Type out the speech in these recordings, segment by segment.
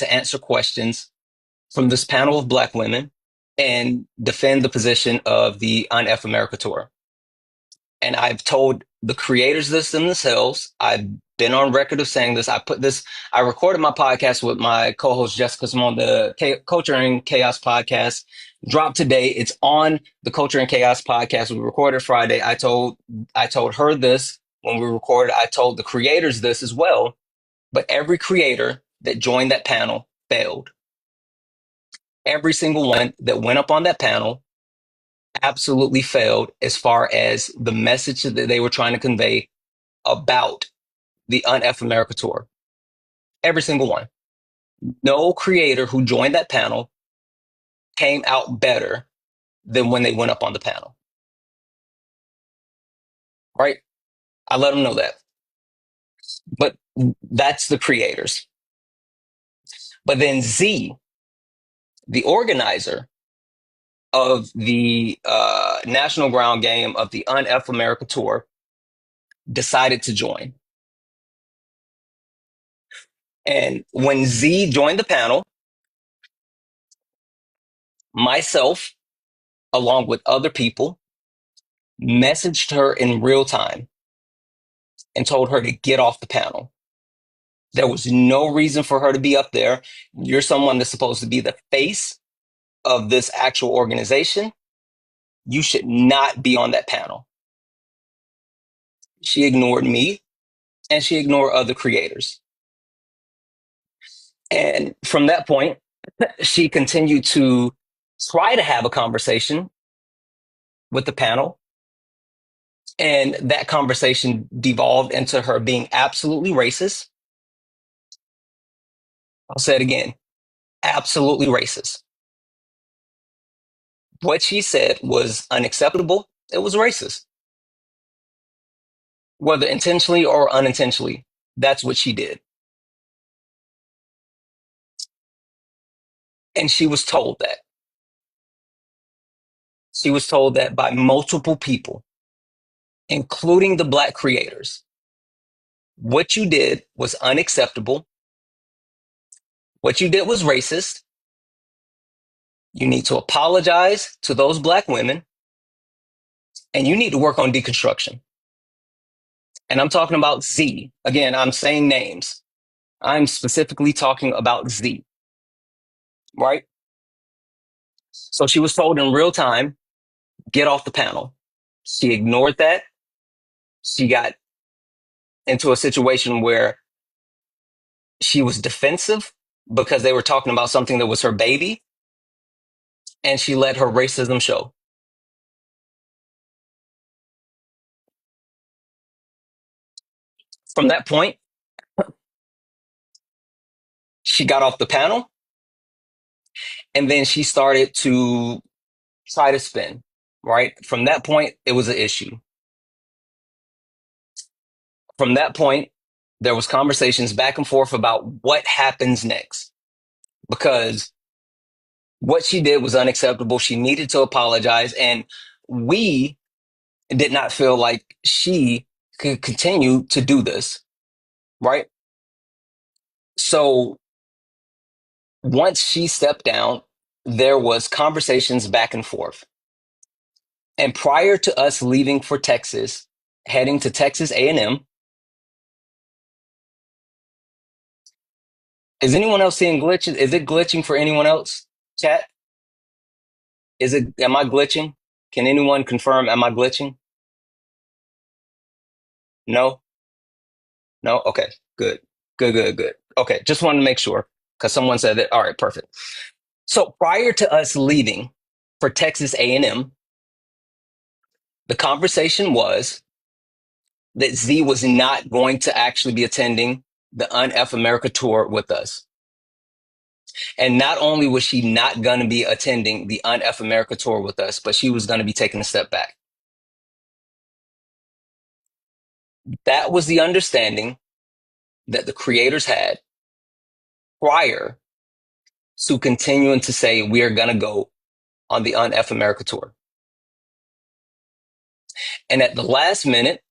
to answer questions from this panel of Black women and defend the position of the Un-F America tour. And I've told the creators this themselves. I've been on record of saying this. I recorded my podcast with my co-host Jessica Simone, the Culture and Chaos podcast. Dropped today. It's on the Culture and Chaos podcast. We recorded Friday. I told her this when we recorded. I told the creators this as well. But every creator that joined that panel failed. Every single one that went up on that panel absolutely failed as far as the message that they were trying to convey about the Un-F America tour. Every single one. No creator who joined that panel came out better than when they went up on the panel. Right? I let them know that. But that's the creators. But then Z, the organizer of the national ground game of the Un-F America tour, decided to join. And when Z joined the panel, myself, along with other people, messaged her in real time and told her to get off the panel. There was no reason for her to be up there. You're someone that's supposed to be the face of this actual organization. You should not be on that panel. She ignored me and she ignored other creators. And from that point, she continued to try to have a conversation with the panel. And that conversation devolved into her being absolutely racist. I'll say it again, absolutely racist. What she said was unacceptable. It was racist. Whether intentionally or unintentionally, that's what she did. And she was told that. She was told that by multiple people, including the Black creators. What you did was unacceptable. What you did was racist. You need to apologize to those Black women. And you need to work on deconstruction. And I'm talking about Z. Again, I'm saying names. I'm specifically talking about Z. Right? So she was told in real time, get off the panel. She ignored that. She got into a situation where she was defensive because they were talking about something that was her baby. And she let her racism show. From that point, she got off the panel and then she started to try to spin, right? From that point, it was an issue. From that point, there was conversations back and forth about what happens next because what she did was unacceptable. She needed to apologize. And we did not feel like she could continue to do this, right? So once she stepped down, there was conversations back and forth. And prior to us leaving for Texas, heading to Texas A&M, is anyone else seeing glitches? Is it glitching for anyone else? Chat? Am I glitching? Can anyone confirm, am I glitching? No? No? Okay, good. Good, good, good. Okay, just wanted to make sure because someone said that. All right, perfect. So prior to us leaving for Texas A&M, the conversation was that Z was not going to actually be attending the Un-F America tour with us. And not only was she not going to be attending the Un-F America tour with us, but she was going to be taking a step back. That was the understanding that the creators had prior to continuing to say, we are going to go on the Un-F America tour. And at the last minute,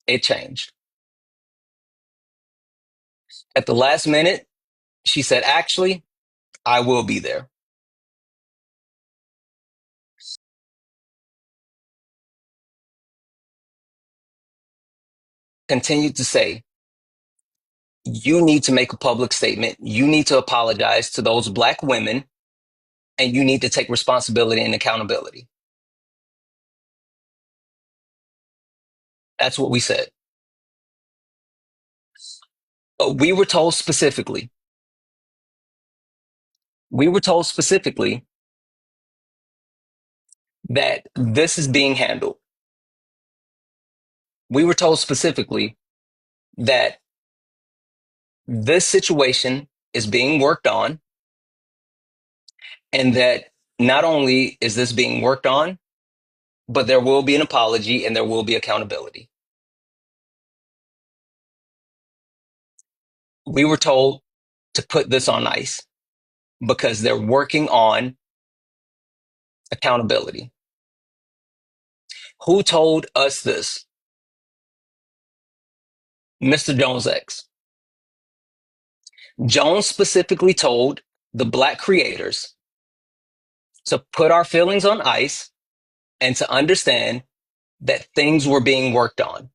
it changed. At the last minute, She said, actually, I will be there. Continued to say, you need to make a public statement. You need to apologize to those black women, and you need to take responsibility and accountability. That's what we said. We were told specifically, we were told specifically that this is being handled. We were told specifically that this situation is being worked on, and that not only is this being worked on, but there will be an apology and there will be accountability. We were told to put this on ice because they're working on accountability. Who told us this? Mr. Jones X. Jones specifically told the black creators to put our feelings on ice and to understand that things were being worked on.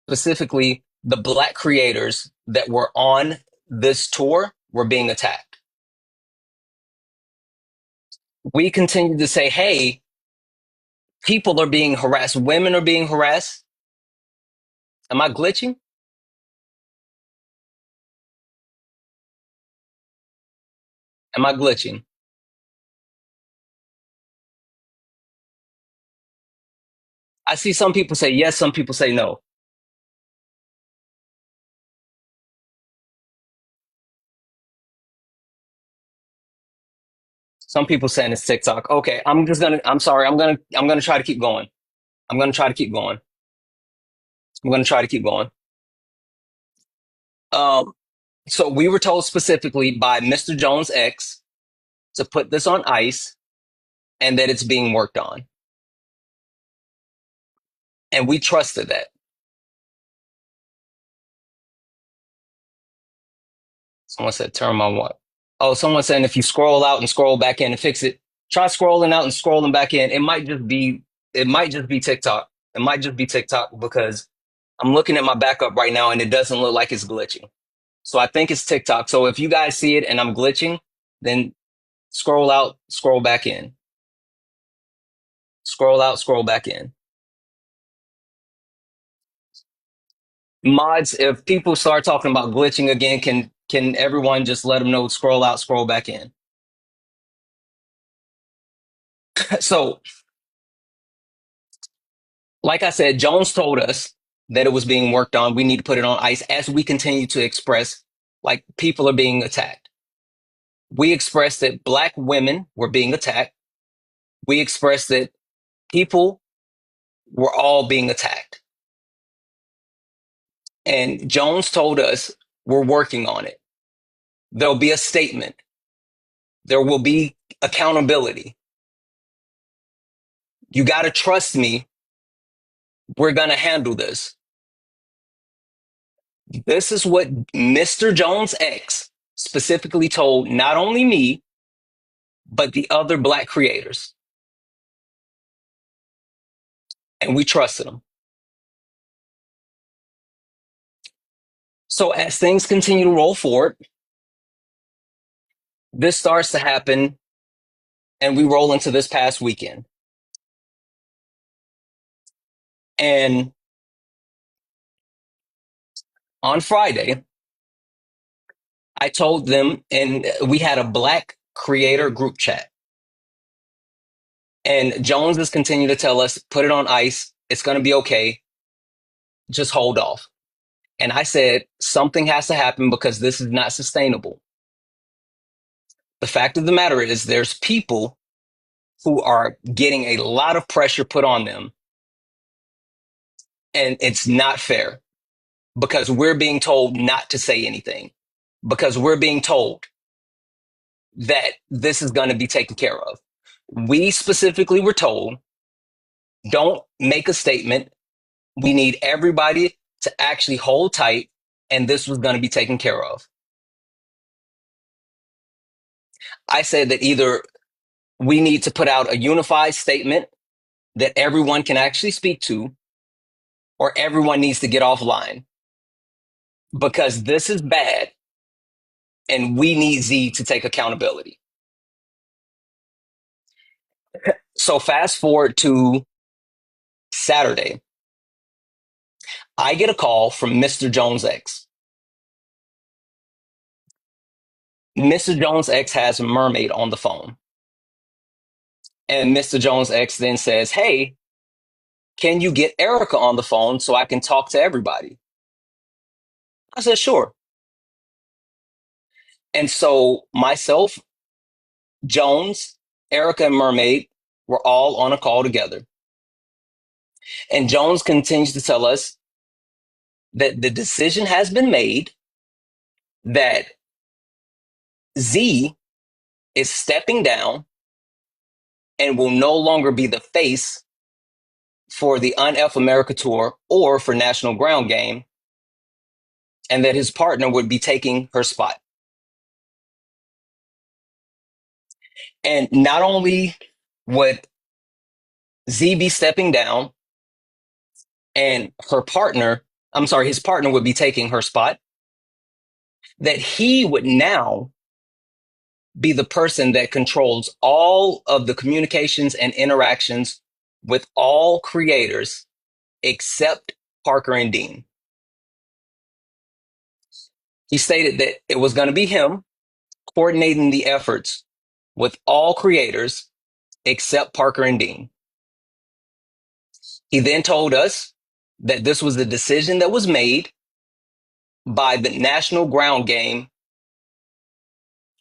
Specifically, the black creators that were on this tour were being attacked. We continued to say, hey, people are being harassed, women are being harassed. Am I glitching? Am I glitching? I see some people say yes, some people say no. Some people saying it's TikTok. Okay, I'm sorry, I'm gonna try to keep going. I'm gonna try to keep going. I'm gonna try to keep going. Um, so we were told specifically by Mr. Jones X to put this on ice and that it's being worked on. And we trusted that. Someone said turn my what? Oh, someone saying if you scroll out and scroll back in and fix it, try scrolling out and scrolling back in. It might just be TikTok. It might just be TikTok because I'm looking at my backup right now and it doesn't look like it's glitching. So I think it's TikTok. So if you guys see it and I'm glitching, then scroll out, scroll back in. Scroll out, scroll back in. Mods, if people start talking about glitching again, can everyone just let them know scroll out, scroll back in? So, like I said, Jones told us that it was being worked on. We need to put it on ice as we continue to express like people are being attacked. We expressed that black women were being attacked. We expressed that people were all being attacked. And Jones told us we're working on it. There'll be a statement. There will be accountability. You got to trust me. We're going to handle this. This is what Mr. Jones X specifically told not only me, but the other black creators. And we trusted them. So as things continue to roll forward, this starts to happen and we roll into this past weekend. And on Friday, I told them, and we had a black creator group chat. And Jones has continued to tell us, put it on ice. It's going to be okay. Just hold off. And I said, something has to happen because this is not sustainable. The fact of the matter is, there's people who are getting a lot of pressure put on them. And it's not fair because we're being told not to say anything, because we're being told that this is going to be taken care of. We specifically were told Don't make a statement. We need everybody to actually hold tight, and this was going to be taken care of. I said that either we need to put out a unified statement that everyone can actually speak to, or everyone needs to get offline because this is bad and we need Z to take accountability. So fast forward to Saturday, I get a call from Mr. Jones X. Mr. Jones X has a mermaid on the phone. And Mr. Jones X then says, "Hey, can you get Erica on the phone so I can talk to everybody?" I said, "Sure." And so myself, Jones, Erica, and Mermaid were all on a call together. And Jones continues to tell us that the decision has been made that Z is stepping down and will no longer be the face for the Un-F America tour or for National Ground Game, and that his partner would be taking her spot. And not only would Z be stepping down and his partner would be taking her spot, that he would now be the person that controls all of the communications and interactions with all creators except Parker and Dean. He stated that it was going to be him coordinating the efforts with all creators except Parker and Dean. He then told us that this was the decision that was made by the National Ground Game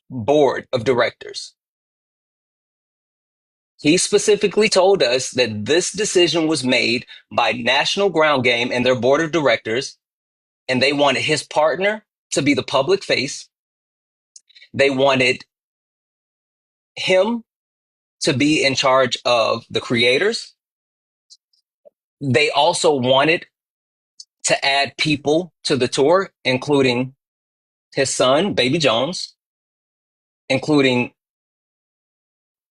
Board of Directors. He specifically told us that this decision was made by National Ground Game and their board of directors, and they wanted his partner to be the public face. They wanted him to be in charge of the creators. They also wanted to add people to the tour, including his son, Baby Jones, including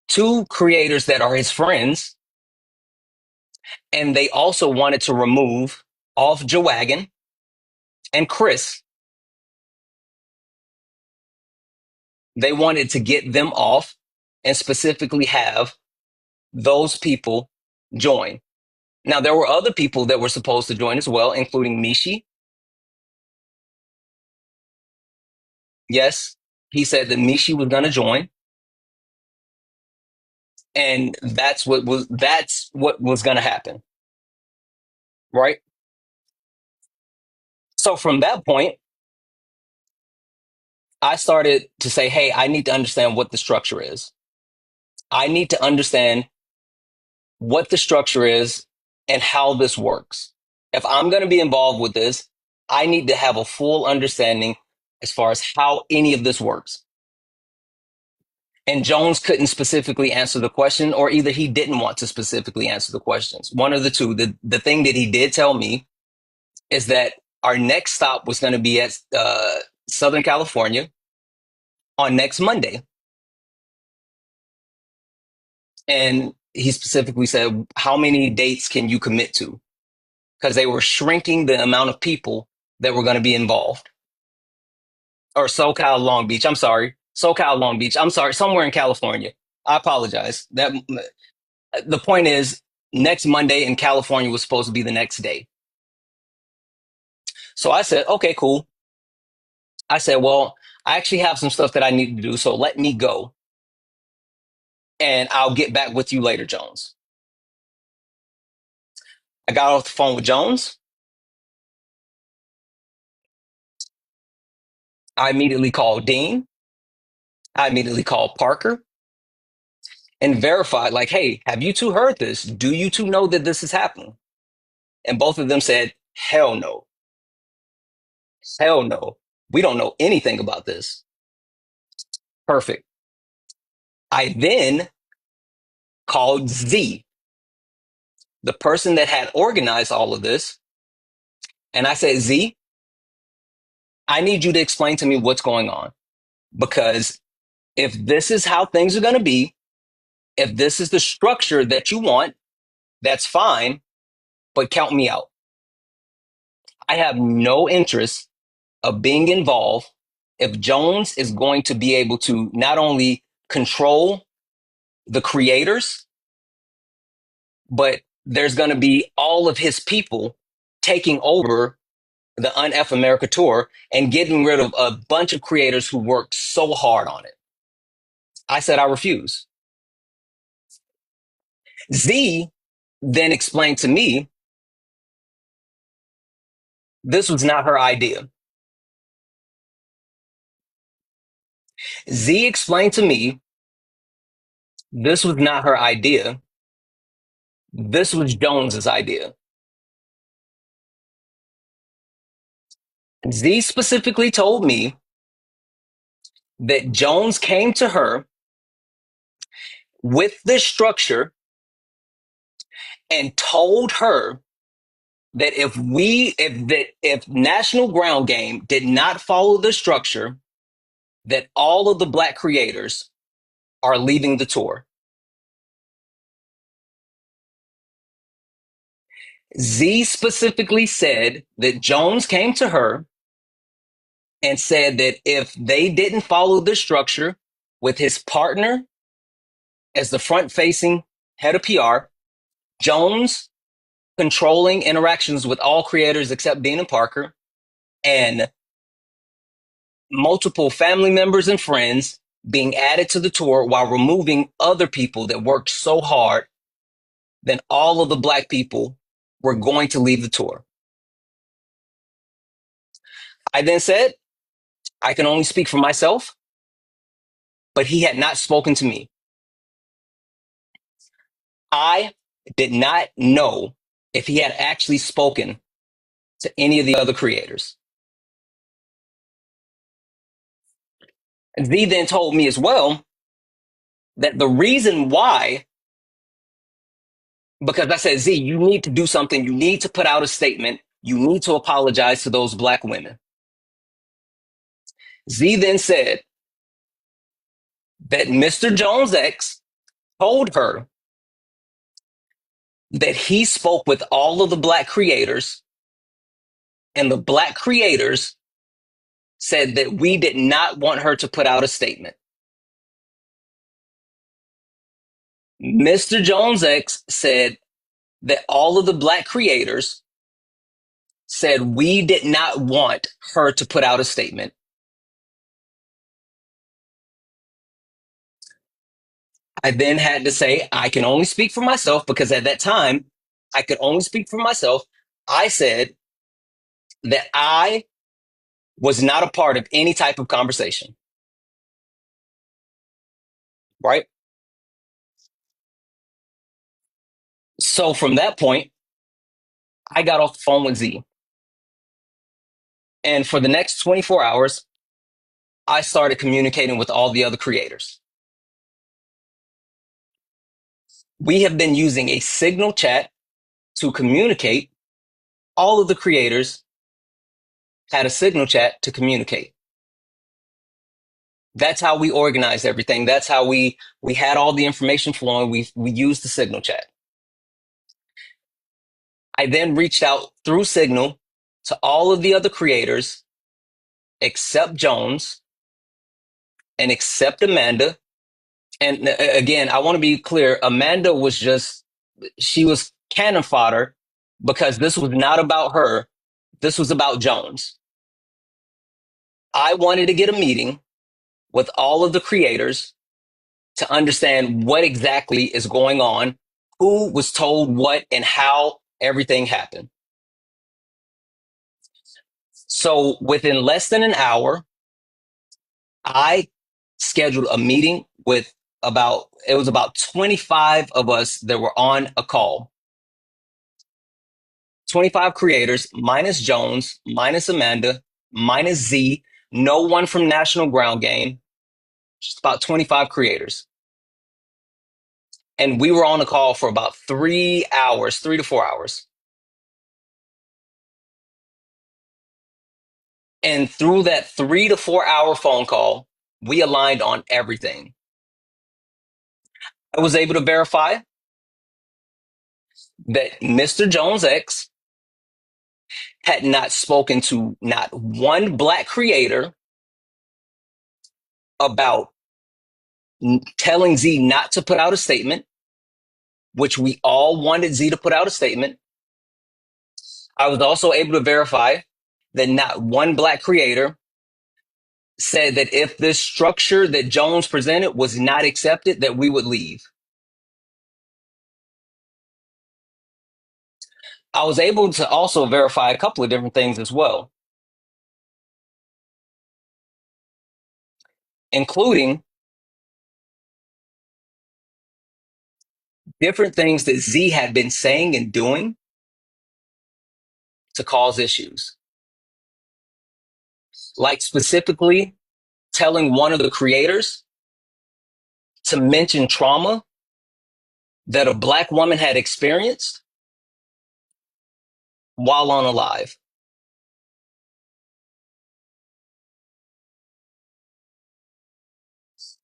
two creators that are his friends. And they also wanted to remove off Jowagon and Chris. They wanted to get them off and specifically have those people join. Now, there were other people that were supposed to join as well, including Mishi. Yes, he said that Mishi was going to join. And that's what was going to happen. Right. So from that point, I started to say, hey, I need to understand what the structure is. I need to understand what the structure is and how this works. If I'm going to be involved with this, I need to have a full understanding as far as how any of this works. And Jones couldn't specifically answer the question, or either he didn't want to specifically answer the questions. One of the two. The thing that he did tell me is that our next stop was going to be at Southern California on next Monday. And he specifically said, how many dates can you commit to? Because they were shrinking the amount of people that were going to be involved. Or SoCal Long Beach. I'm sorry. SoCal Long Beach. I'm sorry. Somewhere in California. I apologize. The point is, next Monday in California was supposed to be the next day. So I said, okay, cool. I said, well, I actually have some stuff that I need to do. So let me go. And I'll get back with you later, Jones. I got off the phone with Jones. I immediately called Dean. I immediately called Parker and verified, like, hey, have you two heard this? Do you two know that this is happening? And both of them said, hell no. Hell no. We don't know anything about this. Perfect. I then called Z. the person that had organized all of this, and I said, Z, I need you to explain to me what's going on. Because if this is how things are going to be, if this is the structure that you want, that's fine, but count me out. I have no interest of being involved if Jones is going to be able to not only control the creators, but there's going to be all of his people taking over the Un-F America tour and getting rid of a bunch of creators who worked so hard on it. I said I refuse. Z then explained to me this was not her idea. Z explained to me this was not her idea. This was Jones's idea. Z specifically told me that Jones came to her with this structure and told her that if National Ground Game did not follow the structure, that all of the Black creators are leaving the tour. Z specifically said that Jones came to her and said that if they didn't follow the structure with his partner as the front-facing head of PR, Jones controlling interactions with all creators except Dean and Parker, and multiple family members and friends being added to the tour while removing other people that worked so hard, then all of the Black people were going to leave the tour. I then said, I can only speak for myself, but he had not spoken to me. I did not know if he had actually spoken to any of the other creators. Z then told me as well that the reason why, because I said, Z, you need to do something. You need to put out a statement. You need to apologize to those Black women. Z then said that Mr. Jones X told her that he spoke with all of the Black creators, and the Black creators said that we did not want her to put out a statement. Mr. Jones X said that all of the Black creators said we did not want her to put out a statement. I then had to say, I can only speak for myself, because at that time, I could only speak for myself. I said that I was not a part of any type of conversation. Right? So from that point, I got off the phone with Z. And for the next 24 hours, I started communicating with all the other creators. We have been using a Signal chat to communicate. All of the creators had a Signal chat to communicate. That's how we organized everything. That's how we had all the information flowing. We used the Signal chat. I then reached out through Signal to all of the other creators except Jones and except Amanda. And again, I want to be clear. Amanda was she was cannon fodder, because this was not about her. This was about Jones. I wanted to get a meeting with all of the creators to understand what exactly is going on, who was told what, and how everything happened. So within less than an hour, I scheduled a meeting with it was about 25 of us that were on a call. 25 creators, minus Jones, minus Amanda, minus Z, no one from National Ground Game, just about 25 creators. And we were on the call for about 3 hours, 3 to 4 hours. And through that 3 to 4 hour phone call, we aligned on everything. I was able to verify that Mr. Jones X had not spoken to not one black creator about telling Z not to put out a statement, which we all wanted Z to put out a statement. I was also able to verify that not one black creator said that if this structure that Jones presented was not accepted, that we would leave. I was able to also verify a couple of different things as well, including different things that Z had been saying and doing to cause issues. Like specifically telling one of the creators to mention trauma that a black woman had experienced while on a live.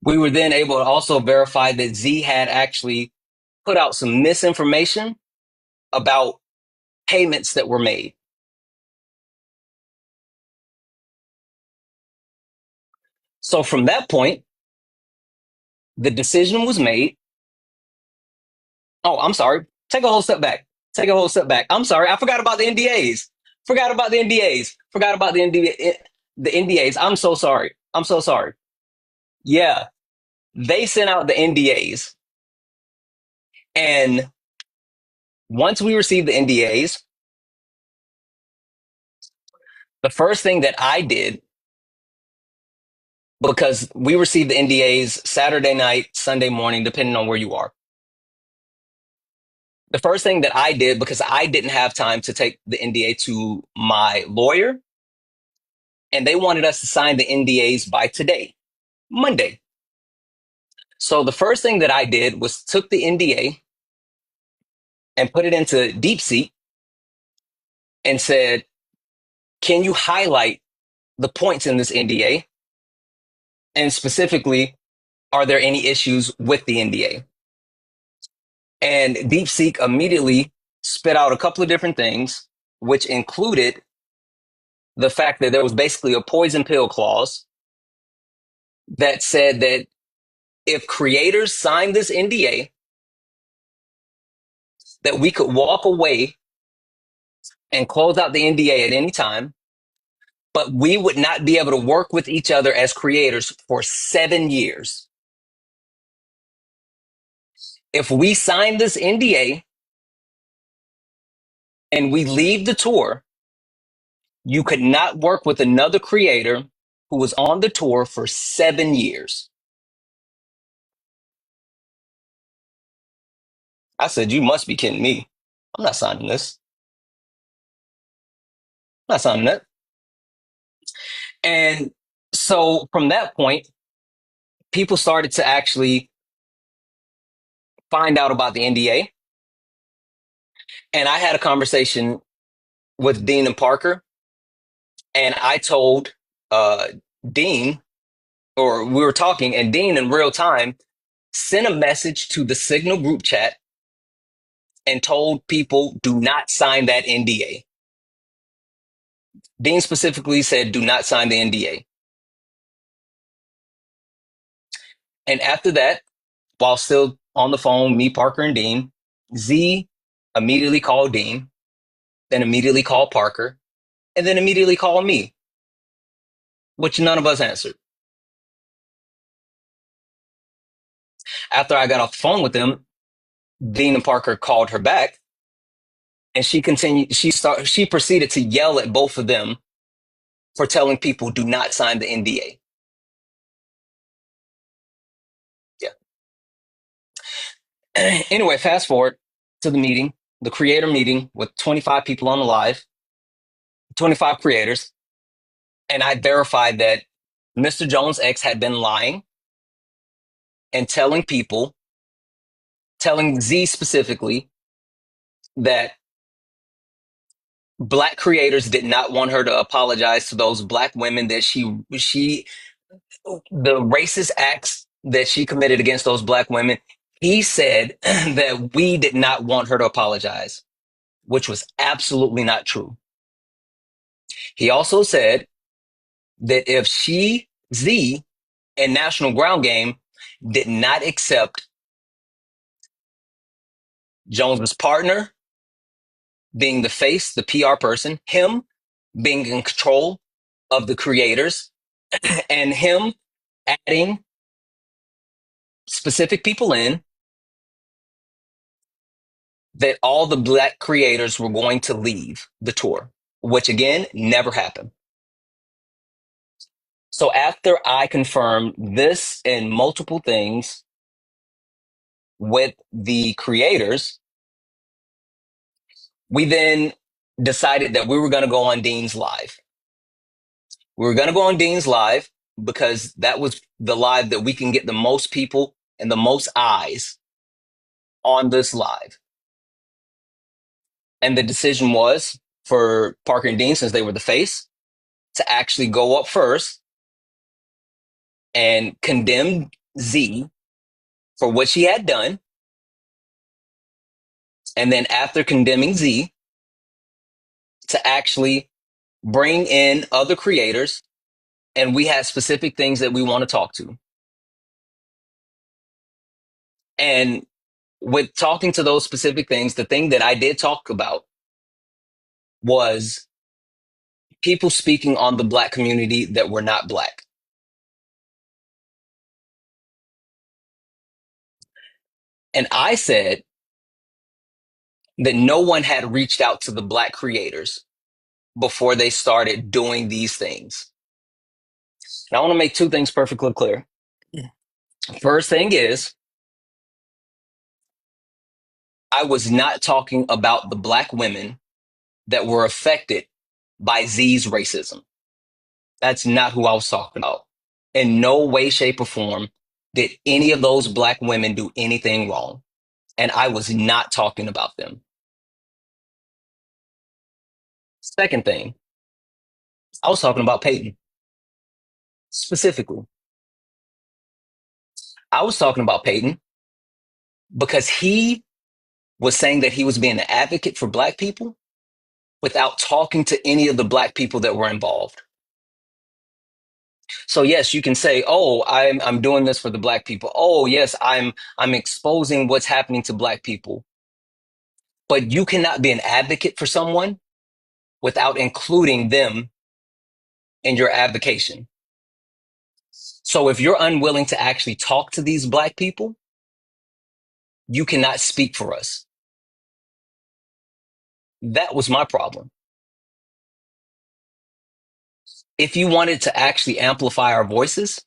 We were then able to also verify that Z had actually put out some misinformation about payments that were made. So from that point, the decision was made. Oh, I'm sorry. Take a whole step back. Take a whole step back. I'm sorry. I forgot about the NDAs. Forgot about the NDAs. Forgot about the NDAs. I'm so sorry. I'm so sorry. Yeah, they sent out the NDAs. And once we received the NDAs, the first thing that I did, because we received the NDAs Saturday night, Sunday morning, depending on where you are. The first thing that I did, because I didn't have time to take the NDA to my lawyer, and they wanted us to sign the NDAs by today, Monday. So the first thing that I did was took the NDA and put it into DeepSeek and said, can you highlight the points in this NDA? And specifically, are there any issues with the NDA? And DeepSeek immediately spit out a couple of different things, which included the fact that there was basically a poison pill clause that said that if creators signed this NDA, that we could walk away and close out the NDA at any time, but we would not be able to work with each other as creators for 7 years. If we sign this NDA and we leave the tour, you could not work with another creator who was on the tour for 7 years. I said, you must be kidding me. I'm not signing this. I'm not signing that. And so from that point, people started to actually find out about the NDA. And I had a conversation with Dean and Parker, and I told uh, Dean, or we were talking, and Dean in real time sent a message to the Signal group chat and told people, do not sign that NDA. Dean specifically said, do not sign the NDA. And after that, while still on the phone, me, Parker, and Dean, Z immediately called Dean, then immediately called Parker, and then immediately called me, which none of us answered. After I got off the phone with them, Dean and Parker called her back, and she continued. She proceeded to yell at both of them for telling people do not sign the NDA. Yeah. Anyway, fast forward to the meeting, the creator meeting with 25 people on the live, 25 creators, and I verified that Mr. Jones X had been lying and telling people telling Z specifically that black creators did not want her to apologize to those black women that she the racist acts that she committed against those black women. He said that we did not want her to apologize, which was absolutely not true. He also said that if she, Z, and National Ground Game did not accept Jones's partner being the face, the PR person, him being in control of the creators, and him adding specific people in, that all the black creators were going to leave the tour, which again never happened. So after I confirmed this and multiple things with the creators, we then decided that we were going to go on Dean's Live. We were going to go on Dean's Live because that was the live that we can get the most people and the most eyes on this live. And the decision was for Parker and Dean, since they were the face, to actually go up first and condemn Z for what she had done. And then after condemning Z, to actually bring in other creators. And we had specific things that we want to talk to. And with talking to those specific things, the thing that I did talk about was people speaking on the black community that were not black. And I said that no one had reached out to the black creators before they started doing these things. And I want to make two things perfectly clear. First thing is, I was not talking about the black women that were affected by Z's racism. That's not who I was talking about. In no way, shape, or form did any of those black women do anything wrong. And I was not talking about them. Second thing, I was talking about Peyton specifically. I was talking about Peyton because he was saying that he was being an advocate for black people without talking to any of the black people that were involved. So yes, you can say, "Oh, I'm doing this for the black people." Oh, yes, I'm exposing what's happening to black people. But you cannot be an advocate for someone without including them in your advocacy. So if you're unwilling to actually talk to these black people, you cannot speak for us. That was my problem. If you wanted to actually amplify our voices,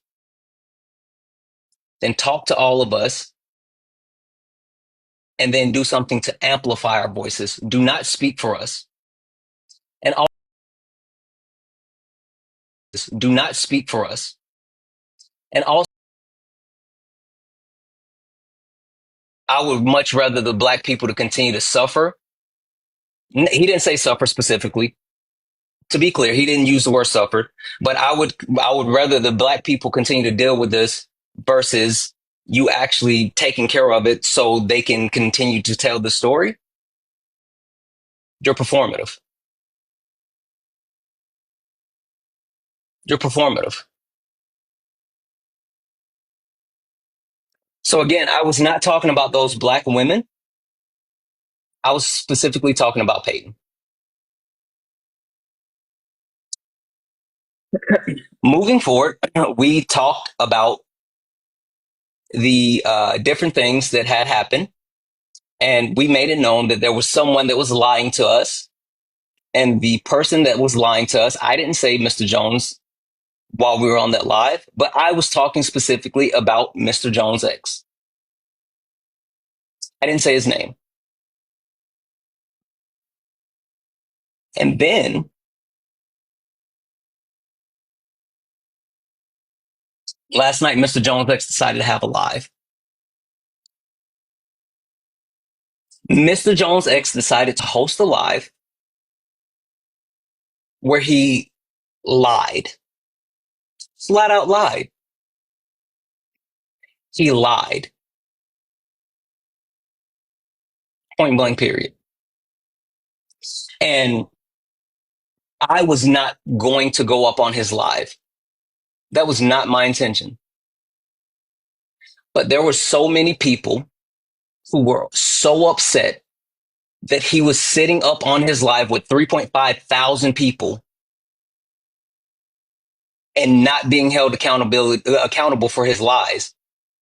then talk to all of us and then do something to amplify our voices. Do not speak for us. And all do not speak for us. And also, I would much rather the black people to continue to suffer. He didn't say suffer specifically. To be clear, he didn't use the word suffer, but I would rather the black people continue to deal with this versus you actually taking care of it so they can continue to tell the story. You're performative. You're performative. So again, I was not talking about those black women. I was specifically talking about Peyton. Moving forward, we talked about the different things that had happened, and we made it known that there was someone that was lying to us. And the person that was lying to us, I didn't say Mr. Jones while we were on that live, but I was talking specifically about Mr. Jones X. I didn't say his name. And then last night, Mr. Jones X decided to have a live. Mr. Jones X decided to host a live where he lied, flat out lied. He lied, point blank, period. And I was not going to go up on his live. That was not my intention. But there were so many people who were so upset that he was sitting up on his live with 3.5 thousand people and not being held accountable for his lies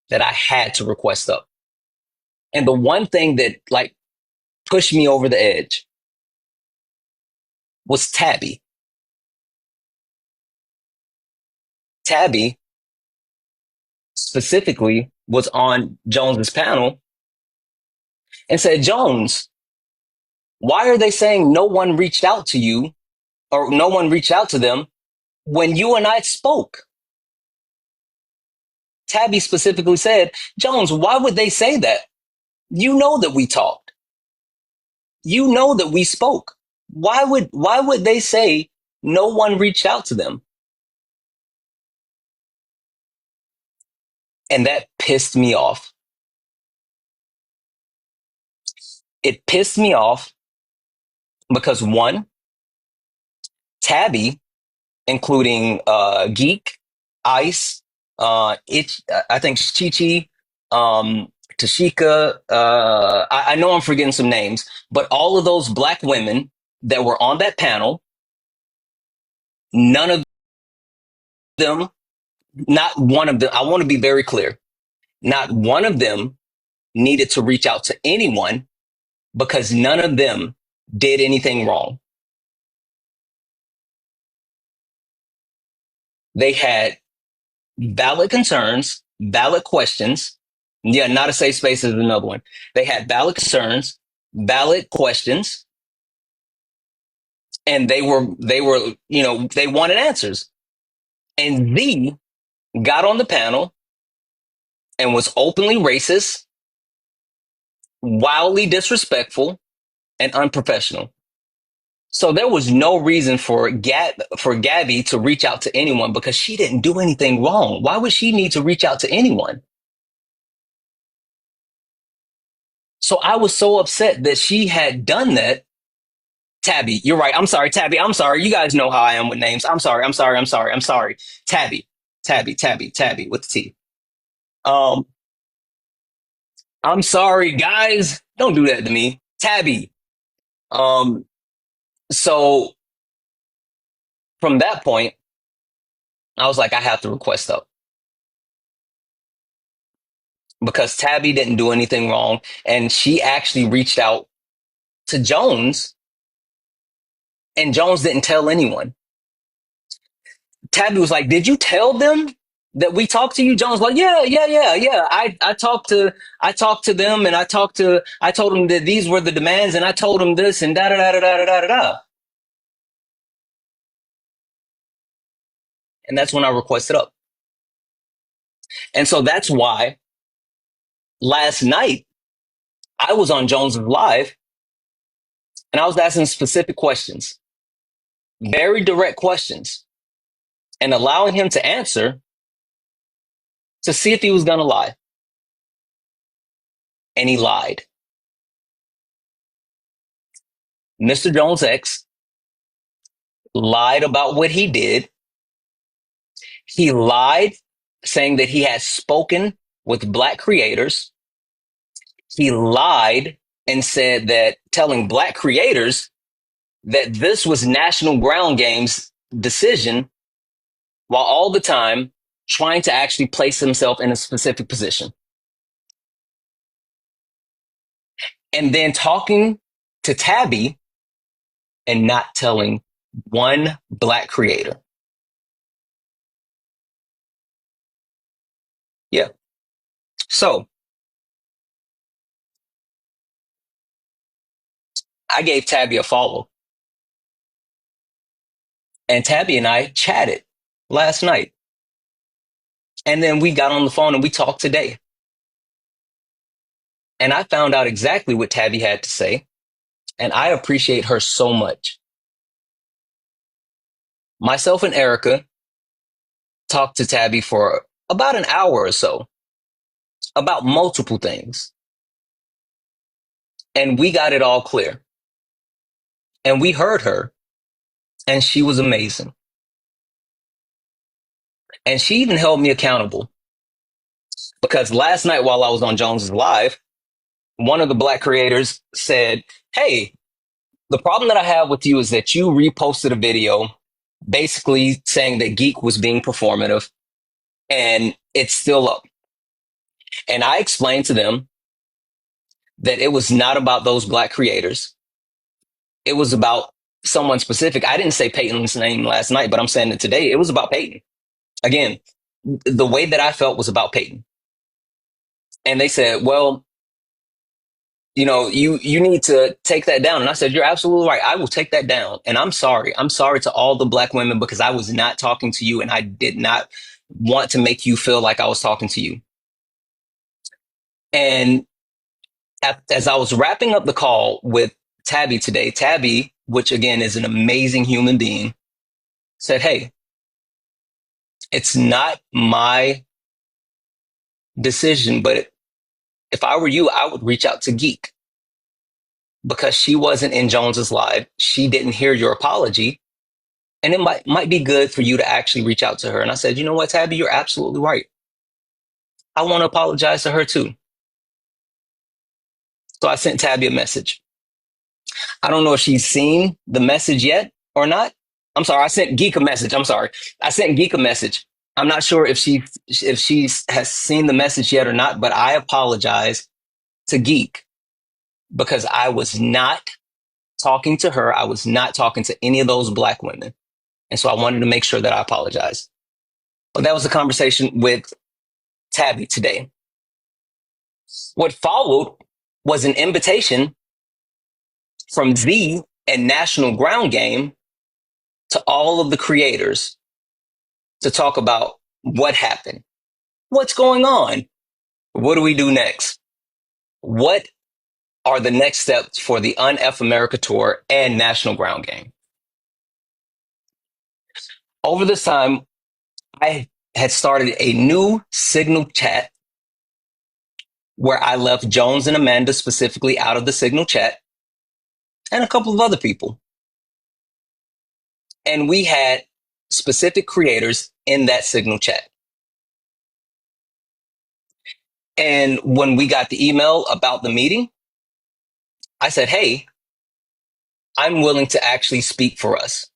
that I had to request up. And the one thing that like pushed me over the edge was Tabby. Tabby specifically was on Jones's panel and said, Jones, why are they saying no one reached out to you or no one reached out to them when you and I spoke? Tabby specifically said, Jones, why would they say that? You know that we talked. You know that we spoke. Why would they say no one reached out to them? And that pissed me off. It pissed me off because one, Tabby, including Geek, Ice, I think Chi Chi, Tashika. I know I'm forgetting some names, but all of those black women that were on that panel, none of them, not one of them. I want to be very clear. Not one of them needed to reach out to anyone because none of them did anything wrong. They had valid concerns, valid questions. Yeah, not a safe space is another one. They had valid concerns, valid questions, and they wanted answers. And Z got on the panel and was openly racist, wildly disrespectful, and unprofessional. So there was no reason for Gabby to reach out to anyone because she didn't do anything wrong. Why would she need to reach out to anyone? So I was so upset that she had done that. Tabby, you're right. I'm sorry, Tabby. I'm sorry. You guys know how I am with names. I'm sorry. I'm sorry. I'm sorry. I'm sorry. Tabby, Tabby with the T. Um, I'm sorry, guys. Don't do that to me, Tabby. Um, so from that point, I was like, I have to request up because Tabby didn't do anything wrong, and she actually reached out to Jones, and Jones didn't tell anyone. Tabby was like, "Did you tell them that we talked to you?" Jones was like, "Yeah. I talked to them, and I told them that these were the demands, and I told them this, and da da da da da da da da." And that's when I requested up, and so that's why last night I was on Jones's live, and I was asking specific questions, very direct questions, and allowing him to answer to see if he was gonna lie, and he lied. Mr. Jones X lied about what he did. He lied saying that he had spoken with black creators. He lied and said that telling black creators that this was National Ground Game's decision while all the time trying to actually place himself in a specific position. And then talking to Tabby and not telling one black creator. Yeah. So I gave Tabby a follow, and Tabby and I chatted last night. And then we got on the phone and we talked today. And I found out exactly what Tabby had to say. And I appreciate her so much. Myself and Erica talked to Tabby for about an hour or so about multiple things. And we got it all clear. And we heard her. And she was amazing. And she even held me accountable. Because last night while I was on Jones's Live, one of the Black creators said, "Hey, the problem that I have with you is that you reposted a video basically saying that Geek was being performative and it's still up." And I explained to them that it was not about those Black creators. It was about someone specific. I didn't say Peyton's name last night, but I'm saying it today. It was about Peyton. Again, the way that I felt was about Peyton. And they said, "Well, you need to take that down." And I said, "You're absolutely right. I will take that down. And I'm sorry. I'm sorry to all the Black women because I was not talking to you and I did not want to make you feel like I was talking to you." And as I was wrapping up the call with Tabby today, Tabby, which again is an amazing human being, said, "Hey, it's not my decision, but if I were you, I would reach out to Geek because she wasn't in Jones's Live. She didn't hear your apology. And it might be good for you to actually reach out to her." And I said, "You know what, Tabby, you're absolutely right. I want to apologize to her too." So I sent Tabby a message. I don't know if she's seen the message yet or not. I'm sorry, I sent Geek a message. I'm sorry. I sent Geek a message. I'm not sure if she has seen the message yet or not, but I apologize to Geek because I was not talking to her. I was not talking to any of those Black women. And so I wanted to make sure that I apologize. But that was the conversation with Tabby today. What followed was an invitation from Z and National Ground Game to all of the creators to talk about what happened, what's going on, what do we do next, what are the next steps for the Un-F America Tour and National Ground Game. Over this time, I had started a new Signal chat where I left Jones and Amanda specifically out of the Signal chat and a couple of other people. And we had specific creators in that Signal chat. And when we got the email about the meeting, I said, "Hey, I'm willing to actually speak for us.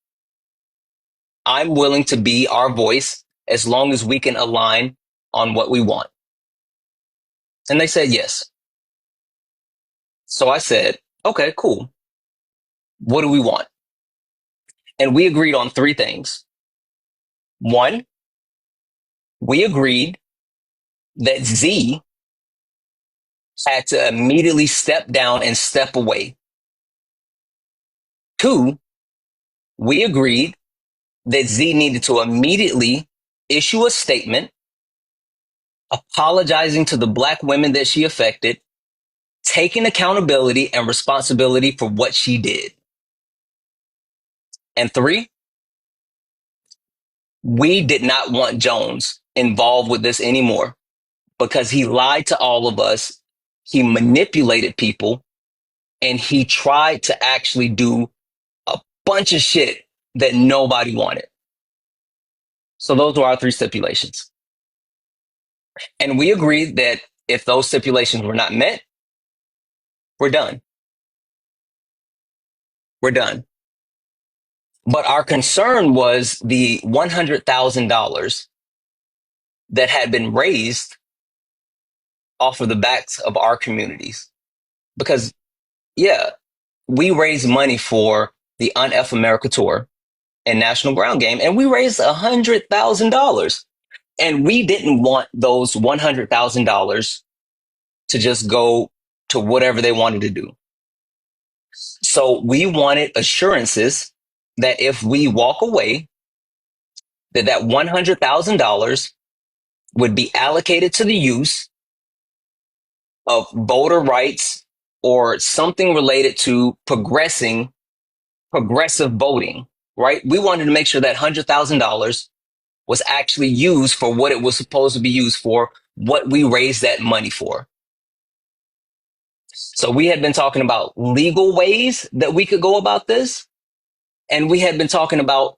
I'm willing to be our voice as long as we can align on what we want." And they said yes. So I said, "Okay, cool. What do we want?" And we agreed on three things. One, we agreed that Z had to immediately step down and step away. Two, we agreed that Z needed to immediately issue a statement apologizing to the Black women that she affected, taking accountability and responsibility for what she did. And three, we did not want Jones involved with this anymore because he lied to all of us. He manipulated people and he tried to actually do a bunch of shit that nobody wanted. So those were our three stipulations. And we agreed that if those stipulations were not met, we're done. We're done. But our concern was the $100,000 that had been raised off of the backs of our communities. Because, yeah, we raised money for the Un-F America Tour and National Ground Game, and we raised $100,000. And we didn't want those $100,000 to just go to whatever they wanted to do. So we wanted assurances that if we walk away, that $100,000 would be allocated to the use of voter rights or something related to progressive voting, right? We wanted to make sure that $100,000 was actually used for what it was supposed to be used for, what we raised that money for. So we had been talking about legal ways that we could go about this, and we had been talking about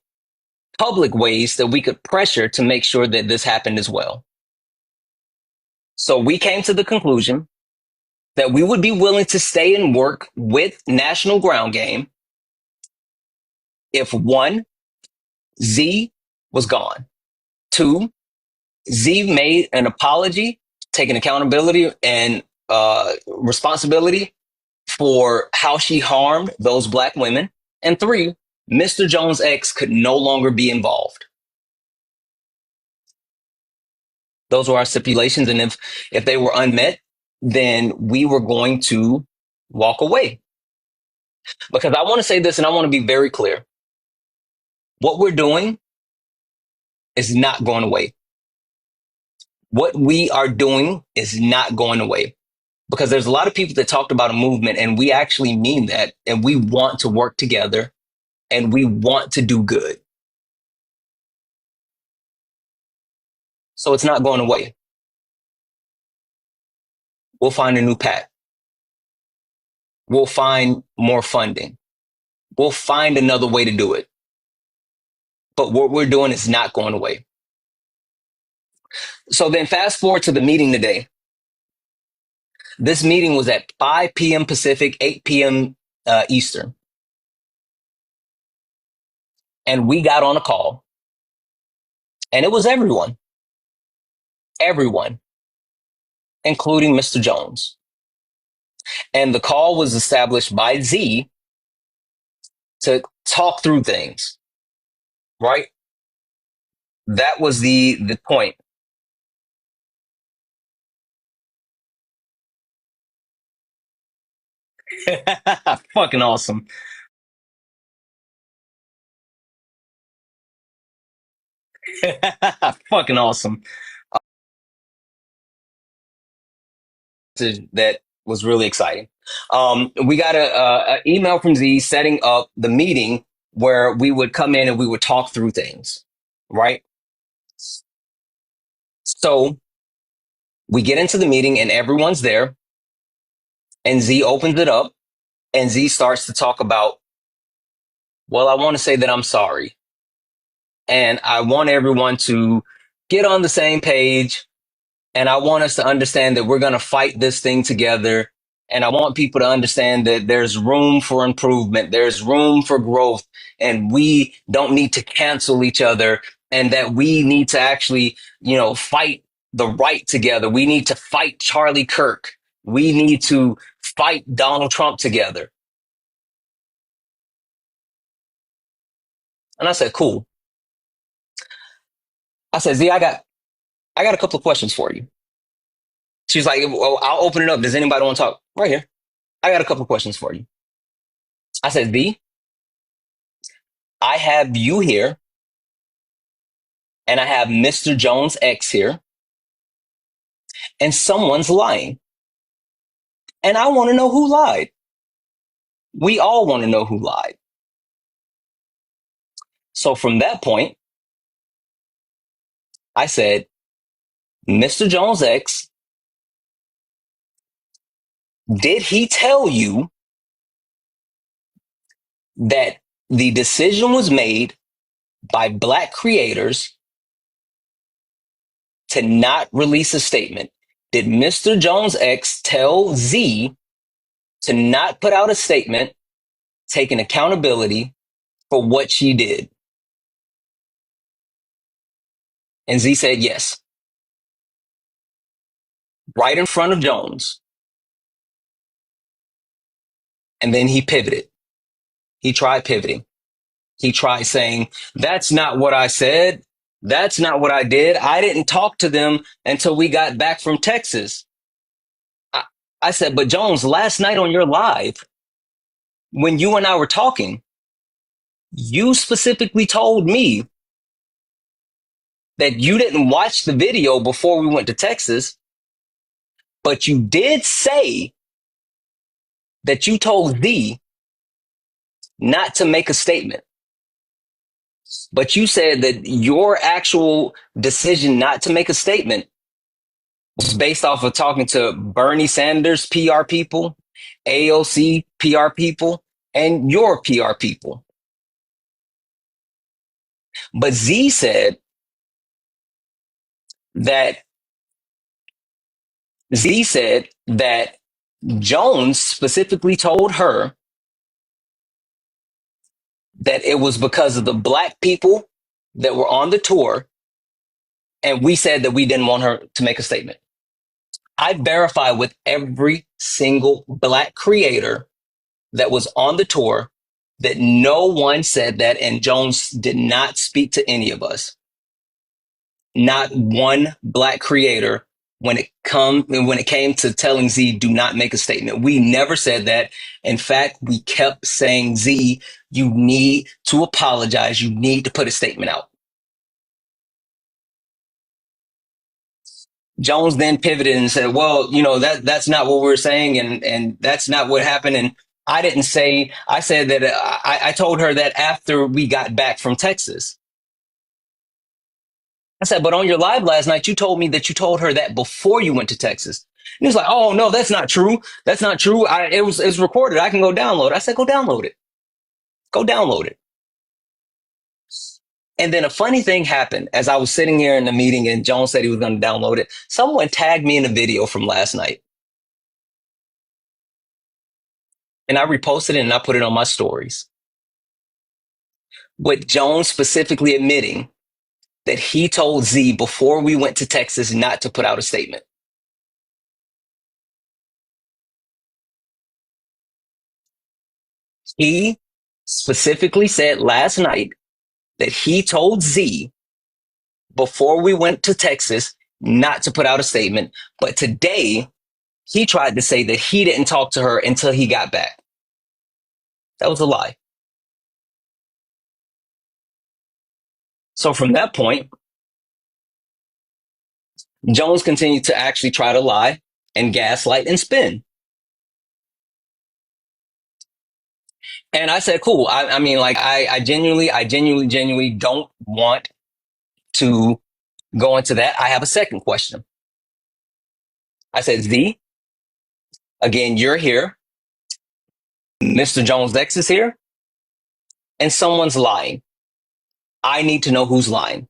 public ways that we could pressure to make sure that this happened as well. So we came to the conclusion that we would be willing to stay and work with National Ground Game if one, Z was gone. Two, Z made an apology, taking accountability and responsibility for how she harmed those black women. And three, Mr. Jones' ex could no longer be involved. Those were our stipulations. And if they were unmet, then we were going to walk away. Because I want to say this and I want to be very clear. What we're doing is not going away. What we are doing is not going away. Because there's a lot of people that talked about a movement, and we actually mean that, and we want to work together, and we want to do good. So it's not going away. We'll find a new path. We'll find more funding. We'll find another way to do it. But what we're doing is not going away. So then fast forward to the meeting today. This meeting was at 5 p.m. Pacific, 8 p.m. Eastern. And we got on a call. And it was everyone, including Mr. Jones. And the call was established by Z to talk through things, right? That was the point. Fucking awesome. Fucking awesome. That was really exciting. We got a email from Z setting up the meeting where we would come in and we would talk through things, right? So we get into the meeting and everyone's there, and Z opens it up, and Z starts to talk about, well, I want to say that I'm sorry. And I want everyone to get on the same page. And I want us to understand that we're going to fight this thing together. And I want people to understand that there's room for improvement. There's room for growth. And we don't need to cancel each other, and that we need to actually, fight the right together. We need to fight Charlie Kirk. We need to fight Donald Trump together. And I said, cool. I said, Z, I got a couple of questions for you. She's like, well, I'll open it up. Does anybody want to talk? Right here. I got a couple of questions for you. I said, Z, I have you here, and I have Mr. Jones X here, and someone's lying. And I want to know who lied. We all want to know who lied. So from that point, I said, Mr. Jones X, did he tell you that the decision was made by Black creators to not release a statement? Did Mr. Jones X tell Z to not put out a statement taking accountability for what she did? And Z said yes. Right in front of Jones. And then he pivoted. He tried pivoting. He tried saying, that's not what I said. That's not what I did. I didn't talk to them until we got back from Texas. I said, but Jones, last night on your live, when you and I were talking, you specifically told me that you didn't watch the video before we went to Texas, But you did say that you told Z not to make a statement. But you said that your actual decision not to make a statement was based off of talking to Bernie Sanders PR people, AOC PR people, and your PR people. But Z said that Jones specifically told her that it was because of the black people that were on the tour, and we said that we didn't want her to make a statement. I verified with every single black creator that was on the tour that no one said that, and Jones did not speak to any of us. Not one black creator when it came to telling Z, do not make a statement. We never said that. In fact, we kept saying, Z, you need to apologize. You need to put a statement out. Jones then pivoted and said, well, that's not what we're saying. And that's not what happened. And I didn't say, I said that I told her that after we got back from Texas. I said, but on your live last night, you told me that you told her that before you went to Texas. And he was like, oh, no, that's not true. That's not true. It's recorded. I can go download it. I said, go download it. Go download it. And then a funny thing happened as I was sitting here in the meeting and Jones said he was going to download it. Someone tagged me in a video from last night. And I reposted it and I put it on my stories. With Jones specifically admitting that he told Z before we went to Texas not to put out a statement. He specifically said last night that he told Z before we went to Texas not to put out a statement. But today, he tried to say that he didn't talk to her until he got back. That was a lie. So from that point, Jones continued to actually try to lie and gaslight and spin. And I said, cool. I mean, like, I genuinely don't want to go into that. I have a second question. I said, Z, again, you're here. Mr. Jones X is here. And someone's lying. I need to know who's lying.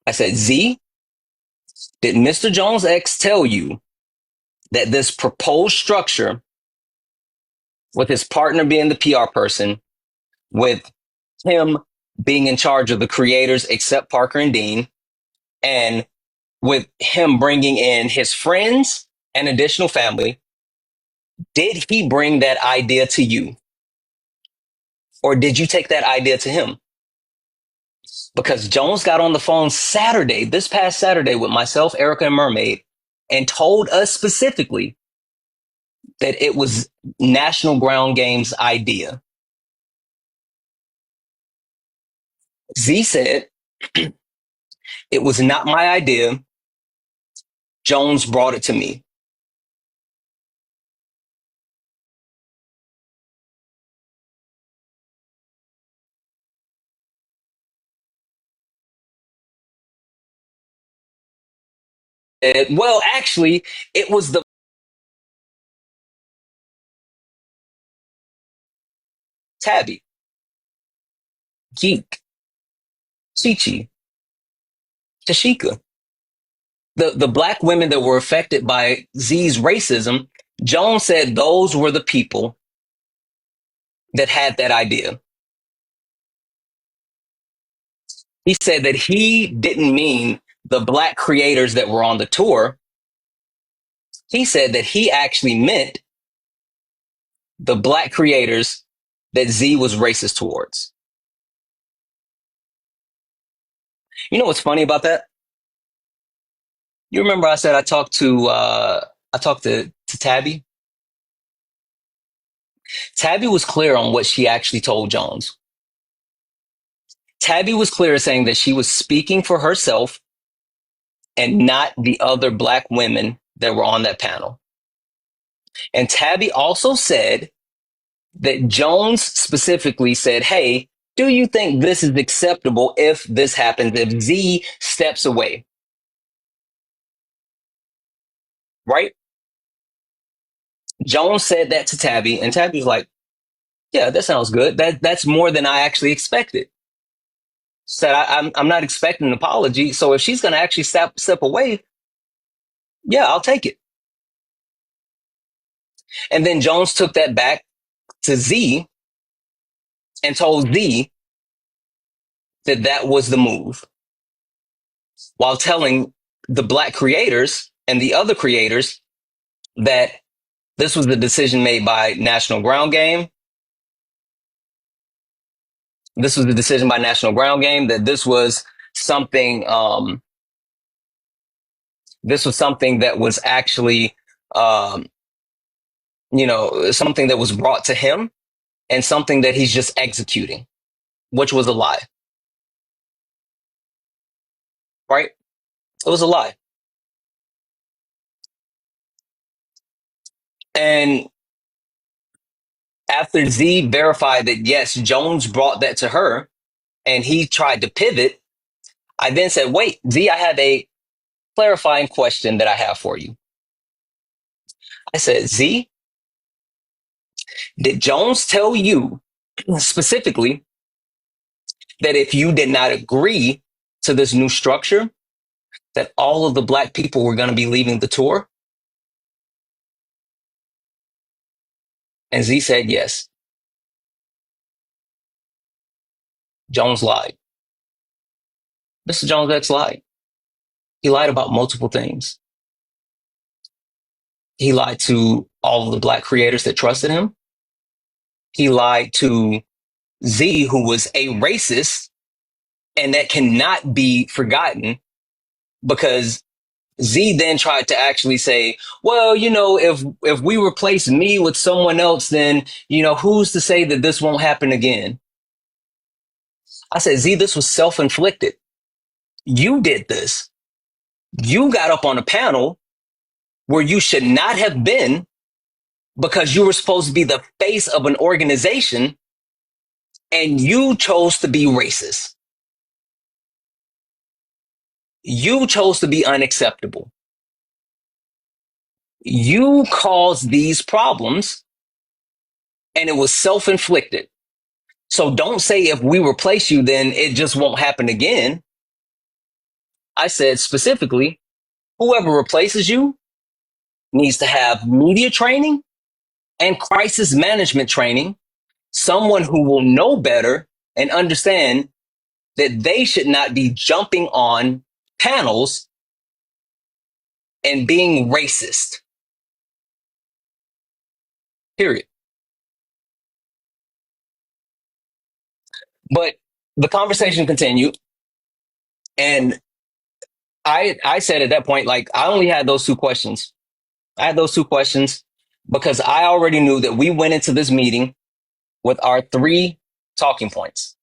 I said, Z, did Mr. Jones X tell you that this proposed structure with his partner being the PR person, with him being in charge of the creators except Parker and Dean, and with him bringing in his friends and additional family, did he bring that idea to you? Or did you take that idea to him? Because Jones got on the phone this past Saturday with myself, Erica, and Mermaid, and told us specifically that it was National Ground Game's idea. Z said, it was not my idea. Jones brought it to me. Well, actually, it was the Tabby, Geek, Chi-Chi, Tashika. The black women that were affected by Z's racism, Jones said those were the people that had that idea. He said that he didn't mean the black creators that were on the tour. He said that he actually meant the black creators that Z was racist towards. You know what's funny about that? You remember I said I talked to Tabby? Tabby was clear on what she actually told Jones. Tabby was clear saying that she was speaking for herself and not the other black women that were on that panel. And Tabby also said that Jones specifically said, hey, do you think this is acceptable if this happens, if Z steps away? Right? Jones said that to Tabby, and Tabby was like, yeah, that sounds good. That's more than I actually expected. Said I'm not expecting an apology. So if she's gonna actually step away, yeah, I'll take it. And then Jones took that back to Z and told Z that that was the move, while telling the black creators and the other creators that this was the decision made by National Ground Game. This was the decision by National Ground Game, that this was something that was actually um, something that was brought to him, and something that he's just executing, which was a lie. Right? It was a lie. And after Z verified that, yes, Jones brought that to her and he tried to pivot, I then said, wait, Z, I have a clarifying question that I have for you. I said, Z, did Jones tell you specifically that if you did not agree to this new structure, that all of the black people were going to be leaving the tour? And Z said, yes. Jones lied. Mr. Jones X lied. He lied about multiple things. He lied to all of the black creators that trusted him. He lied to Z, who was a racist, and that cannot be forgotten, because Z then tried to actually say, well, if we replace me with someone else, then, who's to say that this won't happen again? I said, Z, this was self-inflicted. You did this. You got up on a panel where you should not have been, because you were supposed to be the face of an organization, and you chose to be racist. You chose to be unacceptable. You caused these problems, and it was self-inflicted. So don't say if we replace you, then it just won't happen again. I said specifically, whoever replaces you needs to have media training and crisis management training, someone who will know better and understand that they should not be jumping on panels and being racist. Period. But the conversation continued, and I said at that point, like, I only had those two questions. I had those two questions because I already knew that we went into this meeting with our three talking points,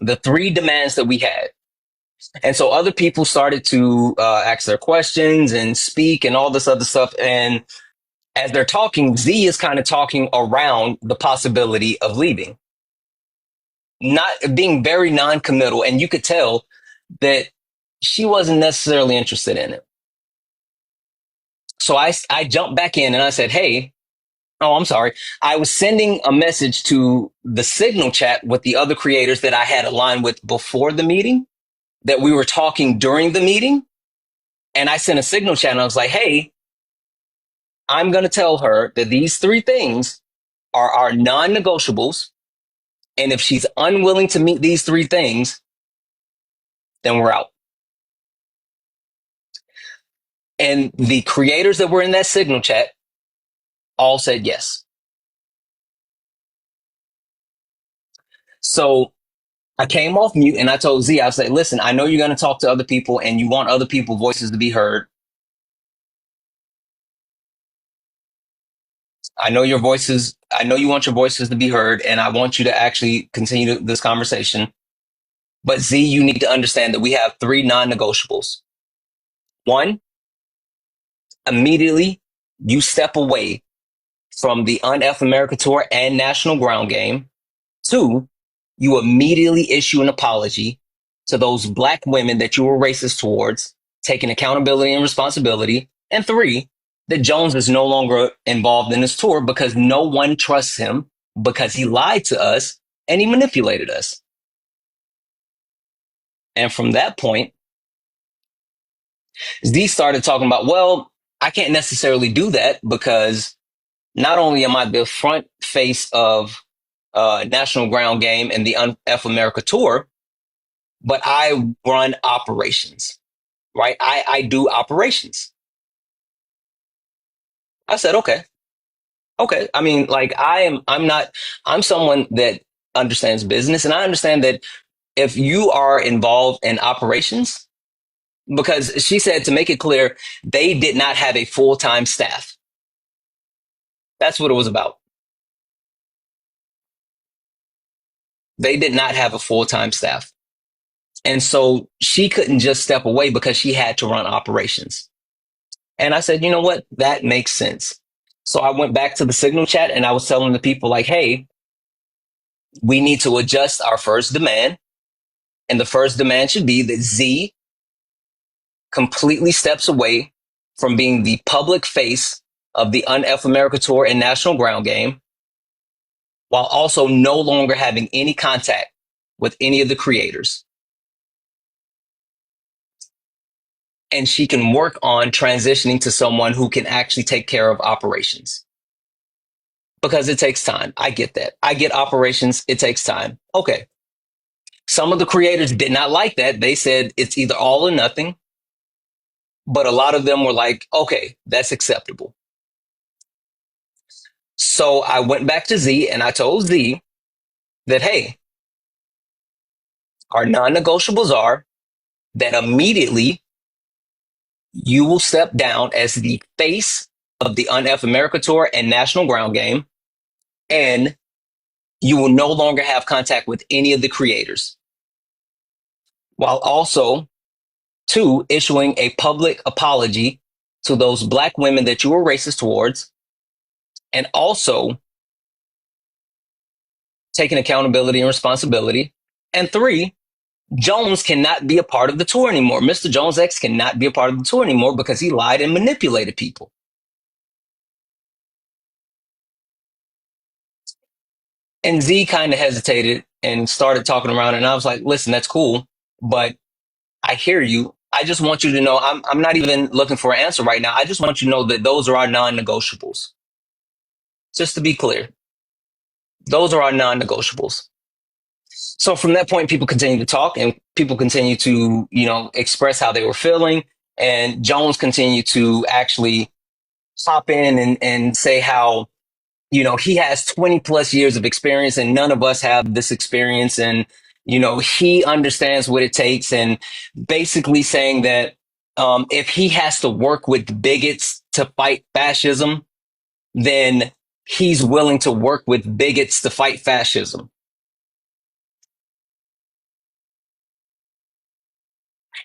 the three demands that we had. And so other people started to ask their questions and speak and all this other stuff. And as they're talking, Z is kind of talking around the possibility of leaving, not being very non-committal. And you could tell that she wasn't necessarily interested in it. So I jumped back in and I said, hey, oh, I'm sorry. I was sending a message to the Signal chat with the other creators that I had aligned with before the meeting, that we were talking during the meeting. And I sent a Signal chat and I was like, hey, I'm going to tell her that these three things are our non-negotiables. And if she's unwilling to meet these three things, then we're out. And the creators that were in that Signal chat all said yes. So I came off mute and I told Z, I was like, listen, I know you're going to talk to other people and you want other people's voices to be heard. I know you want your voices to be heard, and I want you to actually continue this conversation. But Z, you need to understand that we have three non-negotiables. One, Immediately, you step away from the Un-F America Tour and National Ground Game. Two, you immediately issue an apology to those black women that you were racist towards, taking accountability and responsibility. And three, that Jones is no longer involved in this tour because no one trusts him because he lied to us and he manipulated us. And from that point, Z started talking about, well, I can't necessarily do that because not only am I the front face of National Ground Game and the F America Tour, but I run operations, right? I do operations. I said, okay, okay. I mean, like I'm someone that understands business, and I understand that if you are involved in operations, because she said to make it clear, they did not have a full-time staff. That's what it was about. They did not have a full-time staff. And so she couldn't just step away because she had to run operations. And I said, you know what? That makes sense. So I went back to the Signal chat and I was telling the people, like, hey, we need to adjust our first demand. And the first demand should be that Z completely steps away from being the public face of the Un-F America Tour and National Ground Game, while also no longer having any contact with any of the creators. And she can work on transitioning to someone who can actually take care of operations. Because it takes time. I get that. I get operations. It takes time. Okay. Some of the creators did not like that. They said it's either all or nothing. But a lot of them were like, okay, that's acceptable. So I went back to Z and I told Z that, hey, our non-negotiables are that immediately you will step down as the face of the Un-F America Tour and National Ground Game, and you will no longer have contact with any of the creators, while also, two, issuing a public apology to those black women that you were racist towards, and also taking accountability and responsibility. And three, Jones cannot be a part of the tour anymore. Mr. Jones X cannot be a part of the tour anymore because he lied and manipulated people. And Z kind of hesitated and started talking around. And I was like, listen, that's cool, but I hear you. I just want you to know I'm not even looking for an answer right now. I just want you to know that those are our non-negotiables. Just to be clear, those are our non-negotiables. So from that point, people continue to talk and people continue to, express how they were feeling. And Jones continued to actually hop in and say how, he has 20 plus years of experience and none of us have this experience. And, he understands what it takes, and basically saying that if he has to work with bigots to fight fascism, then he's willing to work with bigots to fight fascism.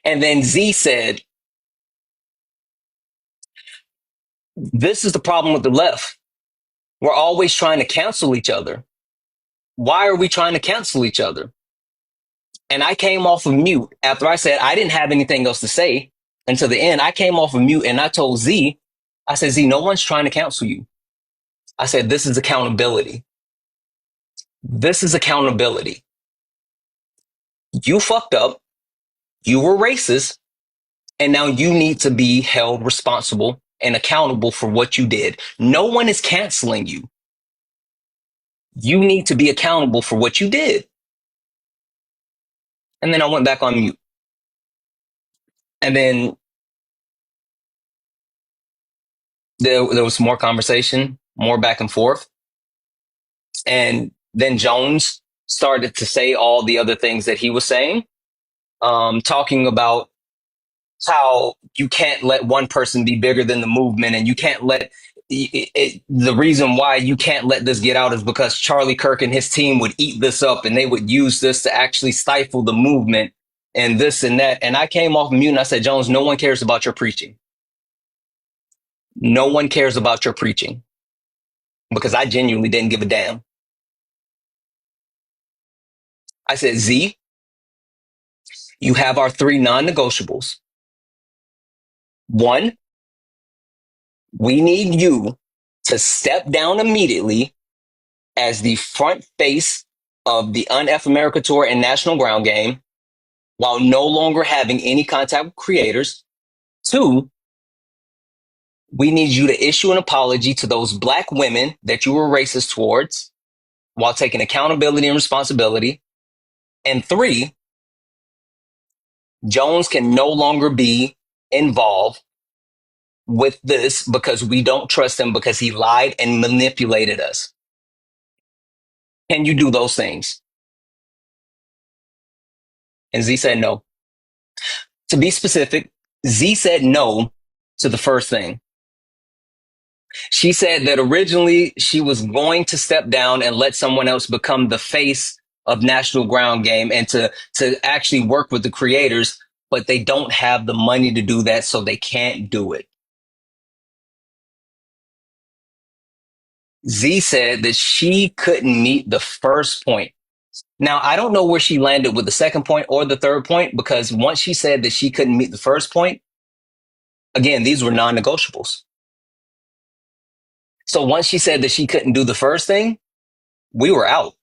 And then Z said, this is the problem with the left. We're always trying to cancel each other. Why are we trying to cancel each other? And I came off of mute after I said I didn't have anything else to say until the end. I came off of mute and I told Z, I said, Z, no one's trying to cancel you. I said, this is accountability. This is accountability. You fucked up. You were racist. And now you need to be held responsible and accountable for what you did. No one is canceling you. You need to be accountable for what you did. And then I went back on mute. And then there was more conversation, more back and forth. And then Jones started to say all the other things that he was saying, talking about how you can't let one person be bigger than the movement, and you can't let the reason why you can't let this get out is because Charlie Kirk and his team would eat this up and they would use this to actually stifle the movement and this and that. And I came off mute and I said, Jones, no one cares about your preaching. No one cares about your preaching because I genuinely didn't give a damn. I said, Z, you have our three non-negotiables. One, we need you to step down immediately as the front face of the Un-F America Tour and National Ground Game while no longer having any contact with creators. Two, we need you to issue an apology to those black women that you were racist towards while taking accountability and responsibility. And three, Jones can no longer be involved with this because we don't trust him because he lied and manipulated us. Can you do those things? And Z said no. To be specific, Z said no to the first thing. She said that originally she was going to step down and let someone else become the face of National Ground Game and to actually work with the creators, but they don't have the money to do that, so they can't do it. Z said that she couldn't meet the first point. Now, I don't know where she landed with the second point or the third point, because once she said that she couldn't meet the first point, again, these were non-negotiables. So once she said that she couldn't do the first thing, we were out.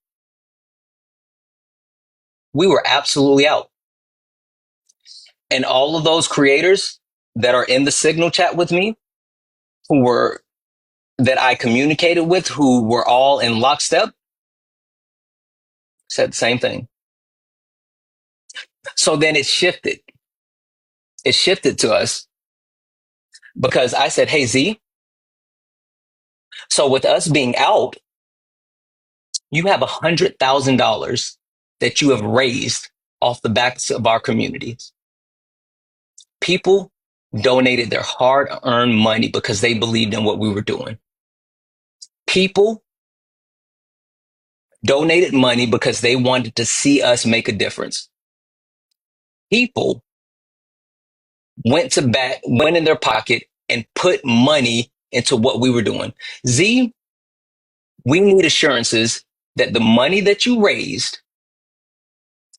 We were absolutely out. And all of those creators that are in the Signal chat with me, that I communicated with, who were all in lockstep, said the same thing. So then it shifted. It shifted to us because I said, hey, Z, so with us being out, you have $100,000 that you have raised off the backs of our communities. People donated their hard-earned money because they believed in what we were doing. People donated money because they wanted to see us make a difference. People went in their pocket and put money into what we were doing. Z, we need assurances that the money that you raised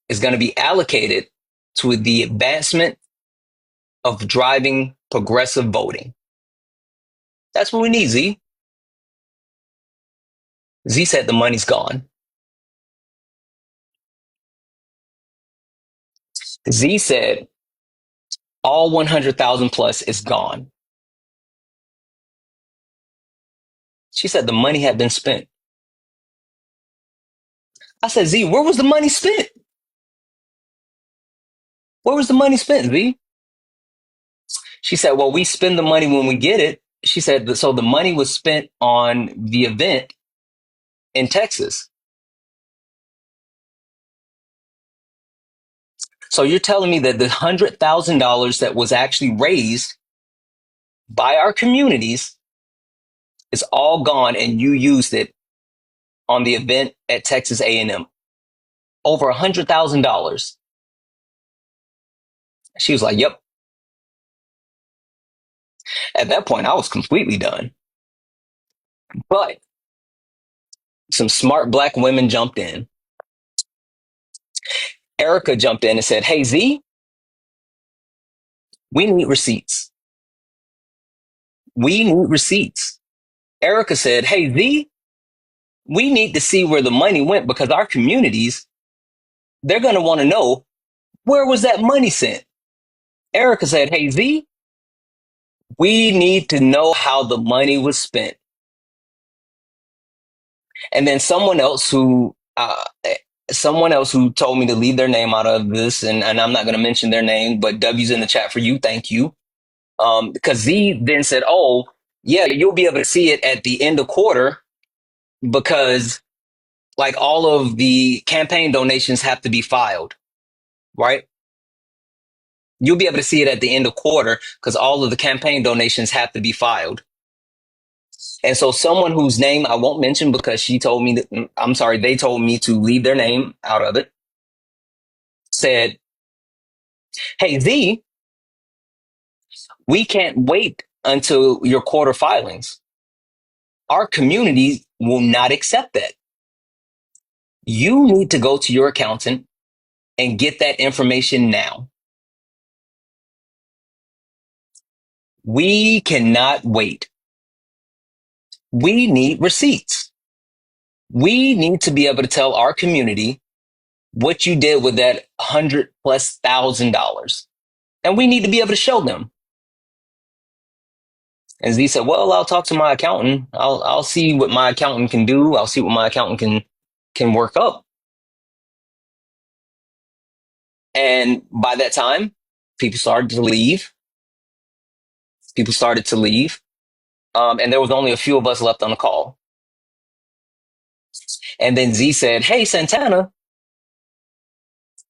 is going to be allocated to the advancement of driving progressive voting. That's what we need, Z. Z said the money's gone. Z said all 100,000 plus is gone. She said the money had been spent. I said, Z, where was the money spent? Where was the money spent, Z? She said, well, we spend the money when we get it. She said, so the money was spent on the event in Texas. So you're telling me that the $100,000 that was actually raised by our communities is all gone and you used it on the event at Texas A&M? Over $100,000. She was like, yep. At that point, I was completely done. But some smart black women jumped in. Erica jumped in and said, hey, Z, we need receipts. We need receipts. Erica said, hey, Z, we need to see where the money went because our communities, they're going to want to know, where was that money sent? Erica said, hey, Z, we need to know how the money was spent. And then someone else who told me to leave their name out of this, and I'm not going to mention their name, but W's in the chat for you. Thank you. Because Z then said, oh, yeah, you'll be able to see it at the end of quarter because like all of the campaign donations have to be filed, right? You'll be able to see it at the end of quarter because all of the campaign donations have to be filed. And so someone whose name I won't mention because they told me to leave their name out of it, said, hey, Z, we can't wait until your quarter filings. Our community will not accept that. You need to go to your accountant and get that information now. We cannot wait. We need receipts. We need to be able to tell our community what you did with that $100,000+. And we need to be able to show them. And Z said, well, I'll talk to my accountant. I'll see what my accountant can do. I'll see what my accountant can work up. And by that time, people started to leave. People started to leave. And there was only a few of us left on the call. And then Z said, hey, Santana,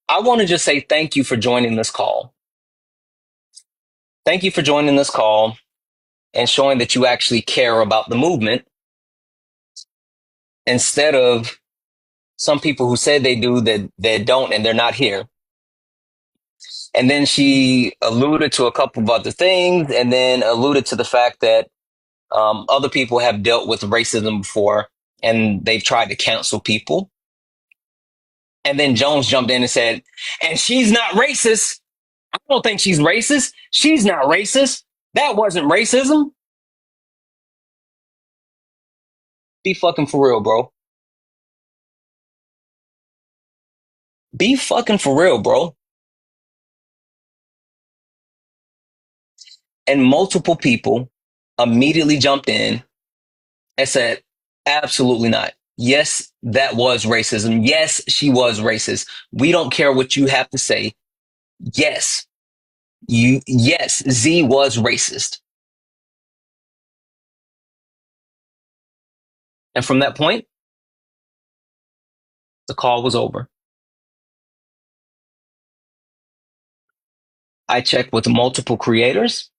I want to just say thank you for joining this call. Thank you for joining this call and showing that you actually care about the movement instead of some people who said they do that don't and they're not here. And then she alluded to a couple of other things and then alluded to the fact that other people have dealt with racism before and they've tried to cancel people. And then Jones jumped in and said, and she's not racist. I don't think she's racist. She's not racist. That wasn't racism. Be fucking for real, bro. Be fucking for real, bro. And multiple people immediately jumped in and said, absolutely not. Yes, that was racism. Yes, she was racist. We don't care what you have to say. Yes, yes, Z was racist. And from that point, the call was over. I checked with multiple creators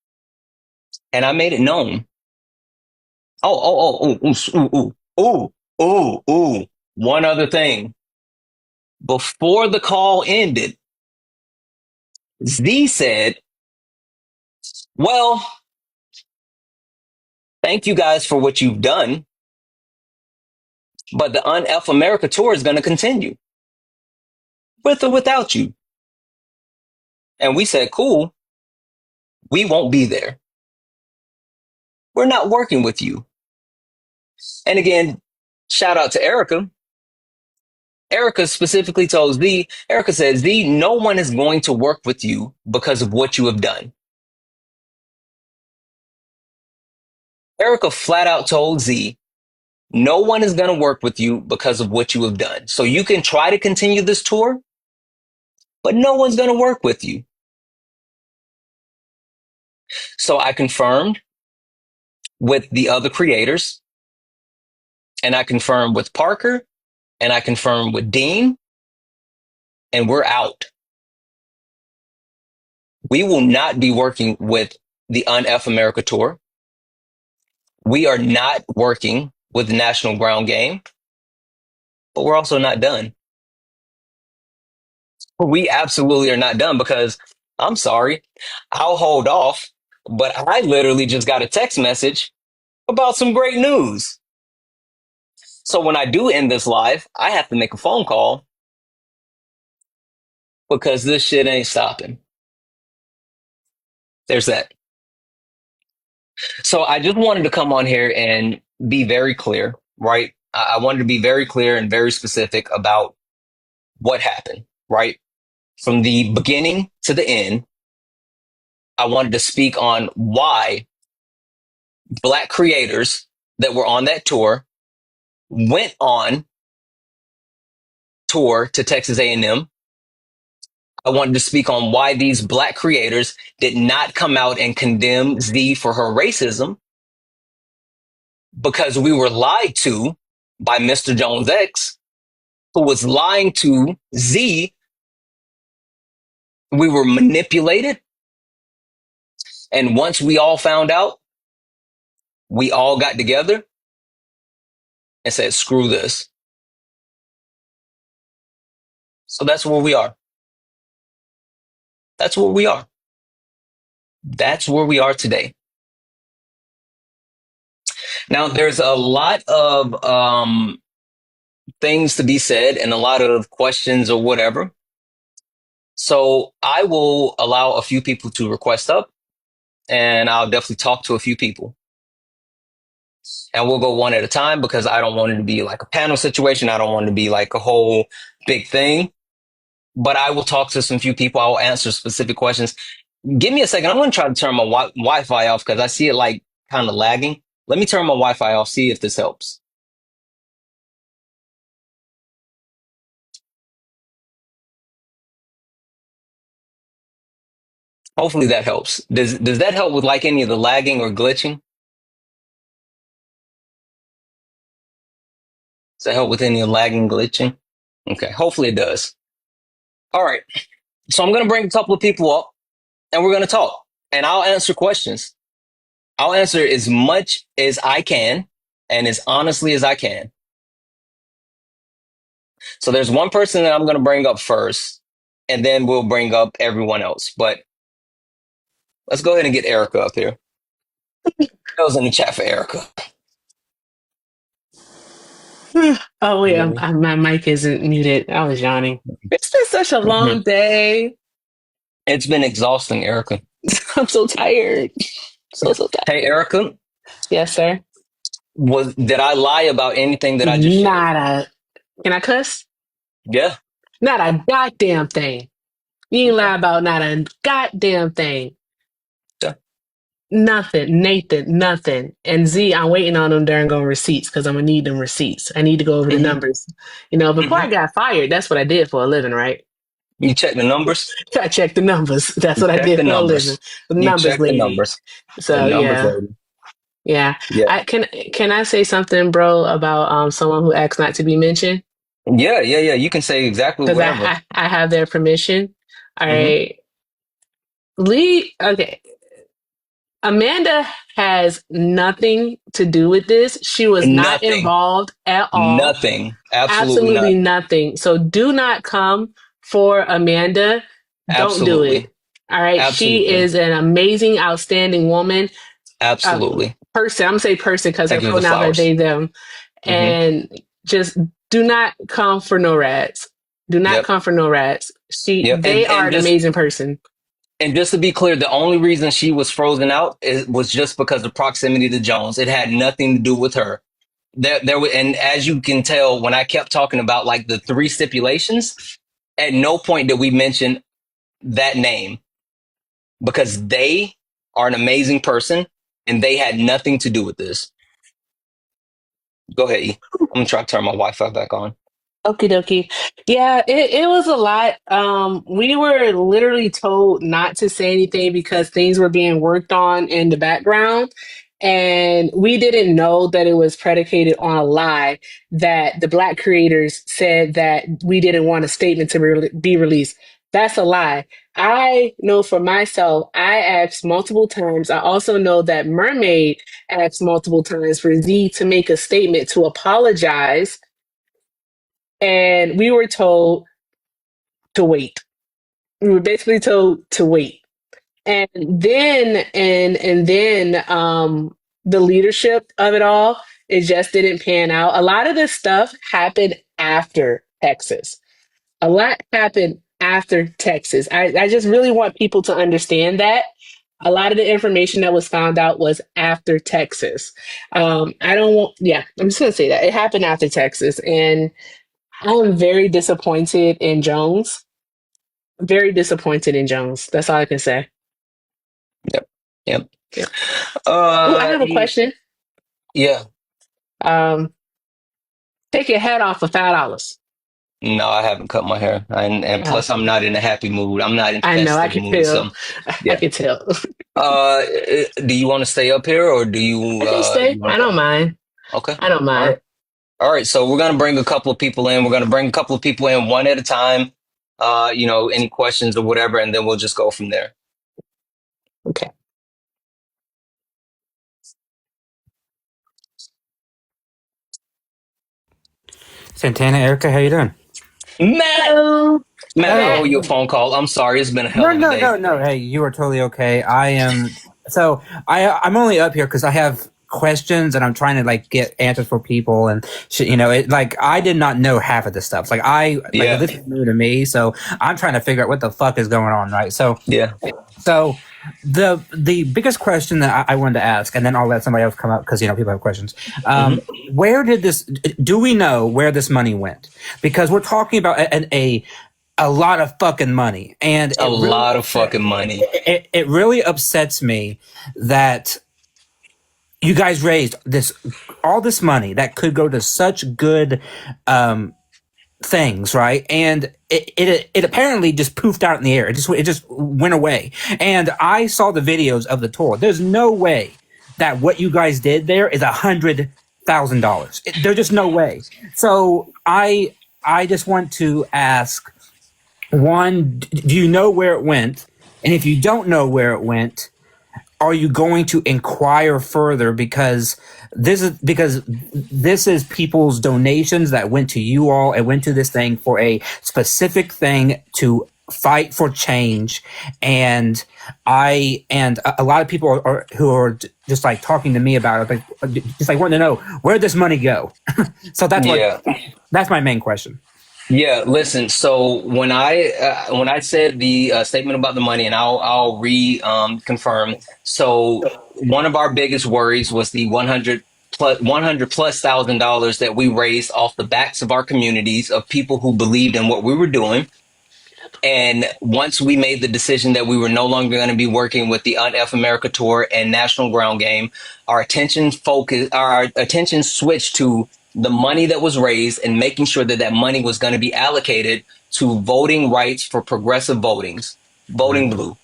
and I made it known. Oh. One other thing. Before the call ended, Z said, well, thank you guys for what you've done, but the Un-F America tour is going to continue with or without you. And we said, cool, we won't be there. We're not working with you. And again, shout out to Erica. Erica specifically told Z, Erica said, Z, no one is going to work with you because of what you have done. Erica flat out told Z, no one is going to work with you because of what you have done. So you can try to continue this tour, but no one's going to work with you. So I confirmed with the other creators, and I confirmed with Parker, and I confirmed with Dean, and we're out. We will not be working with the Un-F America tour. We are not working with the National Ground Game, but we're also not done. We absolutely are not done because I'm sorry, I'll hold off, but I literally just got a text message about some great news. So when I do end this live, I have to make a phone call because this shit ain't stopping. There's that. So I just wanted to come on here and be very clear, right? I wanted to be very clear and very specific about what happened, right? From the beginning to the end, I wanted to speak on why Black creators that were on that tour went on tour to Texas A&M. I wanted to speak on why these Black creators did not come out and condemn Z for her racism because we were lied to by Mr. Jones X, who was lying to Z. We were manipulated. And once we all found out, we all got together and said, screw this. So that's where we are. That's where we are. That's where we are today. Now, there's a lot of things to be said and a lot of questions or whatever. So I will allow a few people to request up, and I'll definitely talk to a few people. And we'll go one at a time because I don't want it to be like a panel situation. I don't want it to be like a whole big thing. But I will talk to some few people. I will answer specific questions. Give me a second. I'm going to try to turn my Wi-Fi off because I see it like kind of lagging. Let me turn my Wi-Fi off, see if this helps. Hopefully that helps. Does that help with like any of the lagging or glitching? Does that help with any of the lagging, glitching? Okay, hopefully it does. All right. So I'm going to bring a couple of people up and we're going to talk and I'll answer questions. I'll answer as much as I can and as honestly as I can. So there's one person that I'm going to bring up first and then we'll bring up everyone else. But let's go ahead and get Erica up here. I was in the chat for Erica. Oh wait, my mic isn't muted. I was yawning. It's been such a long day. It's been exhausting, Erica. I'm so tired. So tired. Hey, Erica. Yes, sir. Did I lie about anything that I just shared? Not a. Can I cuss? Yeah. Not a goddamn thing. You ain't Okay. lie about not a goddamn thing. Yeah. Nothing, Nathan, nothing. And Z, I'm waiting on them darn going receipts because I'm gonna need them receipts. I need to go over the Mm-hmm. numbers. You know, before I Mm-hmm. got fired, that's what I did for a living, right? You check the numbers. I check the numbers. That's You what I check did the for a living. numbers. The You numbers check the lady. numbers. The So numbers, yeah. lady. Yeah. Yeah. Can I say something, bro, about someone who asked not to be mentioned? Yeah. Yeah. Yeah. You can say exactly Because whatever. I have their permission. All Mm-hmm. right. Lee, okay. Amanda has nothing to do with this. She was not Nothing. involved at all. Nothing. Absolutely Absolutely not. nothing. So do not come for Amanda. Don't do Absolutely. it. All right. She Absolutely. is an amazing, outstanding woman. Absolutely. Person. I'm gonna say person because I her give the pronouns are flowers. they them. Mm-hmm. And just do not come for no rats. Do not Yep. come for no rats. Yep. They are an amazing person. And just to be clear, the only reason she was frozen out was just because of proximity to Jones. It had nothing to do with her. And as you can tell, when I kept talking about like the three stipulations, at no point did we mention that name because they are an amazing person and they had nothing to do with this. Go ahead, E. I'm gonna try to turn my Wi-Fi back on. Okie dokie. Yeah, it was a lot. We were literally told not to say anything because things were being worked on in the background. And we didn't know that it was predicated on a lie that the Black creators said that we didn't want a statement to be released. That's a lie. I know for myself, I asked multiple times. I also know that Mermaid asked multiple times for Z to make a statement to apologize, and we were told to wait. We were basically told to wait. And then the leadership of it all, it just didn't pan out. A lot of this stuff happened after Texas. A lot happened after Texas. I just really want people to understand that. A lot of the information that was found out was after Texas. I don't want, yeah, I'm just going to say that. It happened after Texas. And I'm very disappointed in Jones. Very disappointed in Jones. That's all I can say. Yep. Yep. Yeah. Oh, I have a E, question. yeah. Um, take your hat off for $5. No, I haven't cut my hair, and Uh, plus I'm not in a happy mood. I'm not in I know. I festive can mood. tell. So I yeah. can tell. Do you want to stay up here or do I can stay. you want I to don't go? mind. Okay. I don't All right. mind. All right. So we're gonna bring a couple of people in. We're gonna bring a couple of people in one at a time. Any questions or whatever, and then we'll just go from there. Okay. Santana, Erica, how you doing? Matt, Hello. Matt, I Oh, owe Matt. you a phone call. I'm sorry. It's been a hell no, of a day. no. Hey, you are totally okay. I am. So I'm only up here because I have questions and I'm trying to like get answers for people and shit, you know, it like I did not know half of this stuff. Like Yeah. this is new to me, so I'm trying to figure out what the fuck is going on, right? Yeah. So the biggest question that I wanted to ask, and then I'll let somebody else come up because you know people have questions. Hmm. Where did this? Do we know where this money went? Because we're talking about a lot of fucking money, and A lot of fucking money. it really upsets me that you guys raised all this money that could go to such good things, right? And it apparently just poofed out in the air. It just went away. And I saw the videos of the tour. There's no way that what you guys did there is $100,000. There's just no way. So I just want to ask one: do you know where it went? And if you don't know where it went, are you going to inquire further because this is people's donations that went to you all and went to this thing for a specific thing to fight for change. And a lot of people are who are just like talking to me about it, like just like wanting to know where this money go. So Yeah. that's my main question. Yeah, listen. So when I said the statement about the money, and I'll re confirm. So one of our biggest worries was the 100 plus $1,000 that we raised off the backs of our communities of people who believed in what we were doing. And once we made the decision that we were no longer going to be working with the Un-F America Tour and National Ground Game, our attention switched to the money that was raised and making sure that that money was going to be allocated to voting rights for progressive voting blue.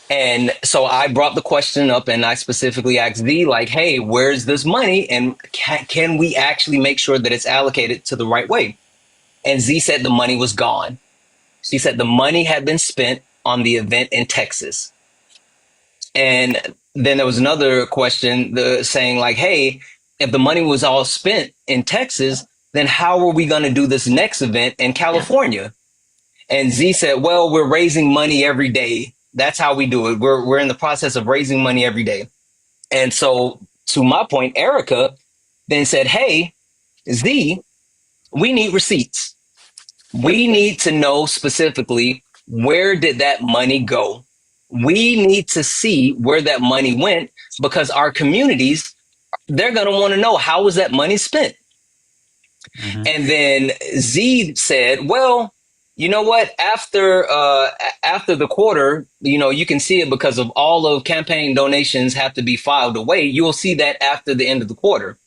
And so I brought the question up and I specifically asked Z, like, hey, where's this money? And can we actually make sure that it's allocated to the right way? And Z said the money was gone. She said the money had been spent on the event in Texas. And then there was another question saying like, hey, if the money was all spent in Texas, then how are we going to do this next event in California? And Z said, well, we're raising money every day. That's how we do it. We're in the process of raising money every day. And so to my point, Erica then said, hey, Z, we need receipts. We need to know specifically where did that money go? We need to see where that money went because our communities, they're going to want to know how was that money spent? Mm-hmm. And then Z said, well, you know what? After the quarter, you know, you can see it because of all of campaign donations have to be filed away. You will see that after the end of the quarter.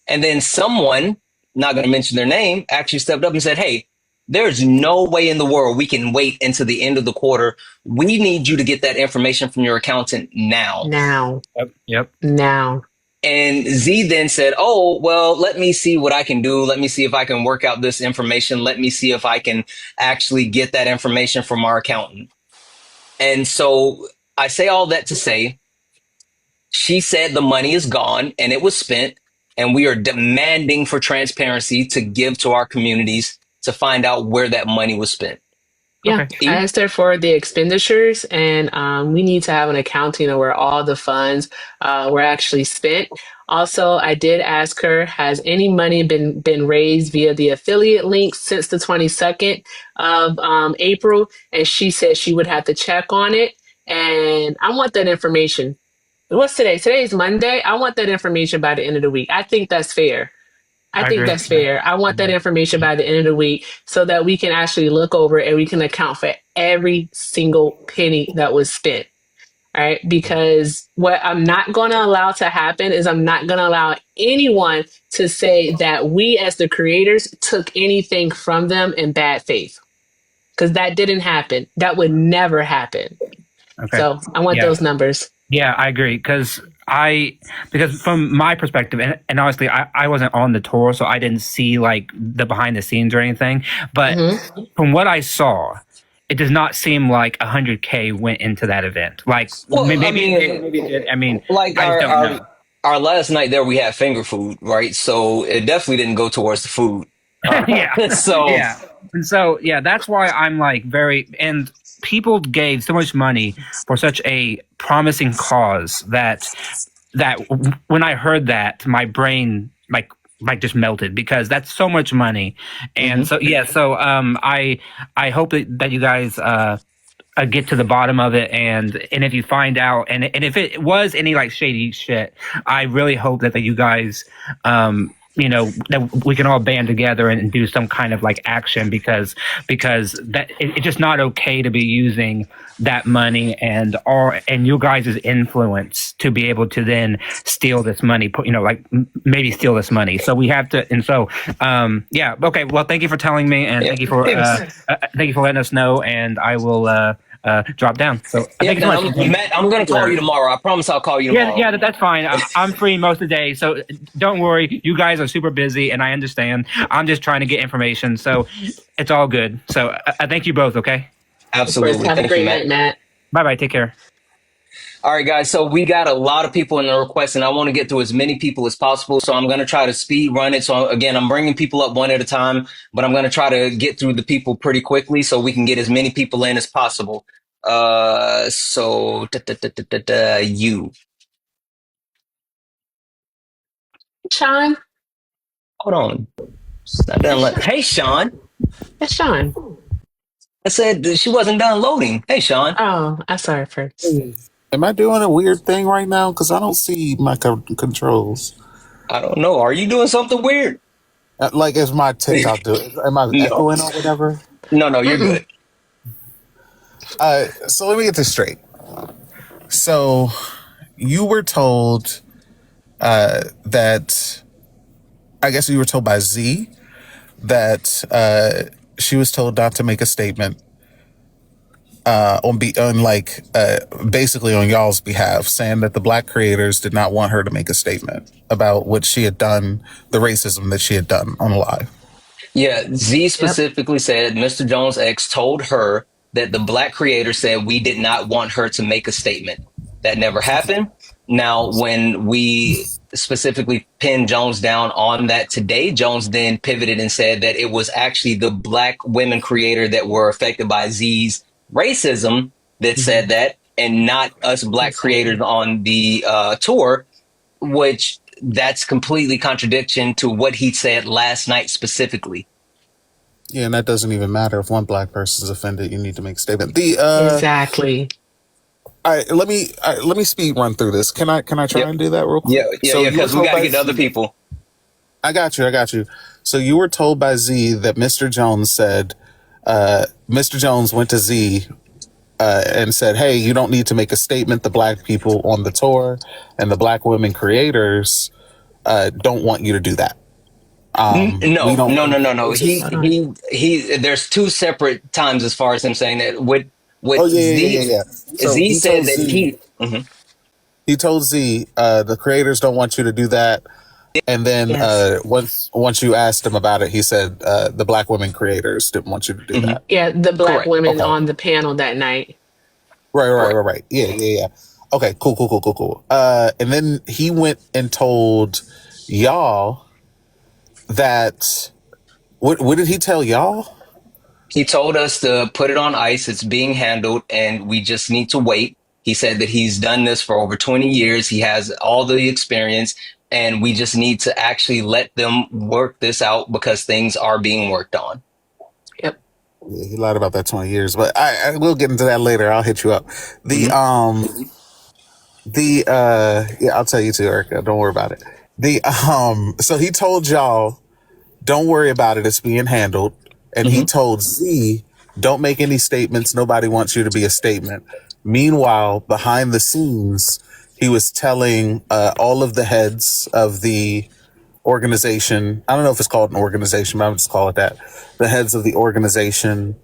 And then someone, not going to mention their name, actually stepped up and said, hey, there's no way in the world we can wait until the end of the quarter. We need you to get that information from your accountant now. Now. Yep. Now. And Z then said, oh, well, let me see what I can do. Let me see if I can work out this information. Let me see if I can actually get that information from our accountant. And so I say all that to say, she said the money is gone and it was spent. And we are demanding for transparency to give to our communities to find out where that money was spent. Yeah, Okay. I asked her for the expenditures, and we need to have an accounting of where all the funds were actually spent. Also, I did ask her, has any money been raised via the affiliate links since the 22nd of April? And she said she would have to check on it, and I want that information. What's today? Today's Monday. I want that information by the end of the week. I think that's fair. I I think agree. that's fair. I want that information by the end of the week so that we can actually look over it and we can account for every single penny that was spent. All right. Because what I'm not going to allow to happen is I'm not going to allow anyone to say that we as the creators took anything from them in bad faith. Because that didn't happen. That would never happen. Okay. So I want Yeah. those numbers. Yeah, I agree because from my perspective, and honestly, I wasn't on the tour, so I didn't see like the behind the scenes or anything. But Mm-hmm. from what I saw, it does not seem like 100K went into that event. Like Well, maybe it did. I mean, like I just don't know. our last night there, we had finger food, right? So it definitely didn't go towards the food. Yeah, So yeah, and so yeah, that's why I'm like very and people gave so much money for such a promising cause that that when I heard that, my brain like just melted because that's so much money. And so yeah, so I hope that you guys get to the bottom of it, and if you find out, and if it was any like shady shit, I really hope that you guys that we can all band together and do some kind of like action, because that it's just not okay to be using that money and you guys' influence to be able to then steal this money, like maybe steal this money. So we have to, and so yeah, okay, well, thank you for telling me, and Yeah. thank you for letting us know, and I will drop down. So Yep, thank you so and much. Matt, I'm gonna call you tomorrow. I promise I'll call you Yeah, tomorrow. yeah, that's fine. I'm free most of the day, so don't worry. You guys are super busy, and I understand. I'm just trying to get information, so it's all good. So I thank you both. Okay, Of course. Absolutely. Have a Thank you, great Matt. night, Matt. bye bye. Take care. All right, guys. So we got a lot of people in the request, and I want to get to as many people as possible. So I'm going to try to speed run it. So again, I'm bringing people up one at a time, but I'm going to try to get through the people pretty quickly so we can get as many people in as possible. You. Sean. Hold on. It's not done. That's Sean. Hey, Sean. That's Sean. I said she wasn't done loading. Hey, Sean. Oh, I saw it first. Am I doing a weird thing right now? Because I don't see my controls. I don't know. Are you doing something weird? Like, is my TikTok doing? Am I No. echoing or whatever? No, you're good. So let me get this straight. So you were told that, I guess you were told by Z that she was told not to make a statement basically on y'all's behalf, saying that the black creators did not want her to make a statement about what she had done, the racism that she had done on live. Yeah, Z specifically said Mr. Jones X told her that the black creator said we did not want her to make a statement. That never happened. Now, when we specifically pinned Jones down on that today, Jones then pivoted and said that it was actually the black women creator that were affected by Z's racism that said that, and not us black creators on the tour, which that's completely contradiction to what he said last night specifically. Yeah, and that doesn't even matter if one black person is offended. You need to make a statement. Exactly. All right, let me speed run through this. Can I try Yep. and do that real quick? Yeah, because we got to get to other people. I got you. So you were told by Z that Mr. Jones said, Mr. Jones went to Z and said, hey, you don't need to make a statement. The black people on the tour and the black women creators don't want you to do that. No. He. There's two separate times as far as him saying that. With Oh, Z, yeah. So Z he said told that Z, he. Mhm. he told Z, the creators don't want you to do that. And then Yes. once you asked him about it, he said the black women creators didn't want you to do that. Yeah, the black Correct. women Okay. on the panel that night. Correct. Right. Yeah. Okay, cool. And then he went and told y'all that, what did he tell y'all? He told us to put it on ice. It's being handled, and we just need to wait. He said that he's done this for over 20 years. He has all the experience, and we just need to actually let them work this out because things are being worked on. Yep. Yeah, he lied about that 20 years, but I will get into that later. I'll hit you up. Yeah, I'll tell you too, Erica. Don't worry about it. So he told y'all, don't worry about it. It's being handled. And he told Z, don't make any statements. Nobody wants you to be a statement. Meanwhile, behind the scenes, he was telling all of the heads of the organization. I don't know if it's called an organization, but I'm just call it that. The heads of the organization,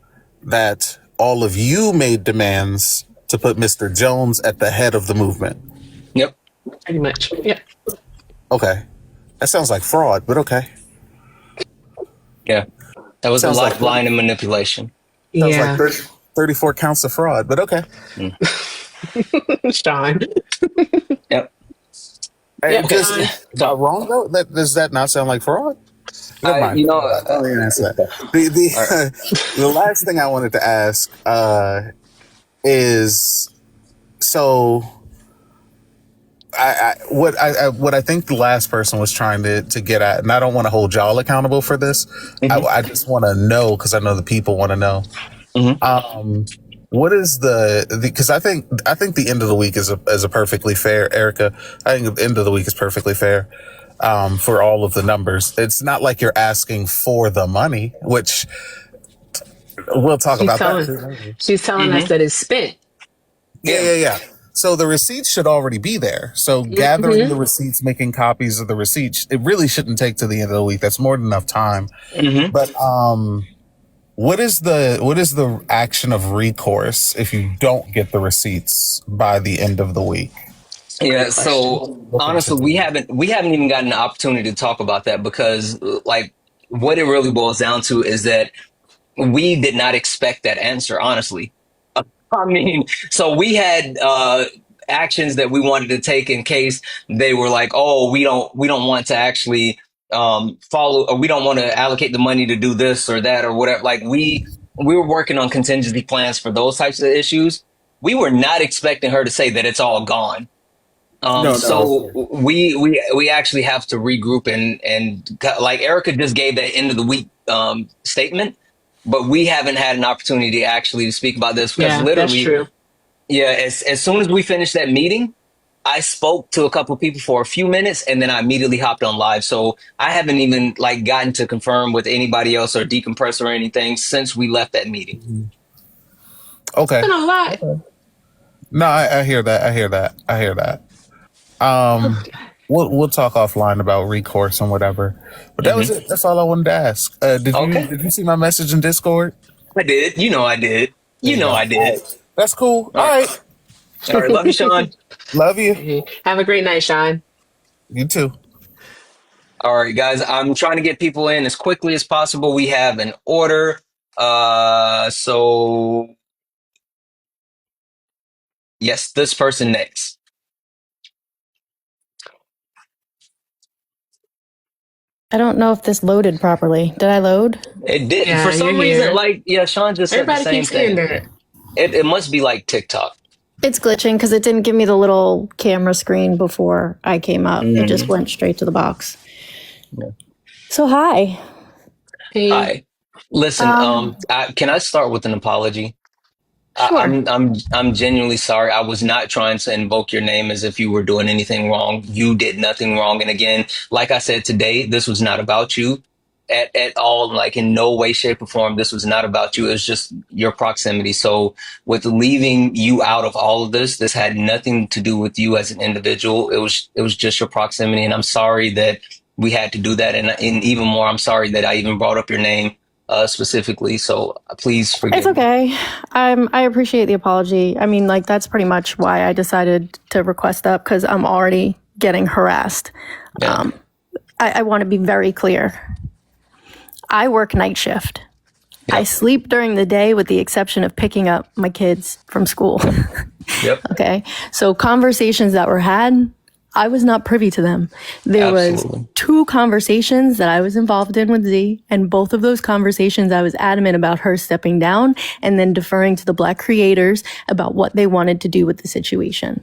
that all of you made demands to put Mr. Jones at the head of the movement. Yep. Pretty much. Yep. Okay. That sounds like fraud, but okay. Yeah. That was Sounds a lot like of lying and manipulation. Sounds Yeah. like 34 counts of fraud, but okay. Sean. Yep. Hey, Yeah, just, Sean. am I wrong though? Does that not sound like fraud? Never mind. You know, Don't even answer that. The last thing I wanted to ask is, so what I think the last person was trying to get at, and I don't want to hold y'all accountable for this. Mm-hmm. I just want to know, because I know the people want to know. Mm-hmm. What is because I think the end of the week is a perfectly fair, Erica. I think the end of the week is perfectly fair for all of the numbers. It's not like you're asking for the money, which we'll talk She's about telling that. she's telling us Mm-hmm. that it's spent. Yeah. So the receipts should already be there. So gathering the receipts, making copies of the receipts, it really shouldn't take to the end of the week. That's more than enough time. Mm-hmm. But what is the action of recourse if you don't get the receipts by the end of the week? Yeah, Great question. so honestly, we haven't even gotten the opportunity to talk about that because like what it really boils down to is that we did not expect that answer, honestly. I mean, so we had actions that we wanted to take in case they were like, "Oh, we don't want to actually follow, or we don't want to allocate the money to do this or that or whatever." Like we were working on contingency plans for those types of issues. We were not expecting her to say that it's all gone. So we actually have to regroup and like Erica just gave that end of the week statement, but we haven't had an opportunity actually to speak about this because Yeah, that's literally, true. yeah, as soon as we finished that meeting, I spoke to a couple of people for a few minutes and then I immediately hopped on live. So I haven't even like gotten to confirm with anybody else or decompress or anything since we left that meeting. It's Okay. been a lot. No, I hear that. I hear that. We'll talk offline about recourse and whatever. But that was Hmm. it. That's all I wanted to ask. Okay, Did you see my message in Discord? I did. You know I did. There You you know go. I did. That's cool. All All right. right. All right. Love you, Sean. Love you. Have a great night, Sean. You too. All right, guys. I'm trying to get people in as quickly as possible. We have an order. So yes, this person next. I don't know if this loaded properly. Did I load? It did for Yeah, you're some reason. here. Like, yeah, Sean just said the Everybody same keeps saying thing. that. It must be like TikTok. It's glitching because it didn't give me the little camera screen before I came up. It just went straight to the box. Yeah. So hi. Hey, Hi. Listen, Um, can I start with an apology? sure. I'm genuinely sorry. I was not trying to invoke your name as if you were doing anything wrong. You did nothing wrong. And again, like I said today, this was not about you at all. Like in no way, shape, or form. This was not about you. It was just your proximity. So with leaving you out of all of this, this had nothing to do with you as an individual. It was just your proximity. And I'm sorry that we had to do that. And even more, I'm sorry that I even brought up your name specifically. So please forgive It's me. okay. I appreciate the apology. I mean, like that's pretty much why I decided to request that because I'm already getting harassed. Yeah. I want to be very clear. I work night shift. Yep. I sleep during the day with the exception of picking up my kids from school. Yep. Okay. So conversations that were had, I was not privy to them. There Absolutely. was 2 conversations that I was involved in with Z, and both of those conversations I was adamant about her stepping down and then deferring to the Black creators about what they wanted to do with the situation.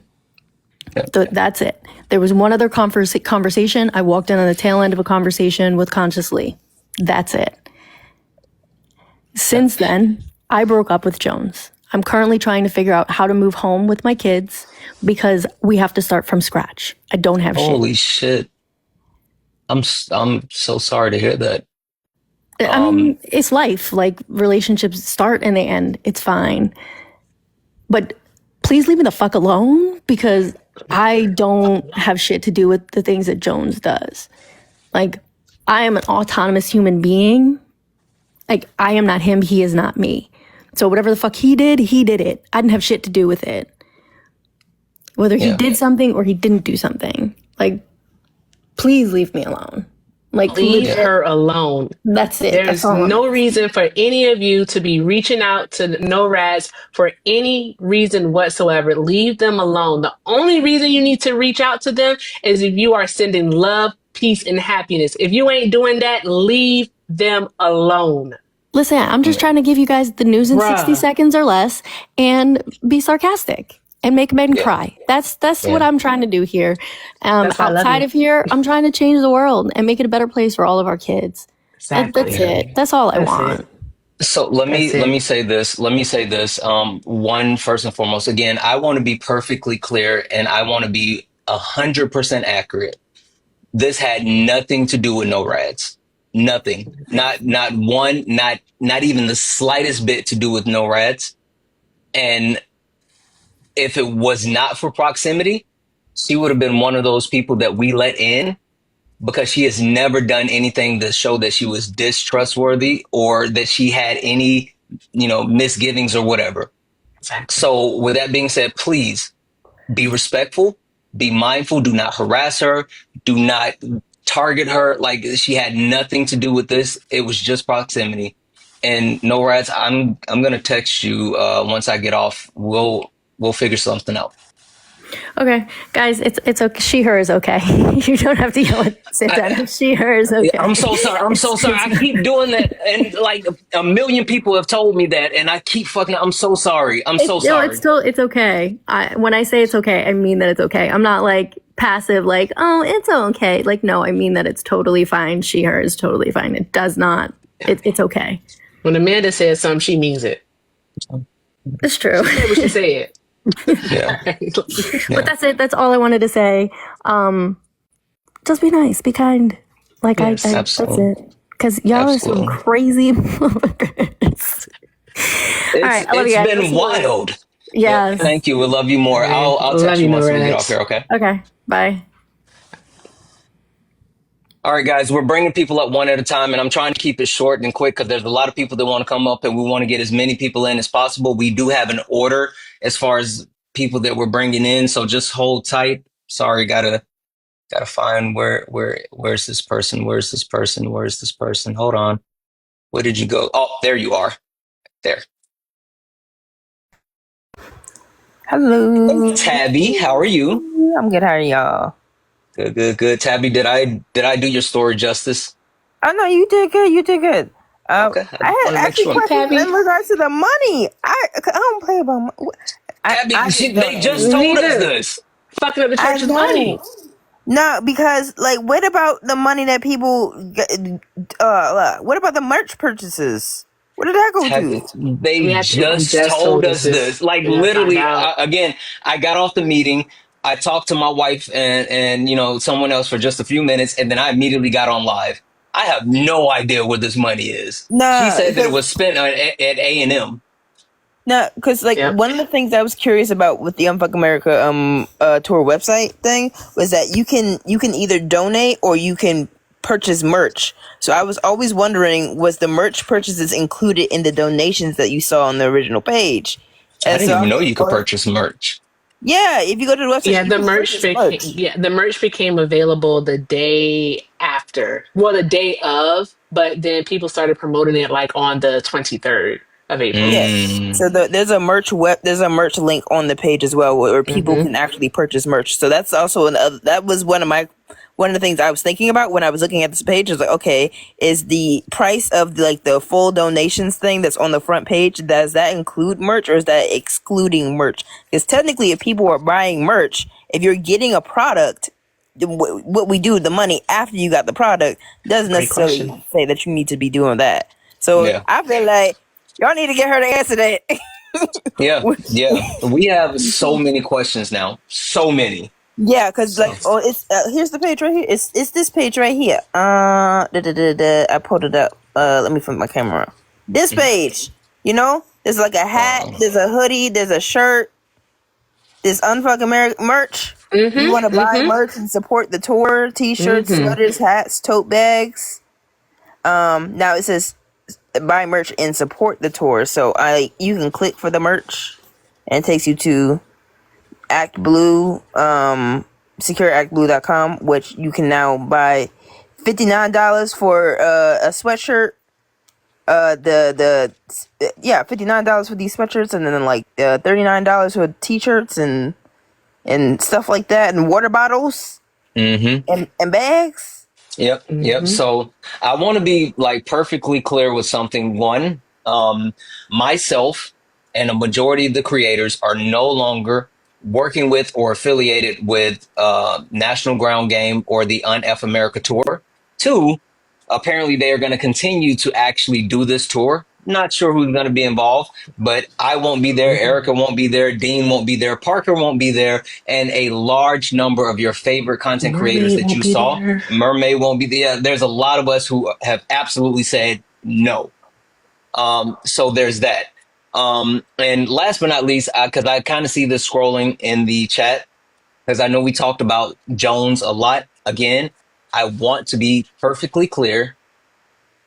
Yep. So that's it. There was one other conversation. I walked in on the tail end of a conversation with Conscious Lee. That's it. Since then, I broke up with Jones. I'm currently trying to figure out how to move home with my kids because we have to start from scratch. I don't have Holy shit. I'm so sorry to hear that. shit. I mean, it's life. Like relationships start and they end. It's fine. But please leave me the fuck alone because I don't have shit to do with the things that Jones does. Like, I am an autonomous human being. Like, I am not him. He is not me. So whatever the fuck he did it. I didn't have shit to do with it. Whether he Yeah. did something or he didn't do something. Like, please leave me alone. Like, leave legit, her alone. that's it. There's That's all. no reason for any of you to be reaching out to No Rads for any reason whatsoever. Leave them alone. The only reason you need to reach out to them is if you are sending love, peace, and happiness. If you ain't doing that, leave them alone. Listen, I'm just trying to give you guys the news in Bruh. 60 seconds or less and be sarcastic. and make men Yeah. cry. That's what Yeah. I'm trying to do here. That's why I love Outside you. of here, I'm trying to change the world and make it a better place for all of our kids. That's Exactly. it. That's all I That's want. it. So That's let it. me say this. Let me say this. One, first and foremost, again, I want to be perfectly clear and I want to be 100% accurate. This had nothing to do with no rads. Nothing. Not one, not even the slightest bit to do with no rads. And if it was not for proximity, she would have been one of those people that we let in because she has never done anything to show that she was distrustworthy or that she had any, misgivings or whatever. Exactly. So with that being said, please be respectful, be mindful, do not harass her, do not target her. Like she had nothing to do with this. It was just proximity. And no rats, I'm gonna text you once I get off. We'll figure something out. Okay, guys, it's okay. She, her is okay. You don't have to yell at Santana. She, her is okay. I'm so sorry. I'm so sorry. I keep doing that, and like a million people have told me that, and I keep fucking. I'm so sorry. I'm so No, sorry. it's okay. When I say it's okay, I mean that it's okay. I'm not like passive, like, oh, it's okay. Like, no, I mean that it's totally fine. She, her is totally fine. It does not. It's okay. When Amanda says something, she means it. It's true. Say what she said. Yeah. But that's it. That's all I wanted to say. Just be nice, be kind. Like Yes, that's absolutely. it. Because y'all are some Absolutely. crazy motherfuckers. All right, I love you guys. It's been wild. Yes. Thank you. We love you more. I'll Love text you, you once we get Norads. off here. Okay. Okay. Bye. All right, guys. We're bringing people up one at a time, and I'm trying to keep it short and quick because there's a lot of people that want to come up, and we want to get as many people in as possible. We do have an order as far as people that we're bringing in, so just hold tight. Sorry, gotta find where's this person? Where's this person? Where's this person? Hold on. Where did you go? Oh, there you are. There. Hello. Tabby, how are you? I'm good. How are y'all? Good, good, good. Tabby, did I do your story justice? Oh no, you did good. You did good. Okay, I I want to had make actually sure. questions Tabby. in regards to the money. I don't play about money. Tabby, I they didn't just donate. told us Neither. this. Fucking up the I church's know. money. No, because like, what about the money that people? What about the merch purchases? Where did that go to? They just just told told us us this. this. Like We're gonna find literally, out. again, I got off the meeting. I talked to my wife and someone else for just a few minutes, and then I immediately got on live. I have no idea where this money is. She Nah, said that it because was spent at A&M. no, because like Yep. one of the things I was curious about with the Unfuck America tour website thing was that you can either donate or you can purchase merch. So I was always wondering, was the merch purchases included in the donations that you saw on the original page? I And didn't so I even was know like, you could purchase merch. yeah, if you go to the website, Yeah, you can purchase merch. the merch became available the day after. Well, the day of, but then people started promoting it like on the 23rd of April. Yeah. Mm. So there's a merch link on the page as well where people Mm-hmm. can actually purchase merch. So that's also that was one of the things I was thinking about when I was looking at this page. I was like, okay, is the price of the full donations thing that's on the front page, does that include merch or is that excluding merch? Because technically if people are buying merch, if you're getting a product, what we do with the money after you got the product doesn't Great necessarily question. say that you need to be doing that. So Yeah. I feel like y'all need to get her to answer that. Yeah. Yeah. We have so many questions now. So many. Yeah, because So. like, oh, it's here's the page right here. It's this page right here. I pulled it up. Let me flip my camera. This page, there's like a hat, Wow. there's a hoodie, there's a shirt, there's Unfuck America merch. If you want to Mm-hmm. buy Mm-hmm. merch and support the tour, t-shirts, Mm-hmm. sweaters, hats, tote bags. Now it says buy merch and support the tour. So you can click for the merch and it takes you to Act Blue, secureactblue.com, which you can now buy $59 for a sweatshirt. $59 for these sweatshirts, and then like $39 for t-shirts and stuff like that, and water bottles Mm-hmm. and bags. Yep. Yep. Mm-hmm. So I want to be like perfectly clear with something. One, myself and a majority of the creators are no longer working with or affiliated with National Ground Game or the Un-F America Tour. Two, apparently they are going to continue to actually do this tour. Not sure who's going to be involved, but I won't be there. Erica won't be there. Dean won't be there. Parker won't be there. And a large number of your favorite content creators Mermaid that won't you be saw. there. Mermaid won't be there. There's a lot of us who have absolutely said no. So there's that. And last but not least, because I kind of see this scrolling in the chat, because I know we talked about Jones a lot. Again, I want to be perfectly clear,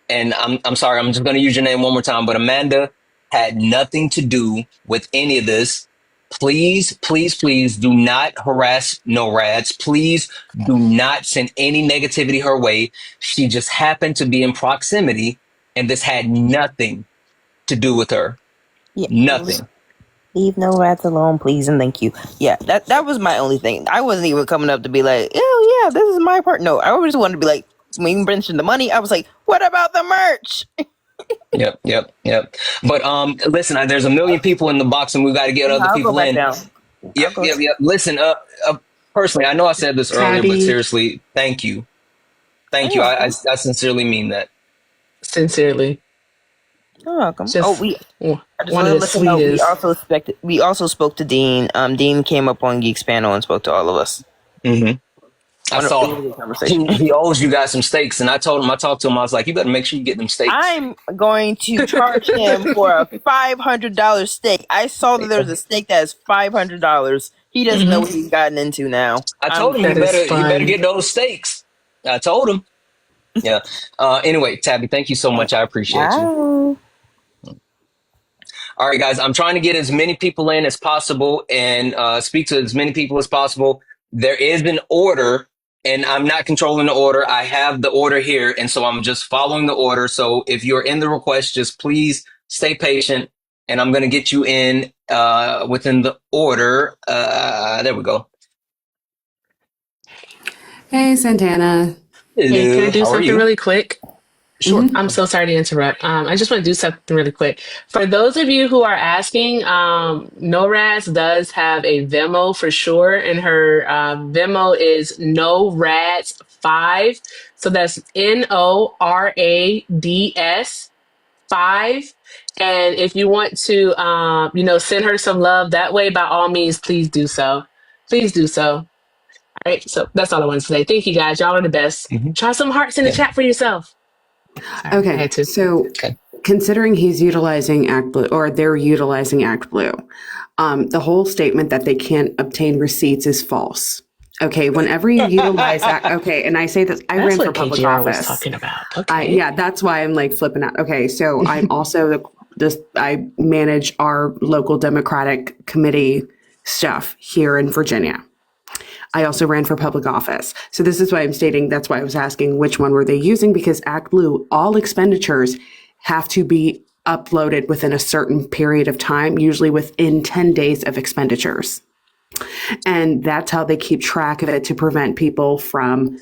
and I'm sorry, I'm just going to use your name one more time, but Amanda had nothing to do with any of this. Please, please, please do not harass NORADs. Please do not send any negativity her way. She just happened to be in proximity, and this had nothing to do with her. Yeah. Nothing. Leave no rats alone, please and thank you. Yeah, that was my only thing. I wasn't even coming up to be like, oh yeah, this is my part. No, I just wanted to be like, when you mentioned the money, I was like, what about the merch? Yep. But listen, there's a million people in the box, and we got to get other I'll go people back in. down. Yep. Listen, personally, I know I said this earlier, but Tabby, seriously, thank you. Thank you. You're I welcome. sincerely mean that. sincerely, You're welcome. just I just one of wanted to the let you know sweetest. we also spoke to Dean. Dean came up on Geeks panel and spoke to all of us. Hmm. I It was saw a good conversation. he owes you guys some steaks, and I talked to him, I was like, you better make sure you get them steaks. I'm going to charge him for a $500 steak. I saw that there's a steak that is $500. He doesn't know Hmm. what he's gotten into now. I told him That is you better fun. get those steaks. I told him. Yeah. Anyway, Tabby, thank you so much. I appreciate you. Wow. All right, guys, I'm trying to get as many people in as possible and speak to as many people as possible. There is an order, and I'm not controlling the order. I have the order here, and so I'm just following the order. So if you're in the request, just please stay patient, and I'm going to get you in within the order. There we go. Hey, Santana. Hey, can I Hello, do how are something you? really quick? Sure. I'm so sorry to interrupt. I just want to do something really quick. For those of you who are asking, NORAS does have a Venmo for sure, and her Venmo is NORADS5. So that's NORADS 5. And if you want to, send her some love that way, by all means, please do so. Please do so. All right. So that's all I wanted to say. Thank you guys. Y'all are the best. Hmm. Try some hearts in the Yeah. chat for yourself. Sorry, I Okay, had to. so Okay. considering he's utilizing Act Blue, or they're utilizing Act Blue, the whole statement that they can't obtain receipts is false. Okay, whenever you utilize Act, okay, and I say this, I That's ran for what public KGR was office. talking about. Okay. Yeah, that's why I'm like flipping out. Okay, so I'm also I manage our local Democratic committee stuff here in Virginia. I also ran for public office. So this is why I'm stating, that's why I was asking which one were they using, because Act Blue, all expenditures have to be uploaded within a certain period of time, usually within 10 days of expenditures. And that's how they keep track of it to prevent people from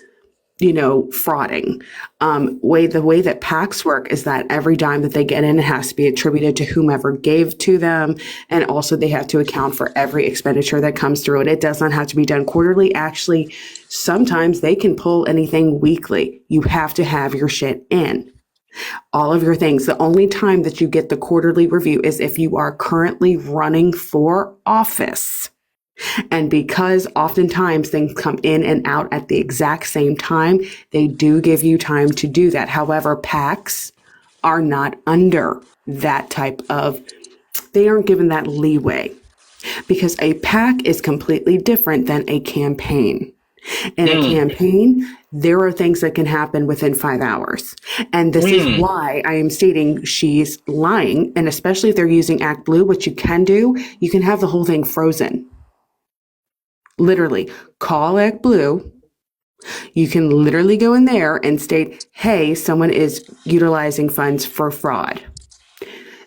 frauding. The way that PACs work is that every dime that they get in, it has to be attributed to whomever gave to them. And also they have to account for every expenditure that comes through. And it does not have to be done quarterly. Actually, sometimes they can pull anything weekly. You have to have your shit in. All of your things. The only time that you get the quarterly review is if you are currently running for office. And because oftentimes things come in and out at the exact same time, they do give you time to do that. However, PACs are not under that type of, they aren't given that leeway, because a PAC is completely different than a campaign. In a campaign, there are things that can happen within 5 hours. And this is why I am stating she's lying. And especially if they're using Act Blue, what you can do, you can have the whole thing frozen. Literally, call Act Blue. You can literally go in there and state, hey, someone is utilizing funds for fraud.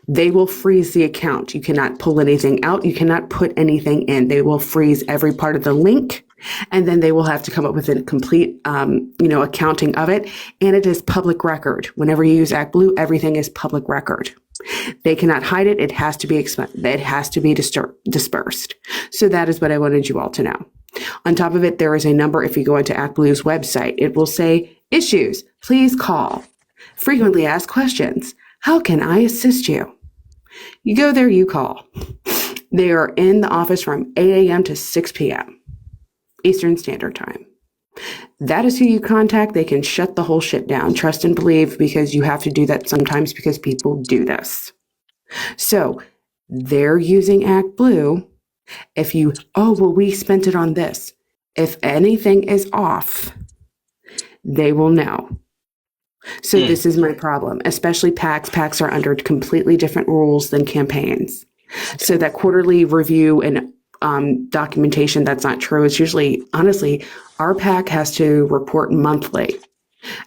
They will freeze the account. You cannot pull anything out. You cannot put anything in. They will freeze every part of the link, and then they will have to come up with a complete, accounting of it. And it is public record. Whenever you use Act Blue, everything is public record. They cannot hide it. It has to be dispersed. So that is what I wanted you all to know. On top of it, there is a number. If you go into ActBlue's website, it will say issues. Please call. Frequently asked questions. How can I assist you? You go there, you call. They are in the office from 8 a.m. to 6 p.m. Eastern Standard Time. That is who you contact. They can shut the whole shit down. Trust and believe, because you have to do that sometimes because people do this. So they're using ActBlue. If you, we spent it on this. If anything is off, they will know. So this is my problem, especially PACs. PACs are under completely different rules than campaigns. So that quarterly review and documentation, that's not true. It's usually, honestly, our PAC has to report monthly.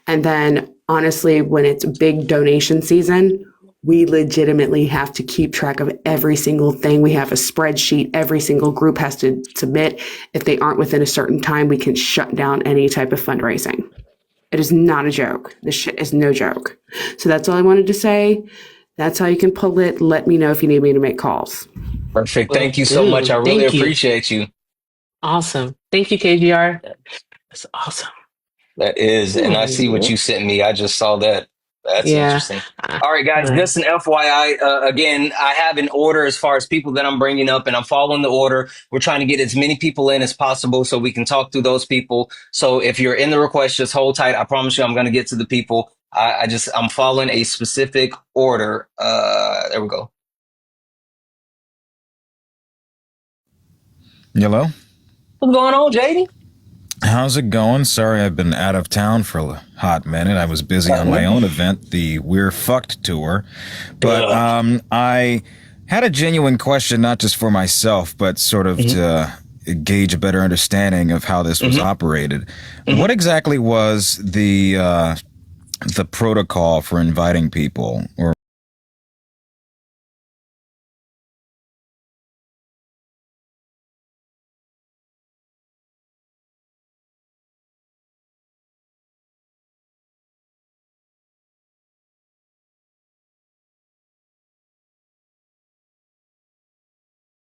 And then, honestly, when it's big donation season, we legitimately have to keep track of every single thing. We have a spreadsheet. Every single group has to submit. If they aren't within a certain time, we can shut down any type of fundraising. It is not a joke. This shit is no joke. So that's all I wanted to say. That's how you can pull it. Let me know if you need me to make calls. Perfect. Thank you so much. I really appreciate you. Awesome. Thank you, KGR. That's awesome. That is. And I see what you sent me. I just saw that. That's interesting. All right, guys, just an FYI. Again, I have an order as far as people that I'm bringing up, and I'm following the order. We're trying to get as many people in as possible so we can talk to those people. So if you're in the request, just hold tight. I promise you I'm going to get to the people. I'm following a specific order. There we go. Hello? What's going on, JD? How's it going? Sorry, I've been out of town for a hot minute. I was busy on my own event, the We're Fucked tour. But I had a genuine question, not just for myself, but sort of to gauge a better understanding of how this was operated. What exactly was the protocol for inviting people? Or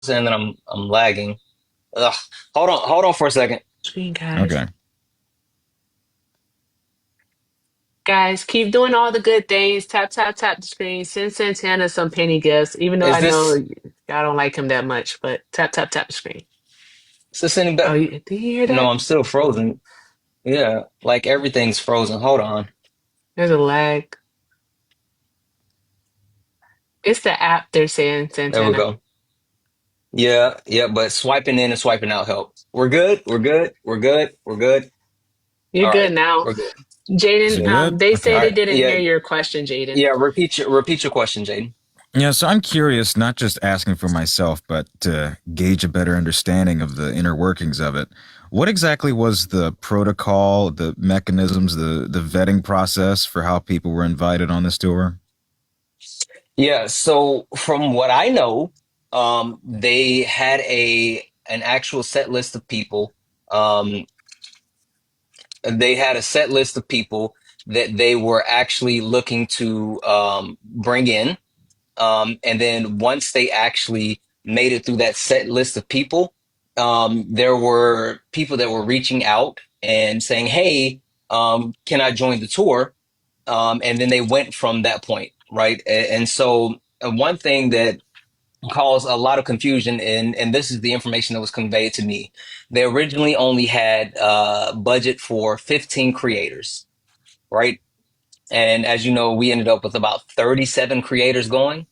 and then I'm lagging. Ugh. Hold on for a second. Screen, guys. Okay. Guys, keep doing all the good things. Tap, tap, tap the screen. Send Santana some penny gifts, even though I know I don't like him that much, but tap, tap, tap the screen. Is this any better? Oh, did you hear that? No, I'm still frozen. Yeah, like everything's frozen. Hold on. There's a lag. It's the app they're saying, Santana. There we go. Yeah, but swiping in and swiping out helps. We're good. We're good. You're All good right, now. we're good. Jaden, they say they didn't Yeah. hear your question, Jaden. Yeah, repeat your question, Jaden. Yeah, so I'm curious, not just asking for myself, but to gauge a better understanding of the inner workings of it. What exactly was the protocol, the mechanisms, the vetting process for how people were invited on this tour? Yeah, so from what I know, they had an actual set list of people. They had a set list of people that they were actually looking to bring in. And then once they actually made it through that set list of people, there were people that were reaching out and saying, hey, can I join the tour? And then they went from that point, right? And so one thing that caused a lot of confusion, and this is the information that was conveyed to me. They originally only had budget for 15 creators, right? And as you know, we ended up with about 37 creators going.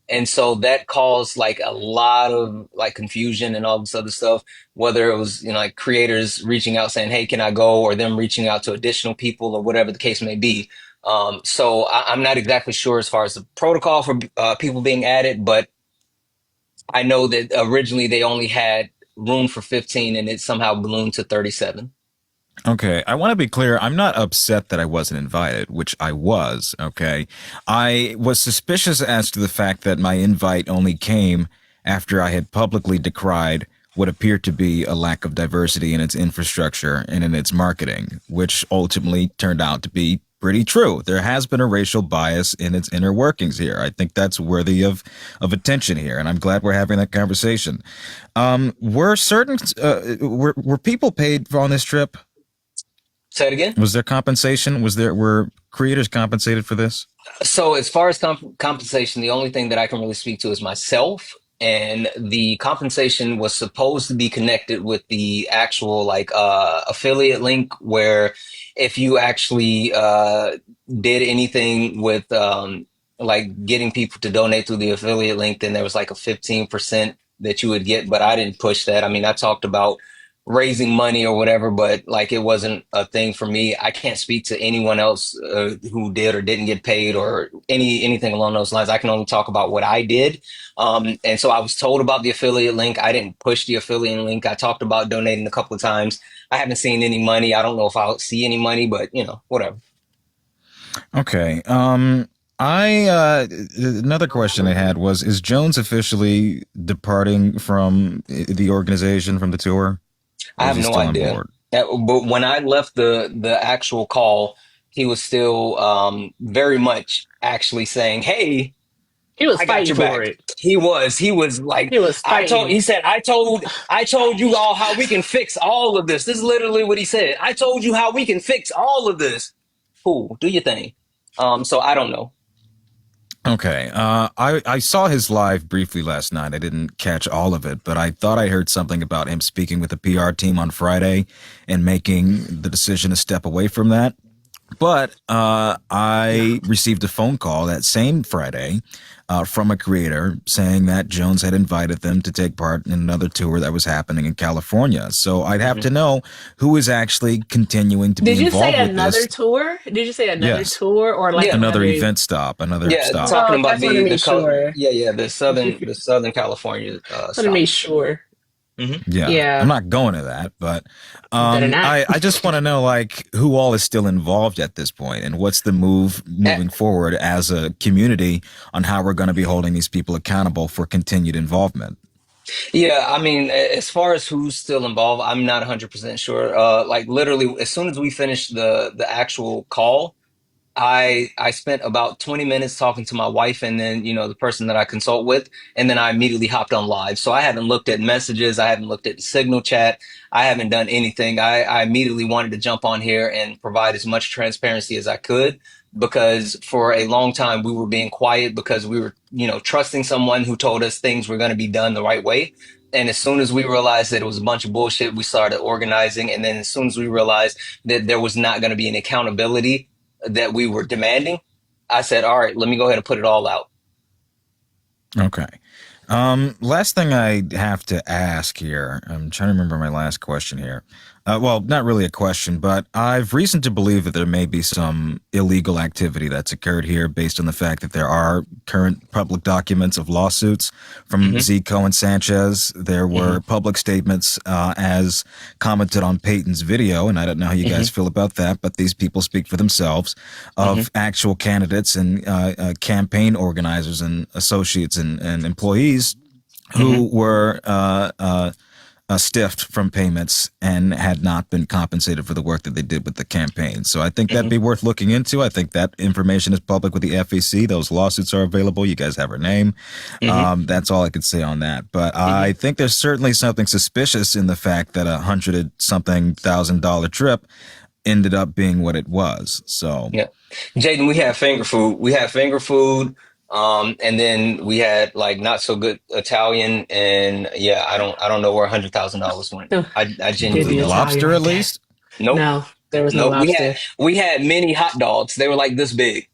And so that caused like a lot of like confusion and all this other stuff, whether it was, like creators reaching out saying, hey, can I go? Or them reaching out to additional people or whatever the case may be. So I'm not exactly sure as far as the protocol for people being added, but I know that originally they only had room for 15 and it somehow ballooned to 37. Okay, I want to be clear. I'm not upset that I wasn't invited, which I was, okay? I was suspicious as to the fact that my invite only came after I had publicly decried what appeared to be a lack of diversity in its infrastructure and in its marketing, which ultimately turned out to be pretty true. There has been a racial bias in its inner workings here. I think that's worthy of attention here, and I'm glad we're having that conversation. Were certain were people paid on this trip? Say it again. Was there compensation? Were creators compensated for this? So as far as compensation, the only thing that I can really speak to is myself. And the compensation was supposed to be connected with the actual affiliate link, where if you actually did anything with like getting people to donate through the affiliate link, then there was like a 15% that you would get. But I didn't push that. I mean, I talked about raising money or whatever, but like it wasn't a thing for me. I can't speak to anyone else who did or didn't get paid or anything along those lines. I can only talk about what I did. And so I was told about the affiliate link. I didn't push the affiliate link. I talked about donating a couple of times. I haven't seen any money. I don't know if I'll see any money, but whatever. Okay. Another question I had was: is Jones officially departing from the organization, from the tour? I Or is have he no still on idea. board? But when I left the actual call, he was still very much actually saying, "Hey, He was I got fighting your for back." it. He was like, He was fighting. he said, I told you all how we can fix all of this. This is literally what he said. I told you how we can fix all of this. Cool, do your thing. So I don't know. Okay. I saw his live briefly last night. I didn't catch all of it, but I thought I heard something about him speaking with the PR team on Friday and making the decision to step away from that. But I received a phone call that same Friday from a creator saying that Jones had invited them to take part in another tour that was happening in California. So I'd have to know who is actually continuing to be Did you say involved with another this. tour? Did you say another Yes. tour or like Yeah, Another another? event stop, another yeah. stop. Talking Oh, okay, I about just want to make sure. the Southern California I want to stop. make sure. Hmm. Yeah, I'm Yeah, not going to that, but better not. I just want to know like who all is still involved at this point and what's the move moving forward as a community on how we're going to be holding these people accountable for continued involvement. Yeah, I mean, as far as who's still involved, I'm not 100% sure. Like literally, as soon as we finished the actual call, I spent about 20 minutes talking to my wife and then, the person that I consult with, and then I immediately hopped on live. So I haven't looked at messages, I haven't looked at the signal chat, I haven't done anything. I immediately wanted to jump on here and provide as much transparency as I could, because for a long time we were being quiet because we were, trusting someone who told us things were going to be done the right way. And as soon as we realized that it was a bunch of bullshit, we started organizing. And then as soon as we realized that there was not going to be an accountability that we were demanding, I said, all right, let me go ahead and put it all out. Okay. Last thing I have to ask here. I'm trying to remember my last question here. Well, not really a question, but I've reason to believe that there may be some illegal activity that's occurred here based on the fact that there are current public documents of lawsuits from Mm-hmm. Zico and Sanchez. There were public statements as commented on Peyton's video, and I don't know how you guys feel about that, but these people speak for themselves, of actual candidates and campaign organizers and associates and employees who were stiffed from payments and had not been compensated for the work that they did with the campaign. So I think that'd be worth looking into. I think that information is public with the FEC. Those lawsuits are available. You guys have her name. That's all I could say on that. But I think there's certainly something suspicious in the fact that $100-something-thousand trip ended up being what it was. So Yeah. Jaden, we had finger food. And then we had like not so good Italian, and yeah, I don't know where $100,000 went. No, I did was genuinely it the don't. Italian lobster at like that? least? Nope. No, there was no Nope. lobster, We had mini hot dogs. They were like this big.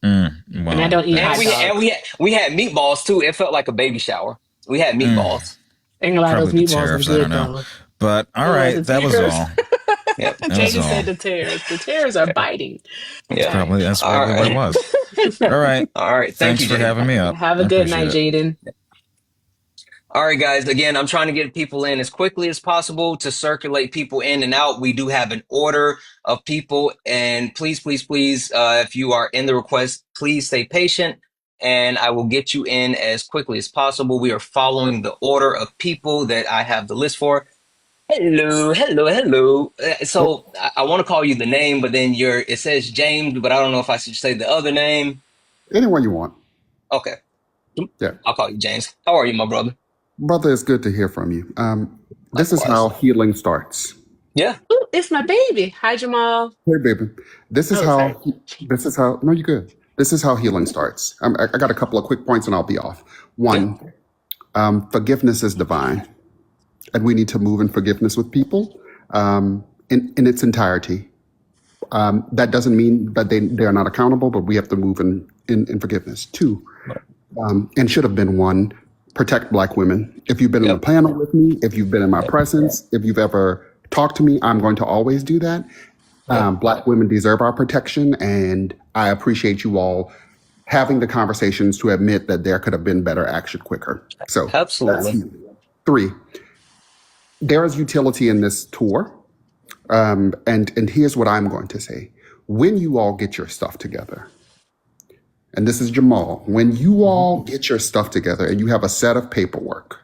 and I Well, don't eat And hot dogs. we had meatballs too. It felt like a baby shower. We had meatballs. Ain't gonna lie, those probably the meatballs was tariffs. I don't good know. though. But all Oh, right, the that was tariffs. all. Yeah. That was Jaden all. said the tears. The tears are biting. Yeah. That's All probably what it right. was. All right. All right. Thank Thanks you, for Jaden. having me up. Have a I good appreciate night, it. Jaden. All right, guys. Again, I'm trying to get people in as quickly as possible to circulate people in and out. We do have an order of people, and please, please, please, if you are in the request, please stay patient, and I will get you in as quickly as possible. We are following the order of people that I have the list for. Hello, hello, hello. So I want to call you the name, but then it says James, but I don't know if I should say the other name. Anyone you want. Okay. Yeah. I'll call you James. How are you, my brother? Brother, it's good to hear from you. This is how Likewise. healing starts. Yeah. Ooh, it's my baby. Hi, Jamal. Hey, baby. This is Oh, sorry. no, you're good. This is how healing starts. I got a couple of quick points and I'll be off. Yeah. One, forgiveness is divine, and we need to move in forgiveness with people in its entirety. That doesn't mean that they are not accountable, but we have to move in forgiveness. Two, and should have been one, protect Black women. If you've been in a Yep. panel with me, if you've been in my presence, if you've ever talked to me, I'm going to always do that. Yep. Black women deserve our protection, and I appreciate you all having the conversations to admit that there could have been better action quicker. So that's Absolutely. healing. Three, there is utility in this tour, and here's what I'm going to say: when you all get your stuff together, and this is Jamal, when you Hmm. all get your stuff together and you have a set of paperwork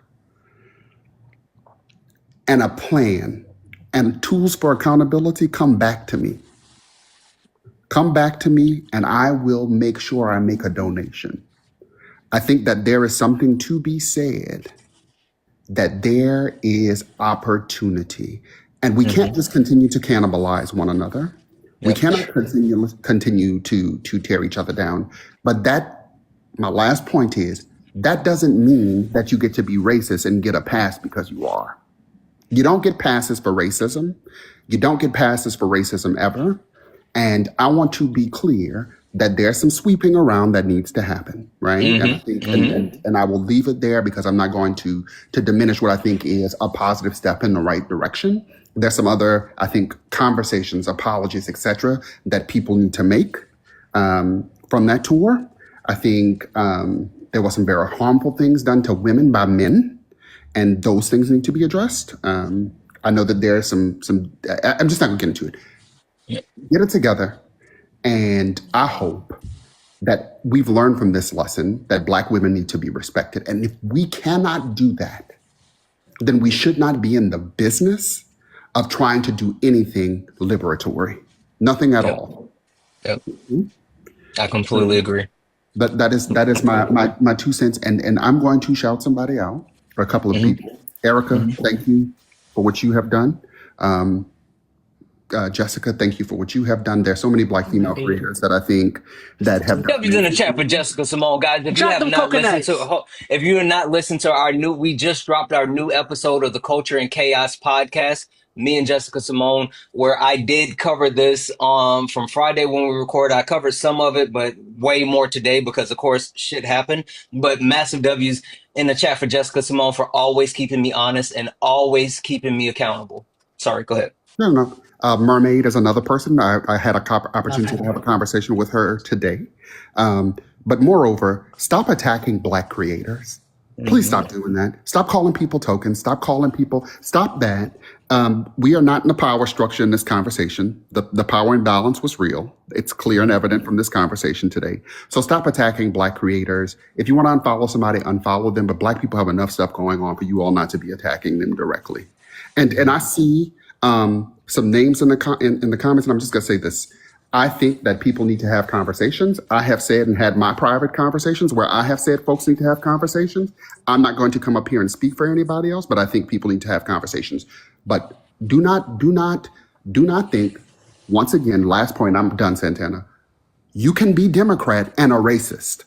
and a plan and tools for accountability, come back to me. Come back to me and I will make sure I make a donation. I think that there is something to be said that there is opportunity. And we Hmm. can't just continue to cannibalize one another. We Yep. cannot continue to tear each other down. But my last point is, that doesn't mean that you get to be racist and get a pass because you are. You don't get passes for racism. You don't get passes for racism ever. And I want to be clear that there's some sweeping around that needs to happen, right? And I Hmm. think, Hmm. and I will leave it there because I'm not going to diminish what I think is a positive step in the right direction. There's some other, I think, conversations, apologies, etc., that people need to make from that tour. I think there were some very harmful things done to women by men, and those things need to be addressed. I know that there's some. I'm just not going to get into it. Yep. Get it together, and I hope that we've learned from this lesson that Black women need to be respected. And if we cannot do that, then we should not be in the business of trying to do anything liberatory. Nothing at Yep. all. Yep. I completely agree. But that is my 2 cents. And I'm going to shout somebody out, or a couple of Hmm. people. Erica, Hmm. thank you for what you have done. Jessica, thank you for what you have done. There's so many Black female Maybe. creators that I think that have done W's in the amazing chat for things. Jessica Simone, guys. If you Drop have them not listened coconuts. to, if you are not listened to we just dropped our new episode of the Culture and Chaos podcast. Me and Jessica Simone, where I did cover this from Friday when we recorded. I covered some of it, but way more today because of course shit happened. But massive W's in the chat for Jessica Simone for always keeping me honest and always keeping me accountable. Sorry, go ahead. No. Mermaid is another person. I had Love opportunity to her. have a conversation with her today. But moreover, stop attacking Black creators. Please Hmm. stop doing that. Stop calling people tokens. Stop that. We are not in a power structure in this conversation. The power imbalance was real. It's clear and evident from this conversation today. So stop attacking Black creators. If you want to unfollow somebody, unfollow them. But Black people have enough stuff going on for you all not to be attacking them directly. And I see some names in the comments, and I'm just going to say this. I think that people need to have conversations. I have said and had my private conversations where I have said folks need to have conversations. I'm not going to come up here and speak for anybody else, but I think people need to have conversations. But do not think, once again, last point, I'm done, Santana. You can be Democrat and a racist.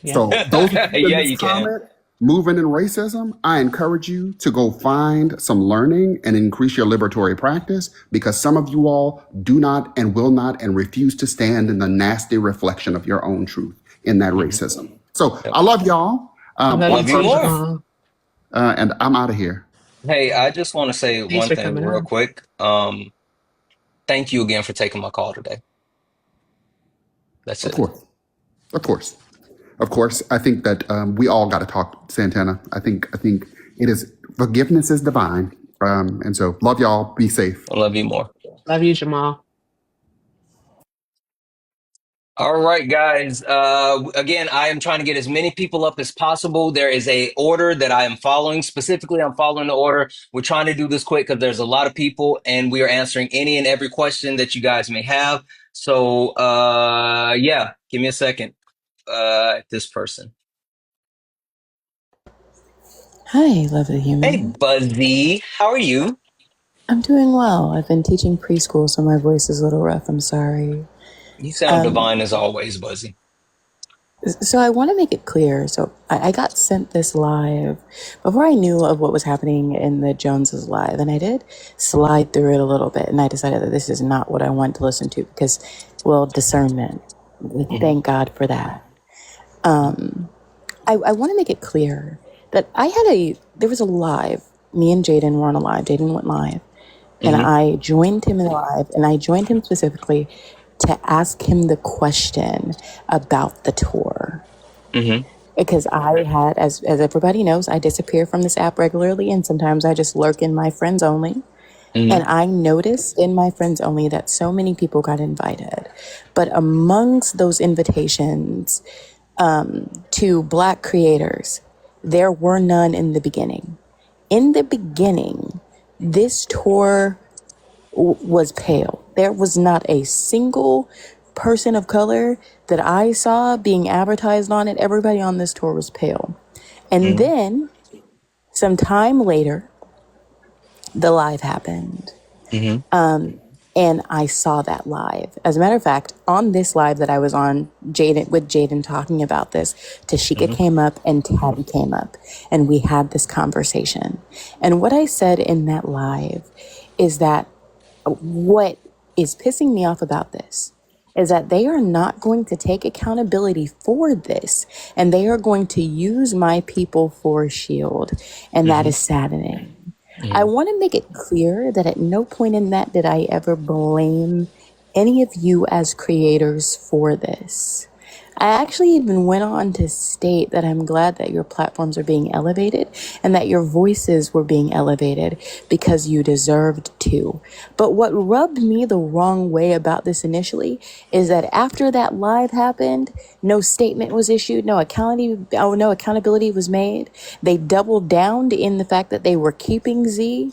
Yeah. So those of you in Yeah, this you can. comment moving in racism, I encourage you to go find some learning and increase your liberatory practice because some of you all do not and will not and refuse to stand in the nasty reflection of your own truth in that Hmm. racism. So Yep. I love y'all. I love you Love you too, more. Jamal. And I'm out of here. Hey, I just want to say Thanks one for thing coming real on. quick. Thank you again for taking my call today. That's Of it. course. Of course. Of course. I think that we all got to talk, Santana. I think it is forgiveness is divine. And so love y'all. Be safe. I love you more. Love you, Jamal. All right, guys. Again, I am trying to get as many people up as possible. There is a order that I am following. Specifically, I'm following the order. We're trying to do this quick because there's a lot of people, and we are answering any and every question that you guys may have. So, yeah, give me a second. This person. Hi, lovely Hey, human. Buzzy, how are you? I'm doing well. I've been teaching preschool, so my voice is a little rough. I'm sorry. You sound divine as always, Buzzy. So I want to make it clear. So I got sent this live before I knew of what was happening in the Joneses live, and I did slide through it a little bit, and I decided that this is not what I want to listen to because, well, discernment. Hmm. Thank God for that. I want to make it clear that there was a live. Me and Jaden were on a live. Jaden went live. And Hmm. I joined him in the live, and I joined him specifically to ask him the question about the tour. Hmm. Because I had, as everybody knows, I disappear from this app regularly, and sometimes I just lurk in my friends only. Hmm. And I noticed in my friends only that so many people got invited. But amongst those invitations to Black creators, there were none in the beginning. In the beginning, this tour was pale. There was not a single person of color that I saw being advertised on it. Everybody on this tour was pale. And Hmm. then some time later, the live happened. Hmm. And I saw that live. As a matter of fact, on this live that I was on, Jaden talking about this, Tashika Hmm. came up and Tabby came up, and we had this conversation. And what I said in that live is that what is pissing me off about this is that they are not going to take accountability for this, and they are going to use my people for a shield, and that Hmm. is saddening. I Hmm. want to make it clear that at no point in that did I ever blame any of you as creators for this. I actually even went on to state that I'm glad that your platforms are being elevated and that your voices were being elevated because you deserved to. But what rubbed me the wrong way about this initially is that after that live happened, no statement was issued, no accountability was made. They doubled down in the fact that they were keeping Z.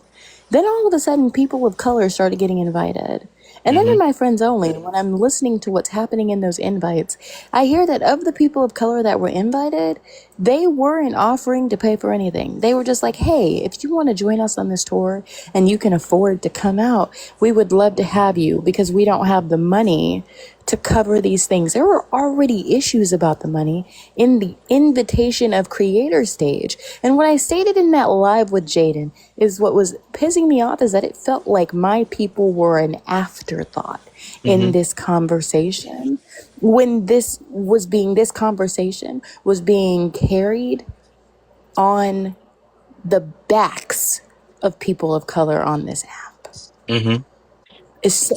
Then all of a sudden, people of color started getting invited. And then in Hmm. my friends only, when I'm listening to what's happening in those invites, I hear that of the people of color that were invited, they weren't offering to pay for anything. They were just like, hey, if you want to join us on this tour and you can afford to come out, we would love to have you because we don't have the money to cover these things. There were already issues about the money in the invitation of creator stage. And what I stated in that live with Jaden is what was pissing me off is that it felt like my people were an afterthought in Hmm. this conversation when this conversation was being carried on the backs of people of color on this app. Hmm.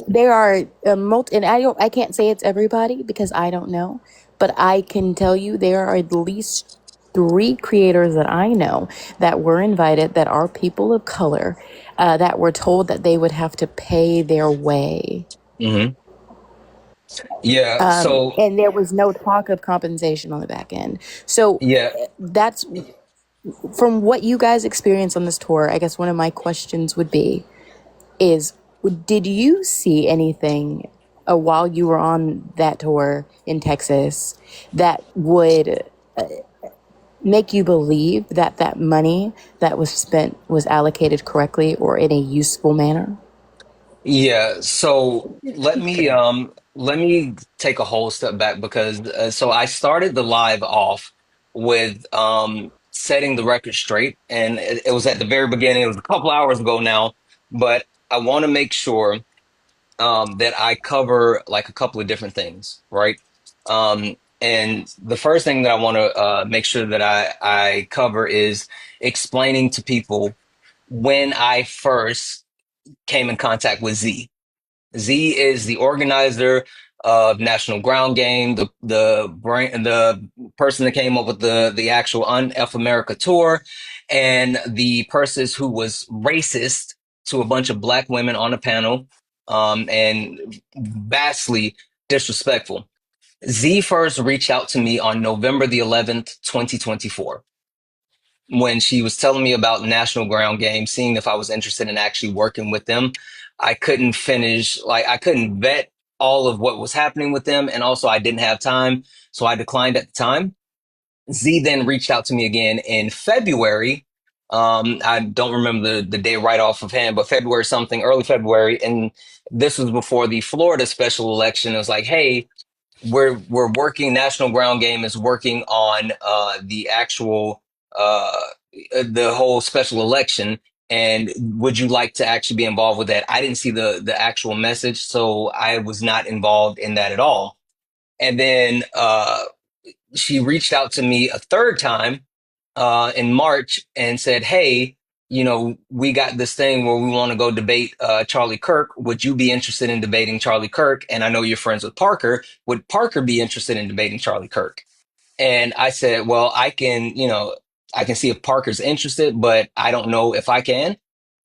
There are and I can't say it's everybody because I don't know, but I can tell you there are at least 3 creators that I know that were invited that are people of color that were told that they would have to pay their way. Hmm. Yeah. So, And there was no talk of compensation on the back end. So yeah. that's from what you guys experienced on this tour. I guess one of my questions would be is did you see anything while you were on that tour in Texas that would make you believe that that money that was spent was allocated correctly or in a useful manner? Yeah, so let me take a whole step back because so I started the live off with setting the record straight, and it was at the very beginning. It was a couple hours ago now, but I want to make sure that I cover like a couple of different things, right? And the first thing that I want to make sure that I cover is explaining to people when I first came in contact with Z. Z is the organizer of National Ground Game, the person that came up with the actual Un-F America tour, and the person who was racist to a bunch of black women on a panel, and vastly disrespectful. Z first reached out to me on November the 11th, 2024, when she was telling me about National Ground Game, seeing if I was interested in actually working with them. I couldn't finish, like, I couldn't vet all of what was happening with them. And also, I didn't have time. So I declined at the time. Z then reached out to me again in February. I don't remember the day right off of hand, but February something, early February. And this was before the Florida special election. It was like, hey, we're working. National Ground Game is working on the actual the whole special election. And would you like to actually be involved with that? I didn't see the actual message, so I was not involved in that at all. And then she reached out to me a third time in March and said, "Hey, you know, we got this thing where we want to go debate Charlie Kirk. Would you be interested in debating Charlie Kirk? And I know you're friends with Parker. Would Parker be interested in debating Charlie Kirk?" And I said, well, I can, you know, I can see if Parker's interested, but I don't know if I can.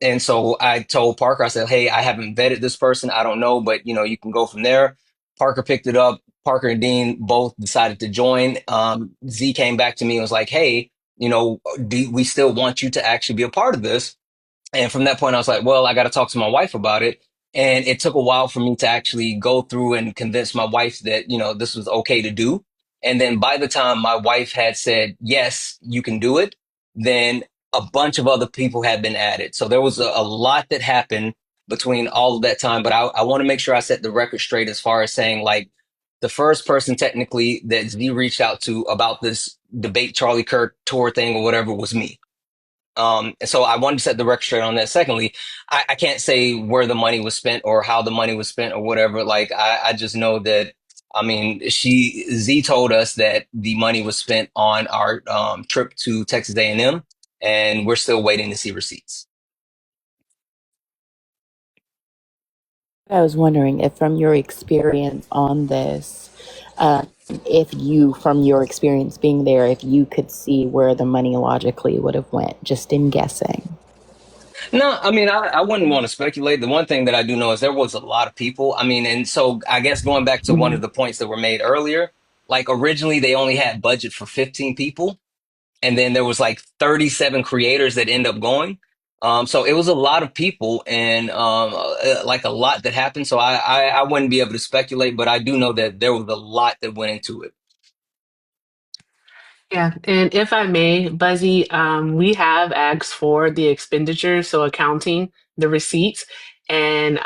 And so I told Parker, I said, hey, I haven't vetted this person. I don't know, but, you know, you can go from there. Parker picked it up. Parker and Dean both decided to join. Z came back to me and was like, hey, you know, we still want you to actually be a part of this. And from that point, I was like, well, I got to talk to my wife about it. And it took a while for me to actually go through and convince my wife that, you know, this was okay to do. And then by the time my wife had said, yes, you can do it, then a bunch of other people had been added. So there was a lot that happened between all of that time. But I want to make sure I set the record straight as far as saying, like, the first person technically that Z reached out to about this debate Charlie Kirk tour thing or whatever was me. And so I wanted to set the record straight on that. Secondly, I can't say where the money was spent or how the money was spent or whatever. Like, I just know that, I mean, Z told us that the money was spent on our trip to Texas A&M, and we're still waiting to see receipts. I was wondering if, from your experience on this, if you, from your experience being there, if you could see where the money logically would have went, just in guessing. No, I mean, I wouldn't want to speculate. The one thing that I do know is there was a lot of people. I mean, and so I guess going back to one of the points that were made earlier, like originally they only had budget for 15 people. And then there was like 37 creators that end up going. So it was a lot of people and like a lot that happened. So I wouldn't be able to speculate, but I do know that there was a lot that went into it. Yeah, and if I may, Buzzy, we have asked for the expenditures, so accounting, the receipts, and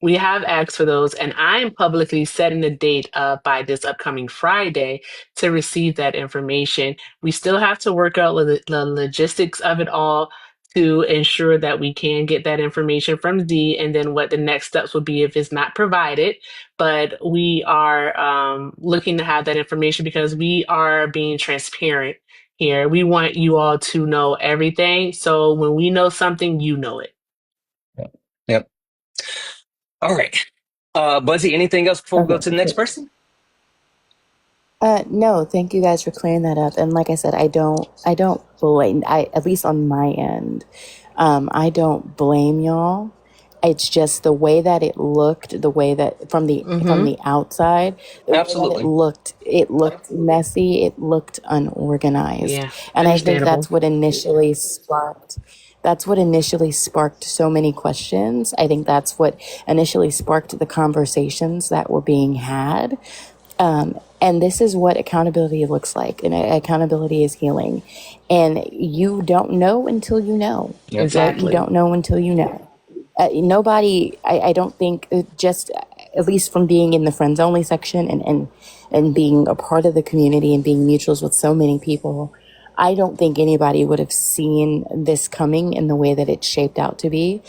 we have asked for those. And I'm publicly setting the date by this upcoming Friday to receive that information. We still have to work out the logistics of it all to ensure that we can get that information from Z, and then what the next steps will be if it's not provided. But we are looking to have that information because we are being transparent here. We want you all to know everything. So when we know something, you know it. Yep. All right. Buzzy, anything else before we go to the next person? No, thank you guys for clearing that up. And like I said, I don't blame, at least on my end, I don't blame y'all. It's just the way that it looked, the way that from the outside, the way that Absolutely. it looked messy, it looked unorganized. Yeah, And I think understandable. that's what initially sparked so many questions. I think that's what initially sparked the conversations that were being had. And this is what accountability looks like. And accountability is healing. And you don't know until you know. Yep. Exactly. You don't know until you know. Nobody, I don't think, just at least from being in the friends only section and being a part of the community and being mutuals with so many people, I don't think anybody would have seen this coming in the way that it's shaped out to be.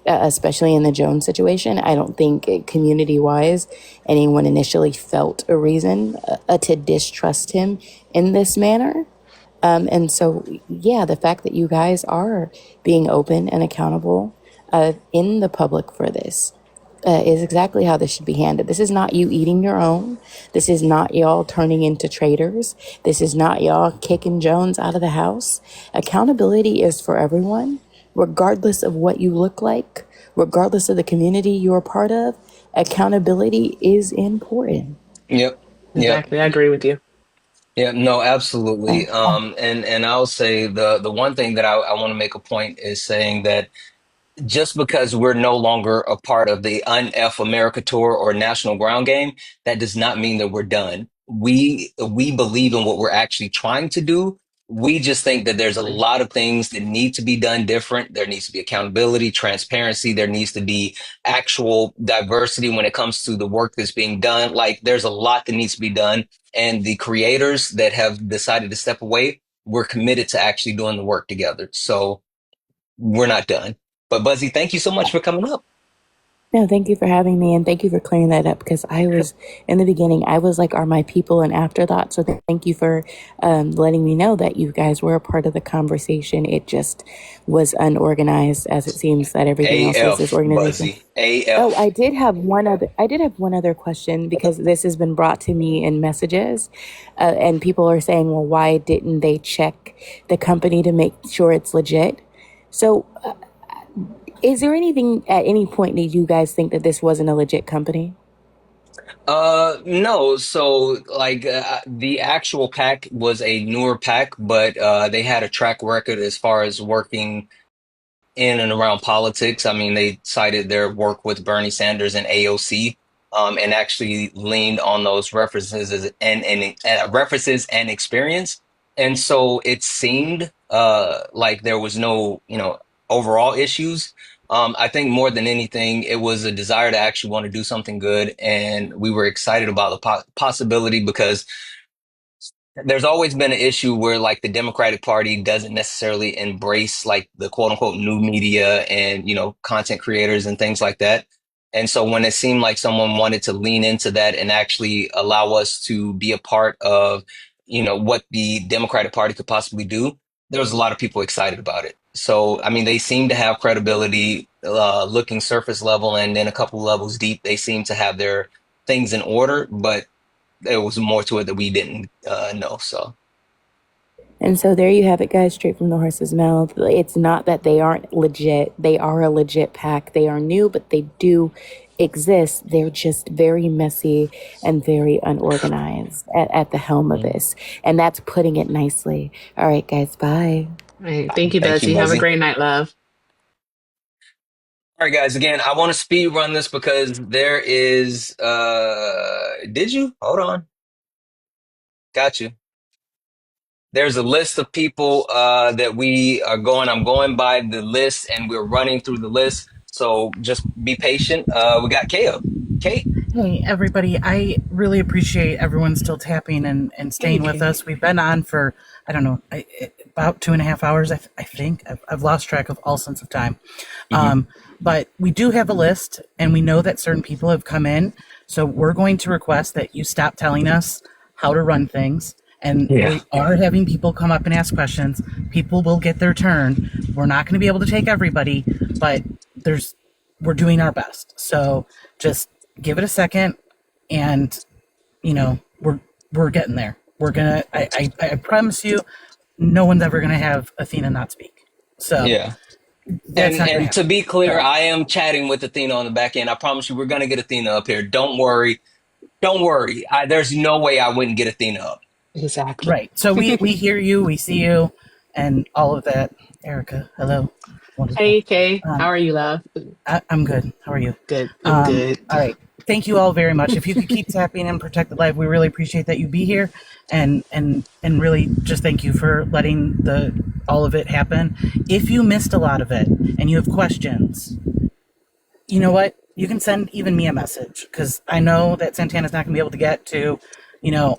Especially in the Jones situation, I don't think community-wise anyone initially felt a reason to distrust him in this manner. And so, yeah, the fact that you guys are being open and accountable in the public for this is exactly how this should be handled. This is not you eating your own. This is not y'all turning into traitors. This is not y'all kicking Jones out of the house. Accountability is for everyone. Regardless of what you look like, regardless of the community you're a part of, accountability is important. Yep. Yep. Exactly. I agree with you. Yeah, no, absolutely. And I'll say the one thing that I want to make a point is saying that just because we're no longer a part of the Un-F America Tour or National Ground Game, that does not mean that we're done. We believe in what we're actually trying to do. We just think that there's a lot of things that need to be done different. There needs to be accountability, transparency. There needs to be actual diversity when it comes to the work that's being done. Like there's a lot that needs to be done. And the creators that have decided to step away, we're committed to actually doing the work together. So we're not done. But Buzzy, thank you so much for coming up. No, thank you for having me, and thank you for clearing that up, because I was, in the beginning, I was like, are my people an afterthought? So thank you for letting me know that you guys were a part of the conversation. It just was unorganized, as it seems that everything else is this AF, organization. Buzzy. Oh, AF. I did have one other question, because this has been brought to me in messages, and people are saying, well, why didn't they check the company to make sure it's legit? So is there anything at any point that you guys think that this wasn't a legit company? No. So like the actual pack was a newer pack, but they had a track record as far as working in and around politics. I mean, they cited their work with Bernie Sanders and AOC, and actually leaned on those references and references and experience. And so it seemed like there was no, overall issues. I think more than anything, it was a desire to actually want to do something good, and we were excited about the possibility because there's always been an issue where like the Democratic Party doesn't necessarily embrace like the quote unquote new media and, content creators and things like that. And so when it seemed like someone wanted to lean into that and actually allow us to be a part of, what the Democratic Party could possibly do, there was a lot of people excited about it. So, I mean, they seem to have credibility, looking surface level, and then a couple levels deep, they seem to have their things in order, but there was more to it that we didn't know. So And so there you have it, guys, straight from the horse's mouth. It's not that they aren't legit. They are a legit pack. They are new, but they do exist. They're just very messy and very unorganized at the helm of this. And that's putting it nicely. All right, guys, bye. All right. Thank you, thank you, Betsy. Have a Buzzy. great night, love. All right, guys. Again, I want to speed run this because there is. Did you hold on? Got you. There's a list of people that we are going. I'm going by the list, and we're running through the list. So just be patient. We got Kale. Kate. Hey, everybody. I really appreciate everyone still tapping and staying with us. We've been on for, I don't know, about 2.5 hours, I think. I've lost track of all sense of time. But we do have a list, and we know that certain people have come in. So we're going to request that you stop telling us how to run things. And we are having people come up and ask questions. People will get their turn. We're not going to be able to take everybody, but we're doing our best. So just give it a second, and we're getting there. We're gonna. I promise you, no one's ever gonna have Athena not speak. So Yeah. that's not gonna And to happen. be clear, I am chatting with Athena on the back end. I promise you, we're gonna get Athena up here. Don't worry. Don't worry. There's no way I wouldn't get Athena up. Exactly. Right. So we hear you, we see you, and all of that. Erica, hello. Wonderful. Hey, Kay. How are you, love? I'm good. How are you? Good. I'm good. All right. Thank you all very much. If you could keep tapping and protect the live, we really appreciate that you be here, and really just thank you for letting all of it happen. If you missed a lot of it and you have questions, you know what? You can send even me a message, because I know that Santana's not going to be able to get to,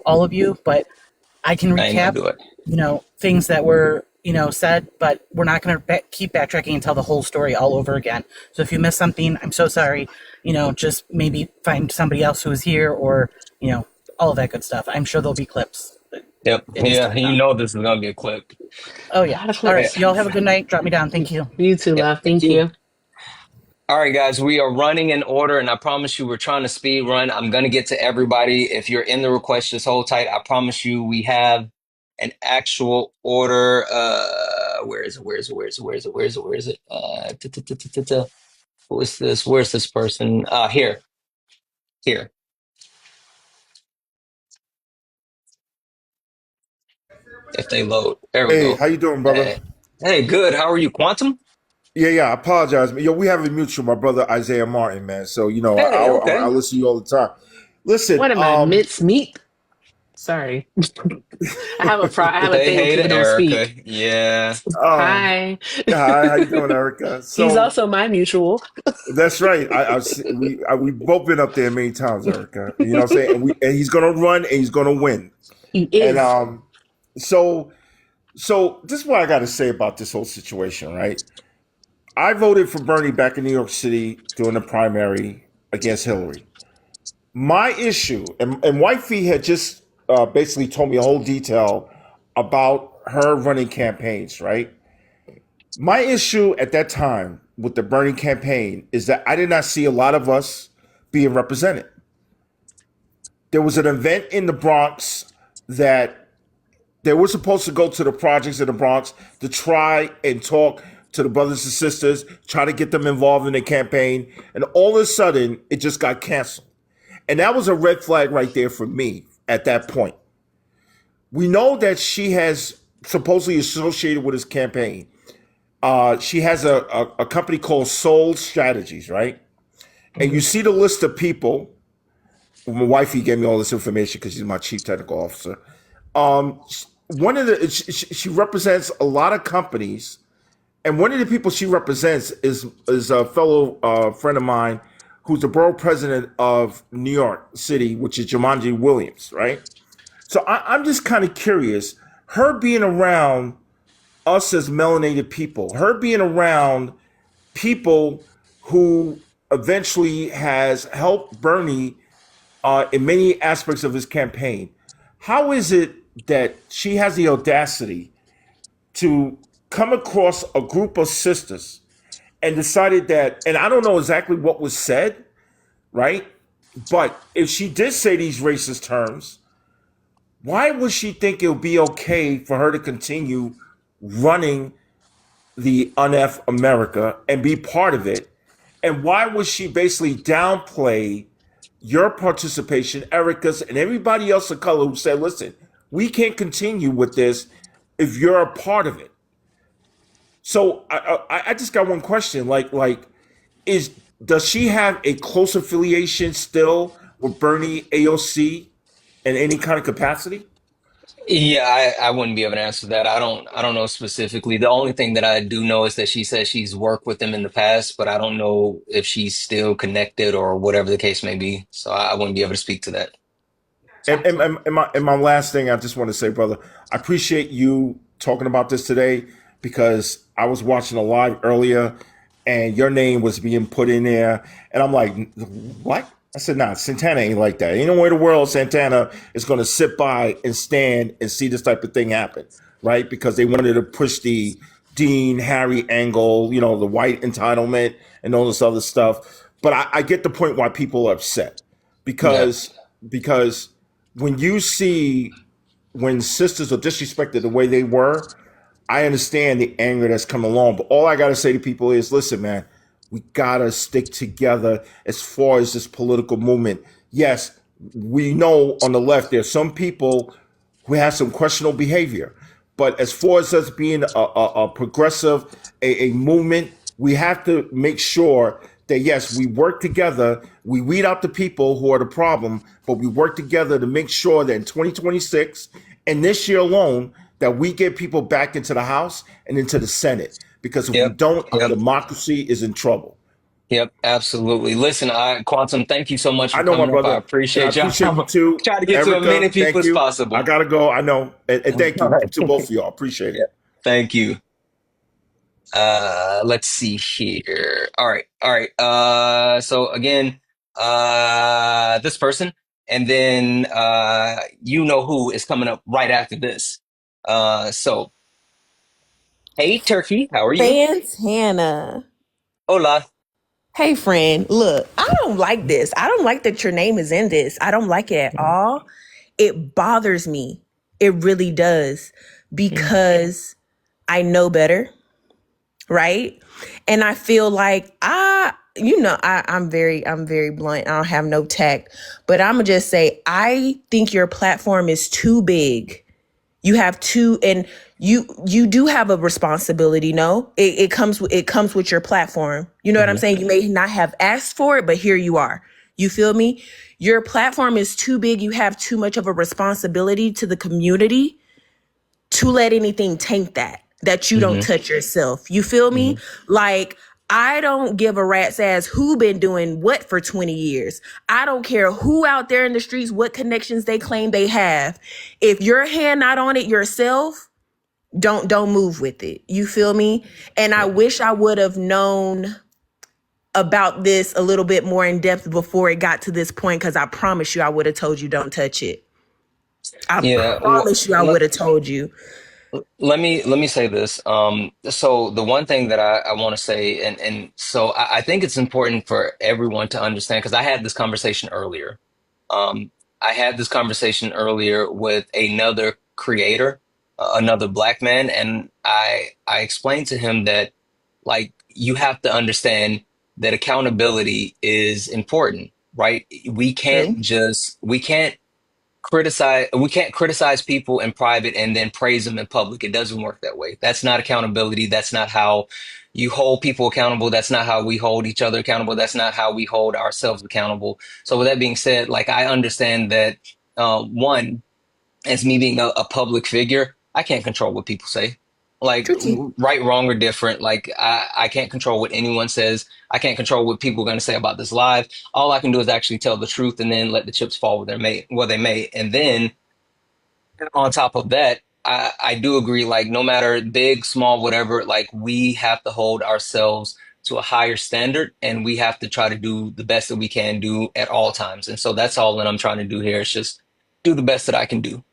all of you, but I can I ain't gonna recap, do it. things that were, said, but we're not going to keep backtracking and tell the whole story all over again. So if you missed something, I'm so sorry. Just maybe find somebody else who is here, or, all of that good stuff. I'm sure there'll be clips. Yep. It is to Yeah. come. This is gonna be a clip. Oh, A yeah. lot of All right. clips. Y'all have a good night. Drop me down. Thank you. You too, Yep. love. Thank Thank you. you. All right, guys, we are running in order, and I promise you, we're trying to speed run. I'm going to get to everybody. If you're in the request, just hold tight. I promise you, we have an actual order. Where is it? Where is it? Where is it? Where is it? Where is it? Where is it? Who is this? Where's this person? Here. if they load. There we Hey, go. how you doing, brother? Hey, good. How are you, Quantum? Yeah, I apologize. Yo, we have a mutual, my brother Isaiah Martin, man. So Hey, I okay. listen to you all the time. Listen, What am I, mincemeat? Sorry. I have a Say thing when hey people to don't Erica. speak. Yeah. um, Hi. hi, how you doing, Erica? He's So also my mutual. that's right. We both been up there many times, Erica. You know what I'm saying? And he's gonna run and he's gonna win. He And is. so this is what I got to say about this whole situation, right? I voted for Bernie back in New York City during the primary against Hillary. My issue, and Wifey had just basically told me a whole detail about her running campaigns, right? My issue at that time with the Bernie campaign is that I did not see a lot of us being represented. There was an event in the Bronx that they were supposed to go to the projects in the Bronx to try and talk to the brothers and sisters, try to get them involved in the campaign. And all of a sudden, it just got canceled. And that was a red flag right there for me at that point. We know that she has supposedly associated with his campaign. She has a company called Soul Strategies, right? And you see the list of people. My wifey gave me all this information because she's my chief technical officer. One of the she represents a lot of companies, and one of the people she represents is a fellow friend of mine who's the borough president of New York City, which is Jumanji Williams, right? So I'm just kind of curious. Her being around us as melanated people, her being around people who eventually has helped Bernie in many aspects of his campaign. How is it that she has the audacity to come across a group of sisters and decided that, and I don't know exactly what was said, right? But if she did say these racist terms, why would she think it would be okay for her to continue running the Un-F America and be part of it? And why would she basically downplay your participation, Erica's, and everybody else of color who said, listen, we can't continue with this if you're a part of it? So I just got one question. Is does she have a close affiliation still with Bernie AOC in any kind of capacity? Yeah, I wouldn't be able to answer that. I don't know specifically. The only thing that I do know is that she says she's worked with them in the past, but I don't know if she's still connected or whatever the case may be. So I wouldn't be able to speak to that. And my last thing I just want to say, brother, I appreciate you talking about this today because I was watching a live earlier and your name was being put in there. And I'm like, what? I said, nah, Santana ain't like that. Ain't no way in the world Santana is going to sit by and stand and see this type of thing happen, right? Because they wanted to push the Dean Harry angle, the white entitlement and all this other stuff. But I get the point why people are upset Yeah. because when you see when sisters are disrespected the way they were, I understand the anger that's come along. But all I got to say to people is, listen, man, we got to stick together as far as this political movement. Yes, we know on the left, there's some people who have some questionable behavior. But as far as us being a progressive, a movement, we have to make sure that, yes, we work together. We weed out the people who are the problem, but we work together to make sure that in 2026 and this year alone, that we get people back into the House and into the Senate. Because if we Yep. don't, our Yep. democracy is in trouble. Yep. Absolutely. Listen, Quantum, thank you so much I for know, my coming up. I brother. And I appreciate y'all. appreciate you too. Try to get to as Erica, many people thank as you. I possible. got to go. I know. And thank All you right. to both of y'all. Appreciate it. Yep. Thank you. Let's see here. All right. All right. So again, this person, and then you know who is coming up right after this. So hey Turkey, how are you? Santana. Hola. Hey, friend. Look, I don't like this. I don't like that your name is in this. I don't like it at all. It bothers me. It really does because I know better, right? And I feel like I'm very blunt. I don't have no tact, but I'm gonna just say I think your platform is too big You have two, and you do have a responsibility. No, it comes with your platform. You know what I'm saying? You may not have asked for it, but here you are. You feel me? Your platform is too big. You have too much of a responsibility to the community to let anything taint that you don't touch yourself. You feel me? Like, I don't give a rat's ass who been doing what for 20 years. I don't care who out there in the streets, what connections they claim they have. If your hand not on it yourself, don't move with it. You feel me? And I wish I would have known about this a little bit more in depth before it got to this point, because I promise you I would have told you don't touch it. I Yeah. promise you I would have told you. Let me say this. So the one thing that I want to say, and so I think it's important for everyone to understand, because I had this conversation earlier. I had this conversation earlier with another creator, another black man, and I explained to him that, like, you have to understand that accountability is important, right? True. We can't criticize people in private and then praise them in public. It doesn't work that way. That's not accountability. That's not how you hold people accountable. That's not how we hold each other accountable. That's not how we hold ourselves accountable. So with that being said, like, I understand that, one, as me being a public figure, I can't control what people say. Like, right, wrong, or different. Like, I can't control what anyone says. I can't control what people are going to say about this live. All I can do is actually tell the truth and then let the chips fall where they may. And then on top of that, I do agree, like, no matter big, small, whatever, like, we have to hold ourselves to a higher standard, and we have to try to do the best that we can do at all times. And so that's all that I'm trying to do here, is just do the best that I can do.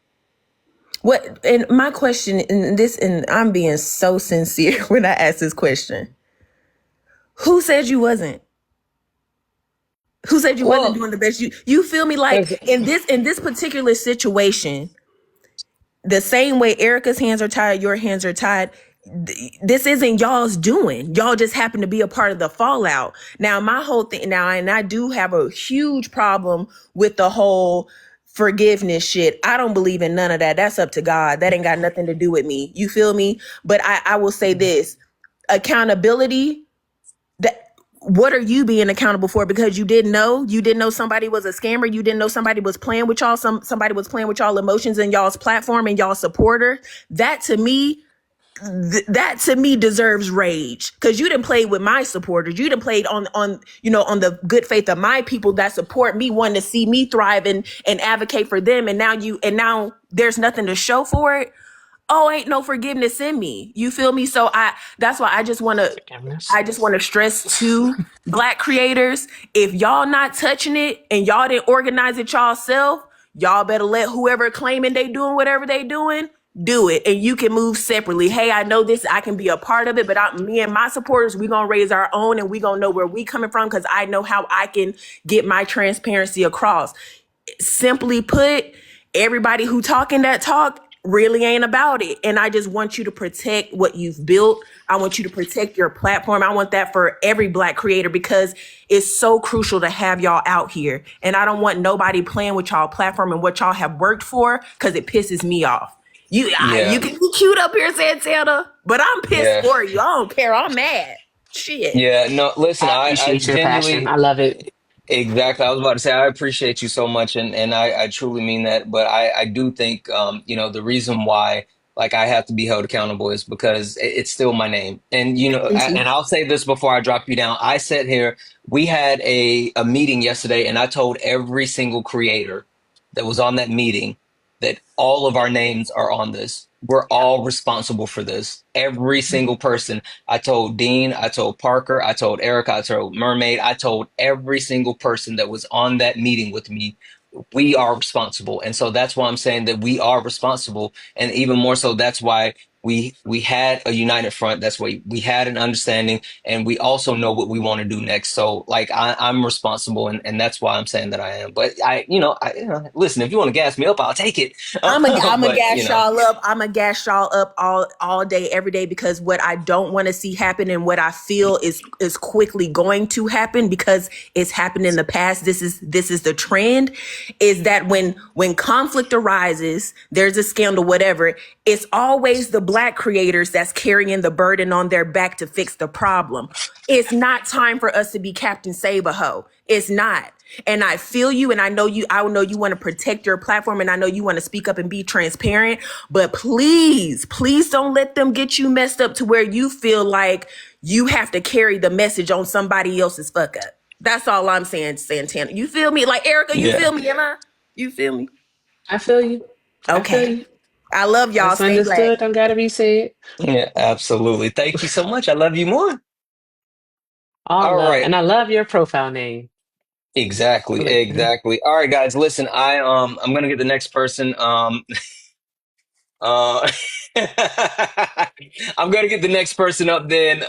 What, and my question in this, and I'm being so sincere when I ask this question. Who said you wasn't? Who said you wasn't doing the best? You feel me? Like, in this particular situation, the same way Erica's hands are tied, your hands are tied. This isn't y'all's doing. Y'all just happen to be a part of the fallout. Now, my whole thing now, and I do have a huge problem with the whole forgiveness shit. I don't believe in none of that. That's up to God. That ain't got nothing to do with me. You feel me? But I will say this: accountability. That, what are you being accountable for? Because you didn't know somebody was a scammer. You didn't know somebody was playing with y'all. Somebody was playing with y'all emotions and y'all's platform and y'all supporter. That to me deserves rage, because you didn't play with my supporters. You didn't play on the good faith of my people that support me, wanting to see me thrive and advocate for them. And now there's nothing to show for it. Oh, ain't no forgiveness in me. You feel me? So that's why I just want to stress to Black creators: if y'all not touching it and y'all didn't organize it y'all self, y'all better let whoever claiming they doing whatever they doing do it, and you can move separately. Hey, I know this, I can be a part of it, but me and my supporters, we gonna raise our own, and we gonna know where we coming from, because I know how I can get my transparency across. Simply put, everybody who talking that talk really ain't about it. And I just want you to protect what you've built. I want you to protect your platform. I want that for every Black creator, because it's so crucial to have y'all out here. And I don't want nobody playing with y'all platform and what y'all have worked for, because it pisses me off. You can be cute up here, Santana, but I'm pissed for you. I don't care. I'm mad. Shit. Yeah, no, listen, I I appreciate your passion. I love it. exactly. I was about to say, I appreciate you so much, and I truly mean that. But I do think, the reason why, like, I have to be held accountable is because it's still my name. And, and I'll say this before I drop you down. I sat here, we had a meeting yesterday, and I told every single creator that was on that meeting that all of our names are on this. We're all responsible for this. Every single person. I told Dean, I told Parker, I told Erica, I told Mermaid, I told every single person that was on that meeting with me, we are responsible. And so that's why I'm saying that we are responsible. And even more so, that's why we had a united front. That's why we had an understanding, and we also know what we want to do next. So like I'm responsible, and that's why I'm saying that I am. But listen, if you want to gas me up, I'll take it. I'm a But gas y'all up. I'm a gas y'all up all day, every day, because what I don't want to see happen and what I feel is quickly going to happen, because it's happened in the past. This is the trend, is that when conflict arises, there's a scandal, whatever, it's always the Black creators that's carrying the burden on their back to fix the problem. It's not time for us to be Captain Save-A-Ho. It's not. And I feel you, and I know you want to protect your platform, and I know you want to speak up and be transparent, but please don't let them get you messed up to where you feel like you have to carry the message on somebody else's fuck up. That's all I'm saying, Santana. You feel me? Like, Erica, you yeah, feel me? Emma? You feel me? I feel you. I feel Okay. you. I love y'all. What's Stay Black. understood don't gotta be said. yeah, absolutely. Thank you so much. I love you more. All All love, right. and I love your profile name. Exactly, exactly. All right, guys, listen, I'm gonna get the next person. Uh, I'm gonna get the next person up then.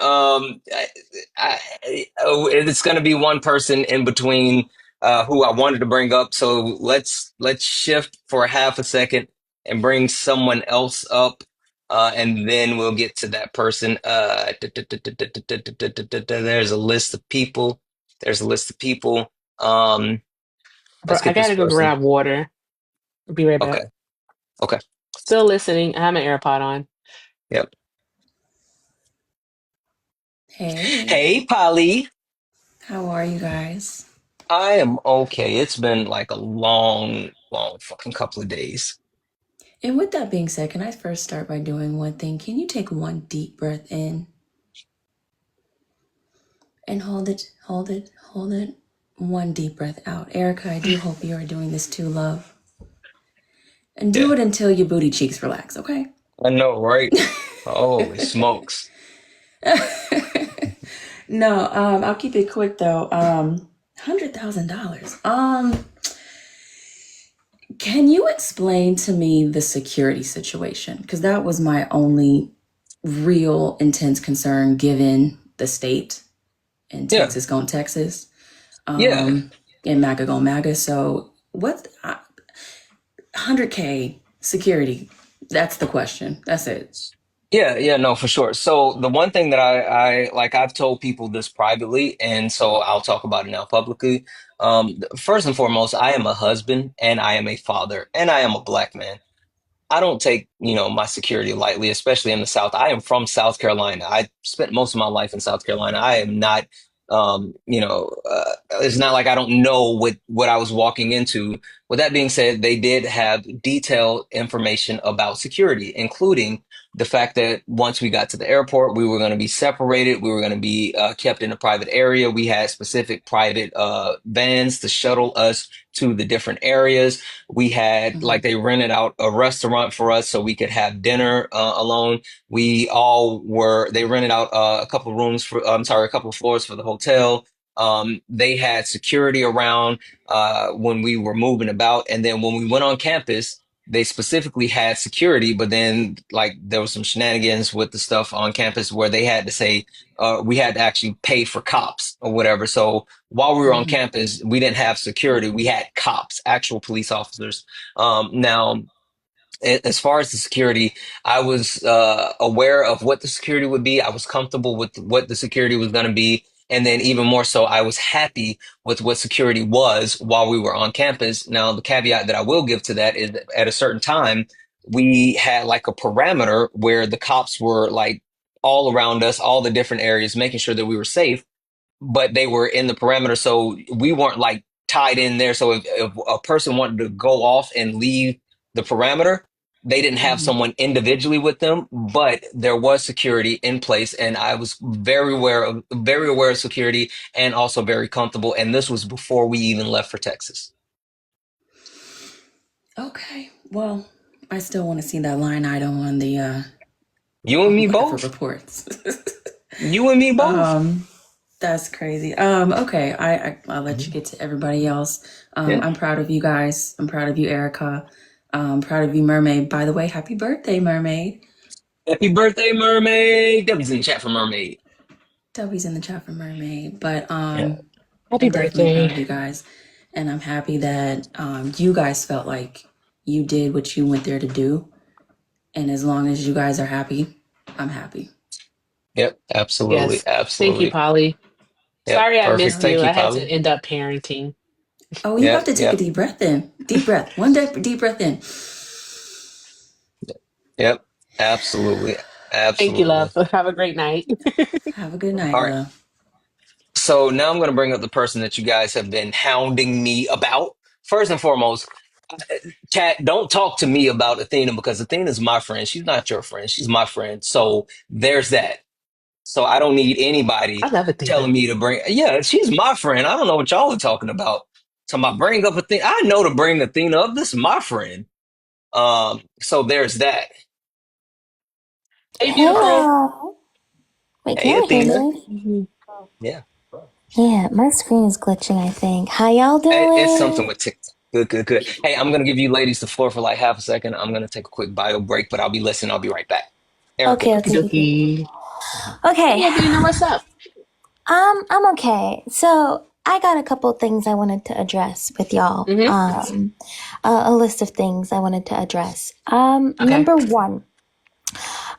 It's gonna be one person in between who I wanted to bring up. So let's shift for a half a second and bring someone else up, and then we'll get to that person. There's a list of people. There's a list of people. Um, Bro, let's I get this gotta go person. grab water. I'll be right back. Okay. Okay. Still listening. I have my AirPod on. Yep. Hey, Hey, Polly. how are you guys? I am okay. It's been like a long, long fucking couple of days. And with that being said, can I first start by doing one thing? Can you take one deep breath in and hold it, hold it, hold it? One deep breath out. Erica, I do hope you are doing this too, love. And do Yeah, it until your booty cheeks relax, okay? I know, right? Holy smokes. No, I'll keep it quick though. $100,000. Can you explain to me the security situation? Because that was my only real intense concern given the state and Yeah, Texas going Texas, yeah, and MAGA going MAGA. So what, 100K security? That's the question. That's it. yeah, no, for sure. So the one thing that I like, I've told people this privately, and so I'll talk about it now publicly. First and foremost, I am a husband and I am a father and I am a black man. I don't take, my security lightly, especially in the South. I am from South Carolina. I spent most of my life in South Carolina. I am not, it's not like I don't know what I was walking into. With that being said, they did have detailed information about security, including the fact that once we got to the airport, we were going to be separated. We were going to be kept in a private area. We had specific private vans to shuttle us to the different areas. We had Mm-hmm. like they rented out a restaurant for us so we could have dinner alone. They rented out a couple of rooms a couple of floors for the hotel. They had security around when we were moving about. And then when we went on campus, they specifically had security, but then like there was some shenanigans with the stuff on campus where they had to say, we had to actually pay for cops or whatever. So while we were on Mm-hmm. campus, we didn't have security. We had cops, actual police officers. Now, as far as the security, I was aware of what the security would be. I was comfortable with what the security was going to be. And then even more so, I was happy with what security was while we were on campus. Now, the caveat that I will give to that is that at a certain time, we had like a parameter where the cops were like all around us, all the different areas, making sure that we were safe, but they were in the perimeter. So we weren't like tied in there. So if a person wanted to go off and leave the parameter, they didn't have Mm-hmm. someone individually with them, but there was security in place. And I was very aware of security and also very comfortable. And this was before we even left for Texas. Okay. Well, I still want to see that line item on the You and me whatever both. reports. You and me both. That's crazy. Okay, I'll let you get to everybody else. Yeah. I'm proud of you guys. I'm proud of you, Erica. I'm proud of you, Mermaid. By the way, happy birthday, Mermaid. Happy birthday, mermaid. Debbie's in the chat for mermaid. Toby's in the chat for Mermaid, but Yeah. Happy I'm definitely proud birthday. of you guys, and I'm happy that you guys felt like you did what you went there to do, and as long as you guys are happy, I'm happy. Yep. Absolutely. Yes. Thank you, Absolutely. Polly. Yep. Sorry I Perfect. missed Thank you. you, I had to Polly. end up parenting. Oh, you have Yep. to take a Yep. deep breath in. Deep breath. One deep breath in. Yep. Absolutely. Thank you, love. Absolutely. Have a great night. Have a good night, All right. love. So now I'm going to bring up the person that you guys have been hounding me about. First and foremost, Kat, don't talk to me about Athena because Athena's my friend. She's not your friend. She's my friend. So there's that. So I don't need I anybody love Athena. telling me to bring. Yeah, she's my friend. I don't know what y'all are talking about. So my bring up Athena. I know to bring Athena up. This is my friend. So there's that. Hey, Hey beautiful. y'all. Wait, can Hey, y'all hear Athena. me? Mhm. Yeah. Yeah, my screen is glitching, I think. How y'all It's something doing? with TikTok. Good, good, good. Hey, I'm gonna give you ladies the floor for like half a second. I'm gonna take a quick bio break, but I'll be listening. I'll be right back. Erica. Okay, Okie okay, okay, okay. dokie. Okay, Hey, Athena, what's up? I'm okay. So I got a couple things I wanted to address with y'all. Mm-hmm. A list of things I wanted to address. Okay. Number one,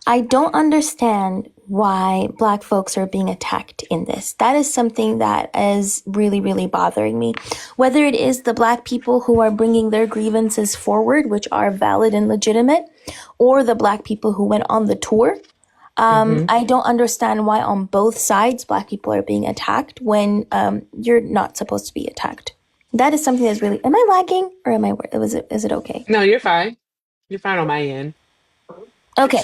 I don't understand why Black folks are being attacked in this. That is something that is really, really bothering me. Whether it is the Black people who are bringing their grievances forward, which are valid and legitimate, or the Black people who went on the tour. Mm-hmm. I don't understand why on both sides Black people are being attacked when you're not supposed to be attacked. That is something that's really. Am I lagging or am I? Is it okay? No, you're fine. You're fine on my end. Okay.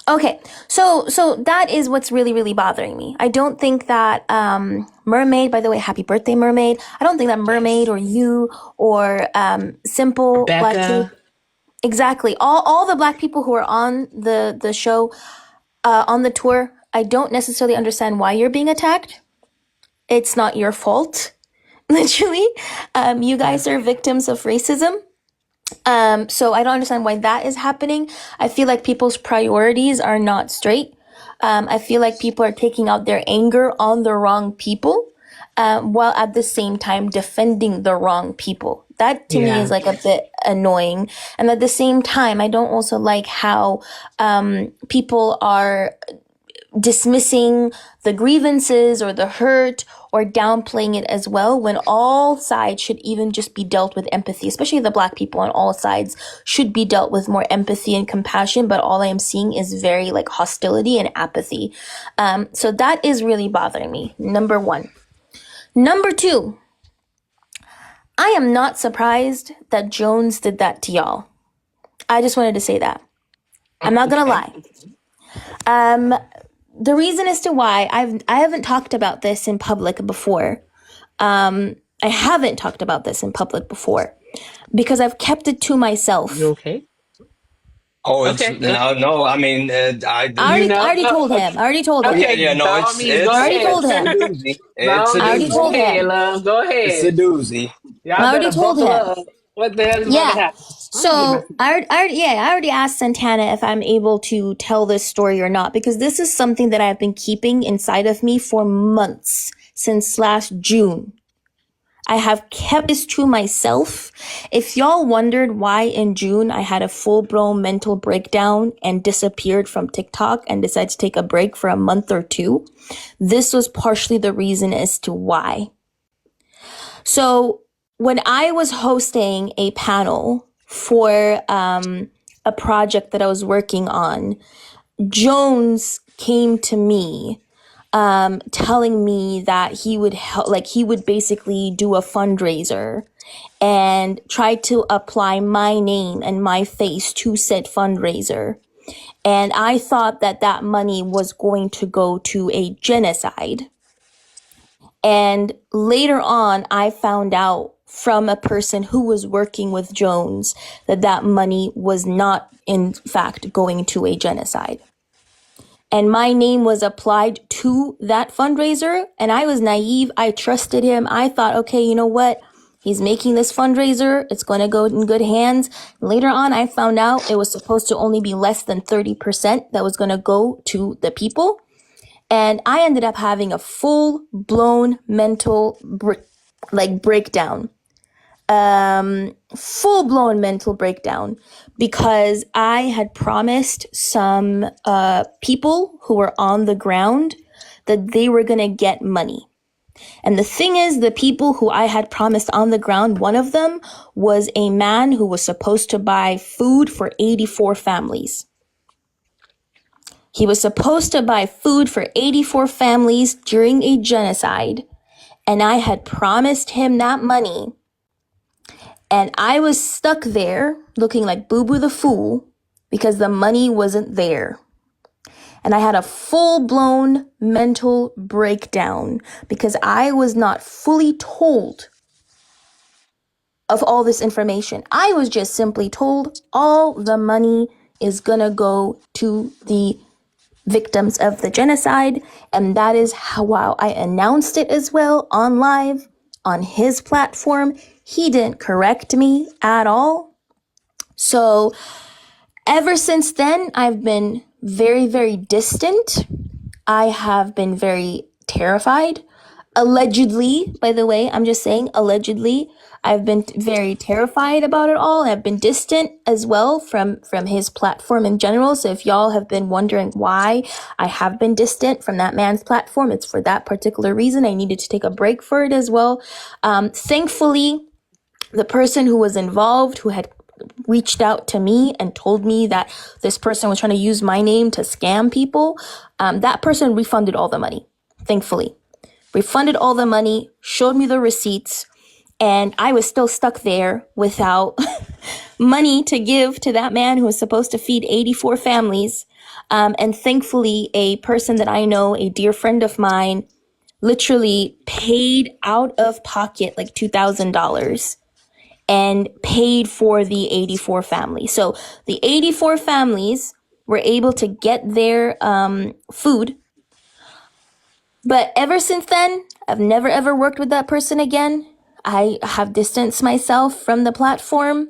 Okay, so that is what's really, really bothering me. I don't think that Mermaid, by the way, happy birthday, Mermaid. I don't think that Mermaid Yes. or you or simple Black Truth, Becca. exactly. All the Black people who are on the show, on the tour, I don't necessarily understand why you're being attacked. It's not your fault, literally. You Yeah. guys are victims of racism. So I don't understand why that is happening. I feel like people's priorities are not straight. I feel like people are taking out their anger on the wrong people, while at the same time defending the wrong people. That to me is Yeah. like a bit annoying. And at the same time, I don't also like how people are dismissing the grievances or the hurt or downplaying it as well, when all sides should even just be dealt with empathy, especially the Black people on all sides should be dealt with more empathy and compassion. But all I am seeing is very like hostility and apathy. So that is really bothering me. Number one. Number two, I am not surprised that Jones did that to y'all. I just wanted to say that. I'm not gonna Okay. lie. The reason as to why I haven't talked about this in public before. I haven't talked about this in public before because I've kept it to You myself. okay? Oh, it's Okay. Go. no, no. I mean, You I know. already told him. Okay. I already told yeah, him. Okay. yeah. No, By all means, go I already ahead. told it's a him. doozy. By It's all a I already means, go told doozy. ahead, him. love. Go It's a ahead. doozy. Y'all I already better told buckle him. up. What the hell is about to Yeah. happen? I'm gonna get my. So I already asked Santana if I'm able to tell this story or not, because this is something that I've been keeping inside of me for months, since last June. I have kept this to myself. If y'all wondered why in June I had a full-blown mental breakdown and disappeared from TikTok and decided to take a break for a month or two, this was partially the reason as to why. So when I was hosting a panel for a project that I was working on, Jones came to me telling me that he would help, like he would basically do a fundraiser and try to apply my name and my face to said fundraiser. And I thought that that money was going to go to a genocide. And later on, I found out from a person who was working with Jones that that money was not, in fact, going to a genocide. And my name was applied to that fundraiser, and I was naive. I trusted him. I thought, okay, you know what? He's making this fundraiser. It's going to go in good hands. Later on, I found out it was supposed to only be less than 30% that was going to go to the people. And I ended up having a full-blown mental breakdown. Full-blown mental breakdown because I had promised some people who were on the ground that they were going to get money. And the thing is, the people who I had promised on the ground, one of them was a man who was supposed to buy food for 84 families. He was supposed to buy food for 84 families during a genocide. And I had promised him that money. And I was stuck there looking like Boo Boo the Fool because the money wasn't there. And I had a full-blown mental breakdown because I was not fully told of all this information. I was just simply told all the money is gonna go to the victims of the genocide. And that is how I announced it as well on live on his platform. He didn't correct me at all. So ever since then, I've been very, very distant. I have been very terrified. Allegedly, by the way, I'm just saying allegedly, I've been very terrified about it all. I've been distant as well from his platform in general. So if y'all have been wondering why I have been distant from that man's platform, it's for that particular reason. I needed to take a break for it as well. Thankfully, the person who was involved, who had reached out to me and told me that this person was trying to use my name to scam people, that person refunded all the money, thankfully. Refunded all the money, showed me the receipts, and I was still stuck there without money to give to that man who was supposed to feed 84 families. And thankfully, a person that I know, a dear friend of mine, literally paid out of pocket like $2,000 and paid for the 84 families. So the 84 families were able to get their food. But ever since then, I've never ever worked with that person again. I have distanced myself from the platform.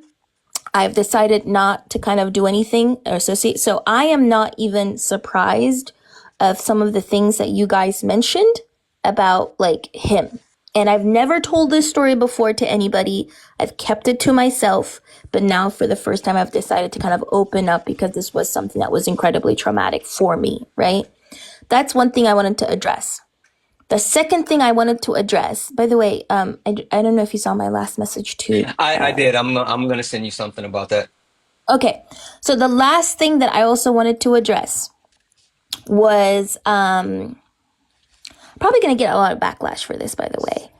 I've decided not to kind of do anything or associate. So I am not even surprised of some of the things that you guys mentioned about like him. And I've never told this story before to anybody. I've kept it to myself. But now for the first time, I've decided to kind of open up because this was something that was incredibly traumatic for me, right? That's one thing I wanted to address. The second thing I wanted to address, by the way, I don't know if you saw my last message too. I did. I'm going to send you something about that. Okay. So the last thing that I also wanted to address was probably going to get a lot of backlash for this, by the way.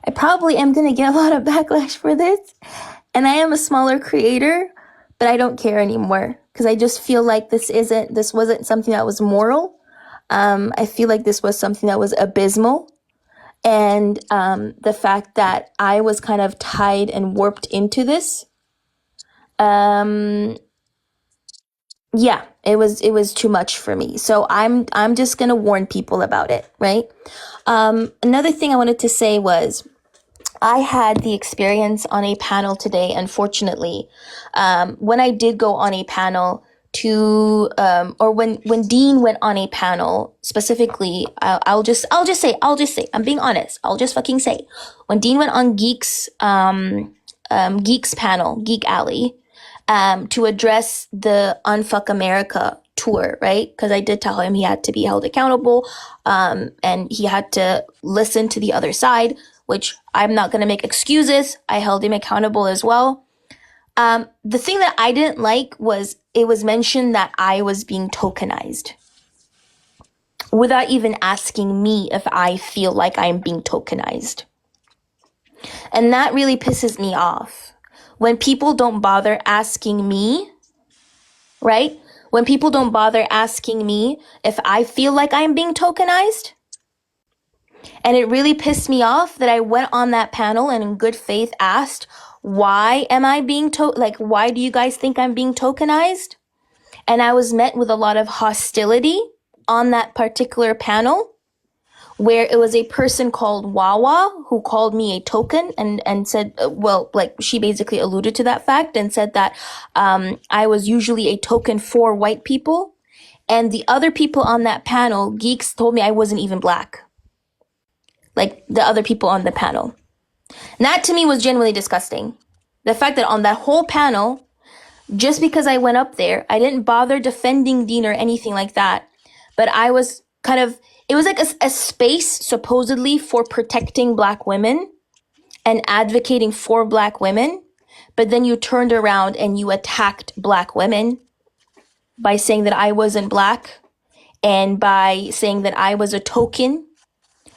I probably am going to get a lot of backlash for this. And I am a smaller creator, but I don't care anymore because I just feel like this wasn't something that was moral. I feel like this was something that was abysmal. And the fact that I was kind of tied and warped into this, yeah, it was too much for me. So I'm just gonna warn people about it, right? Another thing I wanted to say was I had the experience on a panel today, unfortunately. When I did go on a panel to, or when Dean went on a panel, specifically, I'll just say, I'm being honest. I'll just fucking say, when Dean went on Geek's panel, Geek Alley, to address the Un-F America tour, right? Because I did tell him he had to be held accountable, and he had to listen to the other side, which I'm not going to make excuses. I held him accountable as well. The thing that I didn't like was it was mentioned that I was being tokenized without even asking me if I feel like I'm being tokenized. And that really pisses me off. When people don't bother asking me, right? When people don't bother asking me if I feel like I'm being tokenized. And it really pissed me off that I went on that panel and in good faith asked, why am I being why do you guys think I'm being tokenized? And I was met with a lot of hostility on that particular panel, where it was a person called Wawa who called me a token and said, well, like she basically alluded to that fact and said that I was usually a token for white people. And the other people on that panel, geeks, told me I wasn't even black. Like the other people on the panel. And that to me was genuinely disgusting. The fact that on that whole panel, just because I went up there, I didn't bother defending Dean or anything like that. But I was kind of, it was like a space supposedly for protecting black women and advocating for black women. But then you turned around and you attacked black women by saying that I wasn't black and by saying that I was a token.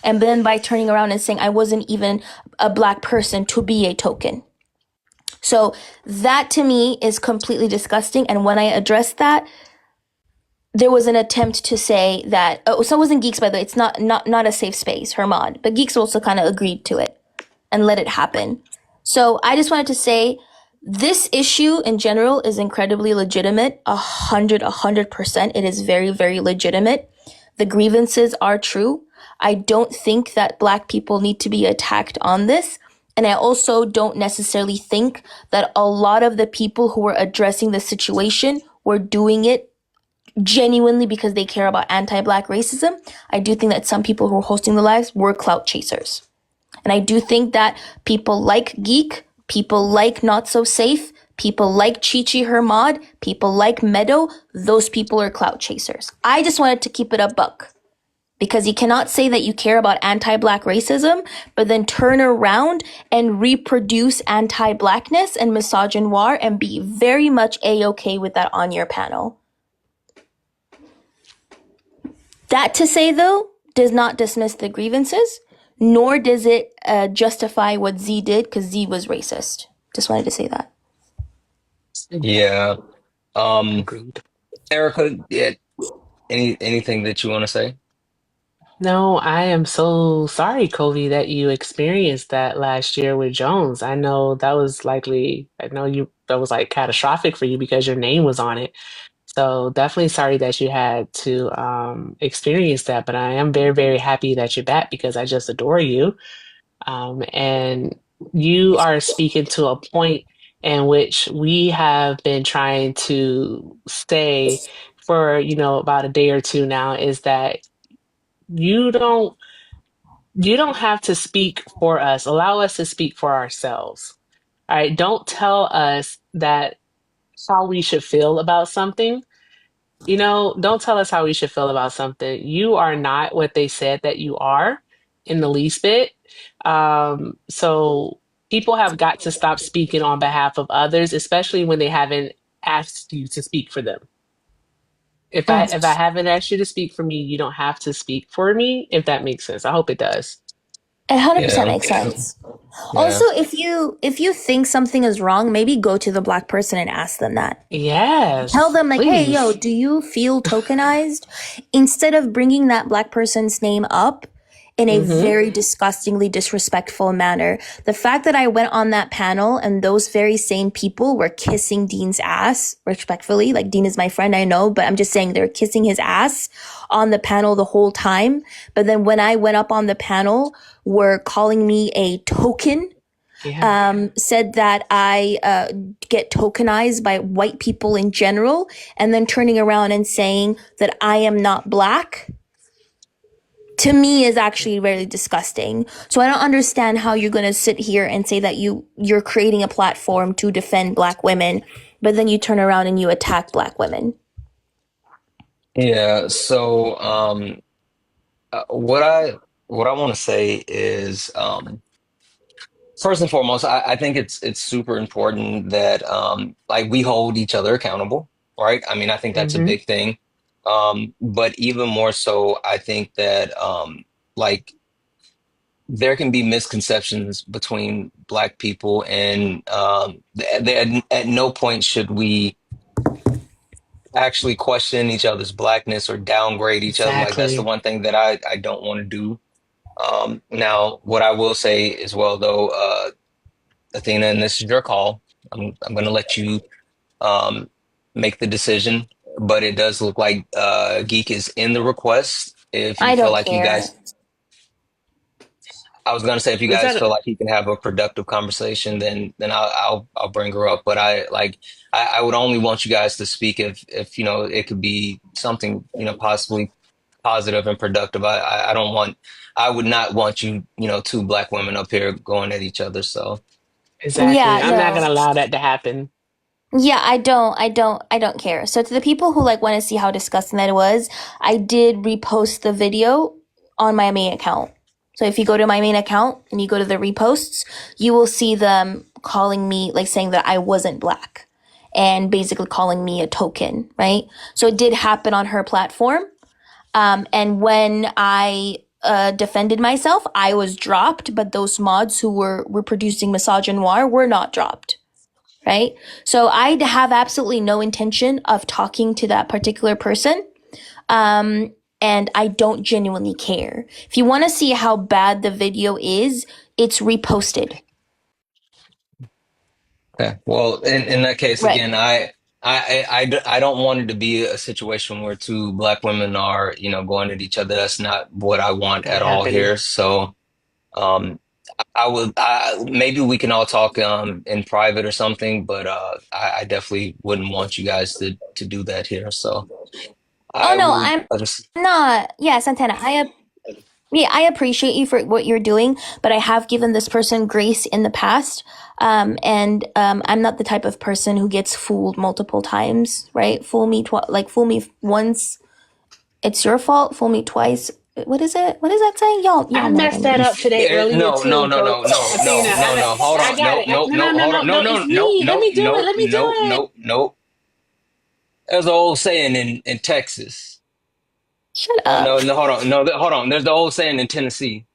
And then by turning around and saying I wasn't even a black person to be a token. So that to me is completely disgusting. And when I addressed that, there was an attempt to say that, oh, so it wasn't Geeks, by the way, it's not a safe space, Hermod, but Geeks also kind of agreed to it and let it happen. So I just wanted to say this issue in general is incredibly legitimate, 100%. It is very, very legitimate. The grievances are true. I don't think that black people need to be attacked on this. And I also don't necessarily think that a lot of the people who were addressing the situation were doing it genuinely because they care about anti-black racism. I do think that some people who were hosting the lives were clout chasers. And I do think that people like Geek, people like Not So Safe, people like Chi Hermod, people like Meadow, those people are clout chasers. I just wanted to keep it a buck. Because you cannot say that you care about anti-black racism, but then turn around and reproduce anti-blackness and misogynoir and be very much A-okay with that on your panel. That to say, though, does not dismiss the grievances, nor does it justify what Z did, because Z was racist. Just wanted to say that. Yeah. Erica, yeah, anything that you want to say? No, I am so sorry, Kobe, that you experienced that last year with Jones. I know that was likely, I know you, that was like catastrophic for you because your name was on it. So definitely sorry that you had to experience that, but I am very, very happy that you're back because I just adore you. And you are speaking to a point in which we have been trying to stay for, about a day or two now, is that you don't you don't have to speak for us. Allow us to speak for ourselves. All right. Don't tell us that how we should feel about something. Don't tell us how we should feel about something. You are not what they said that you are in the least bit. So people have got to stop speaking on behalf of others, especially when they haven't asked you to speak for them. If I haven't asked you to speak for me, you don't have to speak for me, if that makes sense. I hope it does. 100% Yeah. makes sense. Yeah. Also, if you think something is wrong, maybe go to the black person and ask them that. Tell Yes, them like, hey, yo, please. do you feel tokenized? Instead of bringing that black person's name up in a Mm-hmm. very disgustingly disrespectful manner. The fact that I went on that panel and those very same people were kissing Dean's ass respectfully, like Dean is my friend, I know, but I'm just saying they're kissing his ass on the panel the whole time. But then when I went up on the panel, were calling me a token. Yeah. Said that I get tokenized by white people in general, and then turning around and saying that I am not black, to me is actually very disgusting. So I don't understand how you're going to sit here and say that you're creating a platform to defend black women, but then you turn around and you attack black women. Yeah. So, what I want to say is, first and foremost, I think it's super important that like we hold each other accountable, right? I mean, I think that's a Mm-hmm. big thing. But even more so, I think that like there can be misconceptions between Black people, and at no point should we actually question each other's blackness or downgrade each other. Like that's the Exactly. one thing that I don't want to do. Now, what I will say as well, though, Athena, and this is your call. I'm going to let you um, make the decision, but it does look like Geek is in the request. If you I feel don't like you care. guys, I was gonna say if you Is guys that feel like you can have a productive conversation, then I'll bring her up. But I would only want you guys to speak if you know it could be something you know possibly positive and productive. I don't want I would not want you know two black women up here going at each other. So exactly? Yeah, I'm not no. gonna allow that to happen. Yeah, I don't care. So to the people who like want to see how disgusting that it was, I did repost the video on my main account. So if you go to my main account and you go to the reposts, you will see them calling me, like saying that I wasn't black and basically calling me a token, right? So it did happen on her platform. And when I defended myself, I was dropped, but those mods who were reproducing misogynoir were not dropped. Right? So I have absolutely no intention of talking to that particular person. And I don't genuinely care. If you want to see how bad the video is, it's reposted. okay, well in that case Right. again, I don't want it to be a situation where two black women are you know going at each other. That's not what I want Not at all happening. here. So. Um, maybe we can all talk in private or something, but I definitely wouldn't want you guys to do that here. So Oh I no, will I'm just not. Yeah, Santana, yeah, I appreciate you for what you're doing, but I have given this person grace in the past. And I'm not the type of person who gets fooled multiple times, right? Fool me once, it's your fault. Fool me twice. What is it? What is that saying? Y'all I know what I messed that mean. up today earlier no no too, no no Coach no Athena. no no no hold I on got no it. no No, no, no no, hold no, on no no. no It's no me. Let no me do it. no Let me do no it. no no. There's an old saying in Texas. Shut Oh up. no no hold on no hold on. There's the old saying in Tennessee.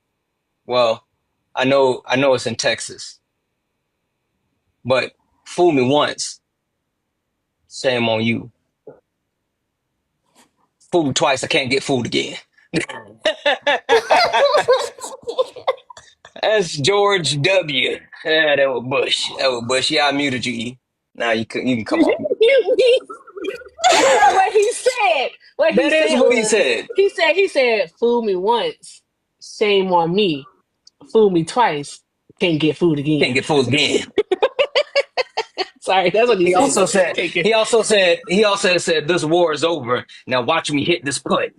Well, I know it's in Texas, but fool me once, shame on you. Fooled twice, I can't get fooled again. That's George W. Yeah, that was Bush. That was Bush. Yeah, I muted you. E. Now you can come off. What he said. What he That is said what he was, said. he said, fool me once, shame on me. Fool me twice, can't get fooled Can't again. get fooled again. Sorry, that's what he He said also though. said. Can't get. He also said this war is over. Now watch me hit this putt.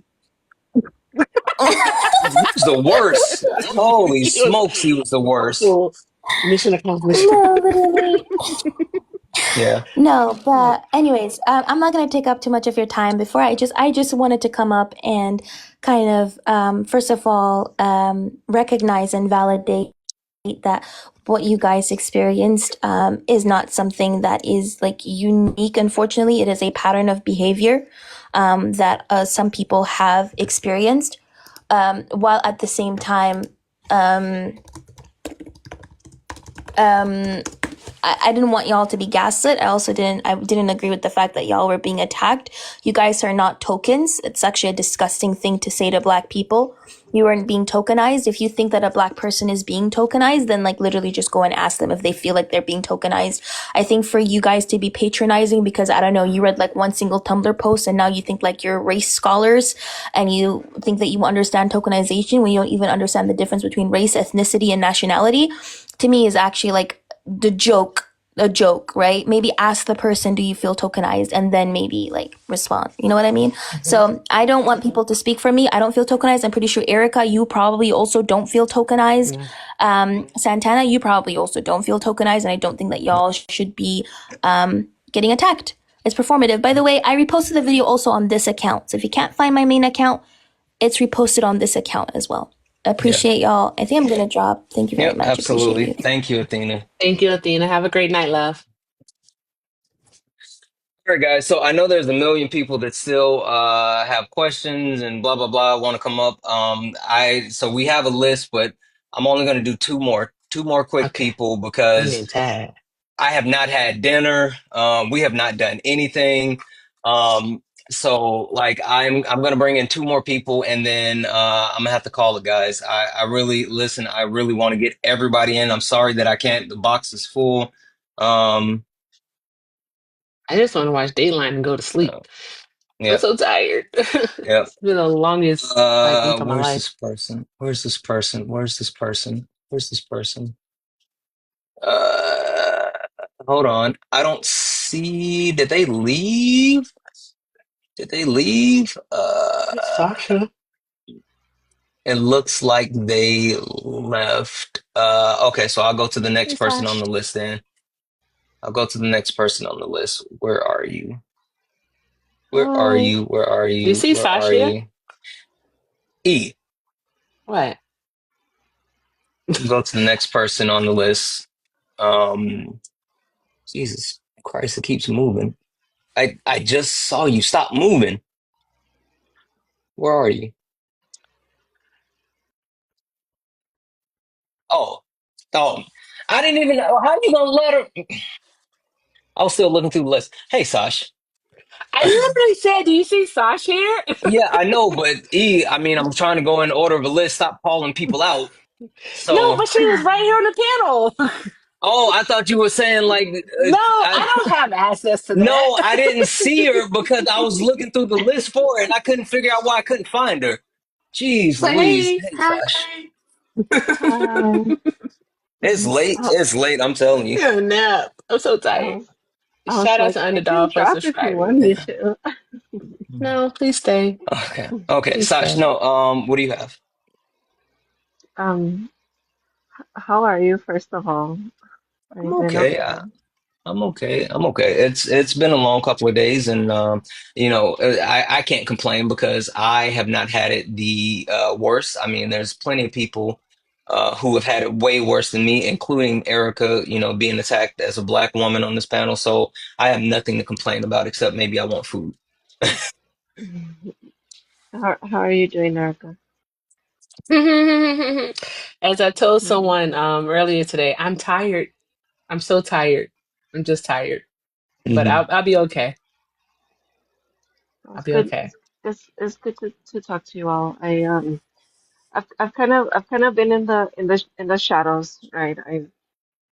He was the worst. Holy He was smokes, he was the worst. awful. Mission accomplished. No, literally. Yeah. No, but anyways, I'm not gonna take up too much of your time. Before I just wanted to come up and kind of, first of all, recognize and validate that what you guys experienced is not something that is like unique. Unfortunately, it is a pattern of behavior that some people have experienced, while at the same time. Um, um, I didn't want y'all to be gaslit. I didn't agree with the fact that y'all were being attacked. You guys are not tokens. It's actually a disgusting thing to say to black people. You aren't being tokenized. If you think that a black person is being tokenized, then like literally just go and ask them if they feel like they're being tokenized. I think for you guys to be patronizing because I don't know, you read like one single Tumblr post and now you think like you're race scholars and you think that you understand tokenization when you don't even understand the difference between race, ethnicity, and nationality, to me is actually like a joke, right? Maybe ask the person, do you feel tokenized? And then maybe like respond. You know what I mean? So I don't want people to speak for me. I don't feel tokenized. I'm pretty sure Erica, you probably also don't feel tokenized. Yeah. Santana, you probably also don't feel tokenized. And I don't think that y'all should be getting attacked. It's performative. By the way, I reposted the video also on this account. So if you can't find my main account, it's reposted on this account as well. Yeah. Appreciate y'all. I think I'm gonna drop. Thank you very Yep. much. Appreciate Absolutely. you. Thank you, Athena. Thank you, Athena. Have a great night, love. All right, guys. So I know there's a million people that still have questions and blah blah blah want to come up. So we have a list, but I'm only going to do two more quick Okay. people I'm because getting tired. I have not had dinner. We have not done anything. Um, so like I'm gonna bring in two more people and then I'm gonna have to call it, guys. I really listen, I really want to get everybody in. I'm sorry that I can't, the box is full. Um I just want to watch Dayline and go to sleep. I'm Yep. so tired. Yep. It's been the longest week of my Where's life. this person? Where's this person? Where's this person? Where's this person? Hold on. I don't see. Did they leave? Did they leave? It's Sasha. It looks like they left. Okay, so I'll go to the next Hey, person on Sash. the list then. I'll go to the next person on the list. Where are you? Where are Hi. you? Where are Do you you? see Where are Sasha? you? E. What? Go to the next person on the list. Um, Jesus Christ, it keeps moving. I just saw you. Stop moving. Where are you? Oh, oh. I didn't even know. How you gonna let her? I was still looking through the list. Hey, Sash. I literally said, do you see Sasha here? Yeah, I know, but E, I mean, I'm trying to go in order of a list. Stop calling people out. No, So, but she was right here on the panel. oh, I thought you were saying like, No, I I don't have access to that. no, I didn't see her because I was looking through the list for her and I couldn't figure out why I couldn't find her. Jeez, But Louise. hey, Hey, hi. Sash. Hi. It's late. Oh, It's late. I'm telling you. Yeah, nap. I'm so tired. oh, I was Shout out like, to I can Underdog for drop if you subscribing. want me to. No, please stay. Okay. Okay. Please Sash, stay. no, what do you have? Um, how are you, first of all? Are I'm you doing okay. okay? I'm okay. I'm okay. It's been a long couple of days, and I can't complain because I have not had it the worst. I mean, there's plenty of people who have had it way worse than me, including Erica. You know, being attacked as a black woman on this panel. So I have nothing to complain about except maybe I want food. How are you doing, Erica? As I told someone Mm, earlier today, I'm tired. I'm so tired. I'm just tired. But Hmm. I'll be okay. well, I'll it's be good. okay. It's good to talk to you all. I've kind of been in the shadows, right? I've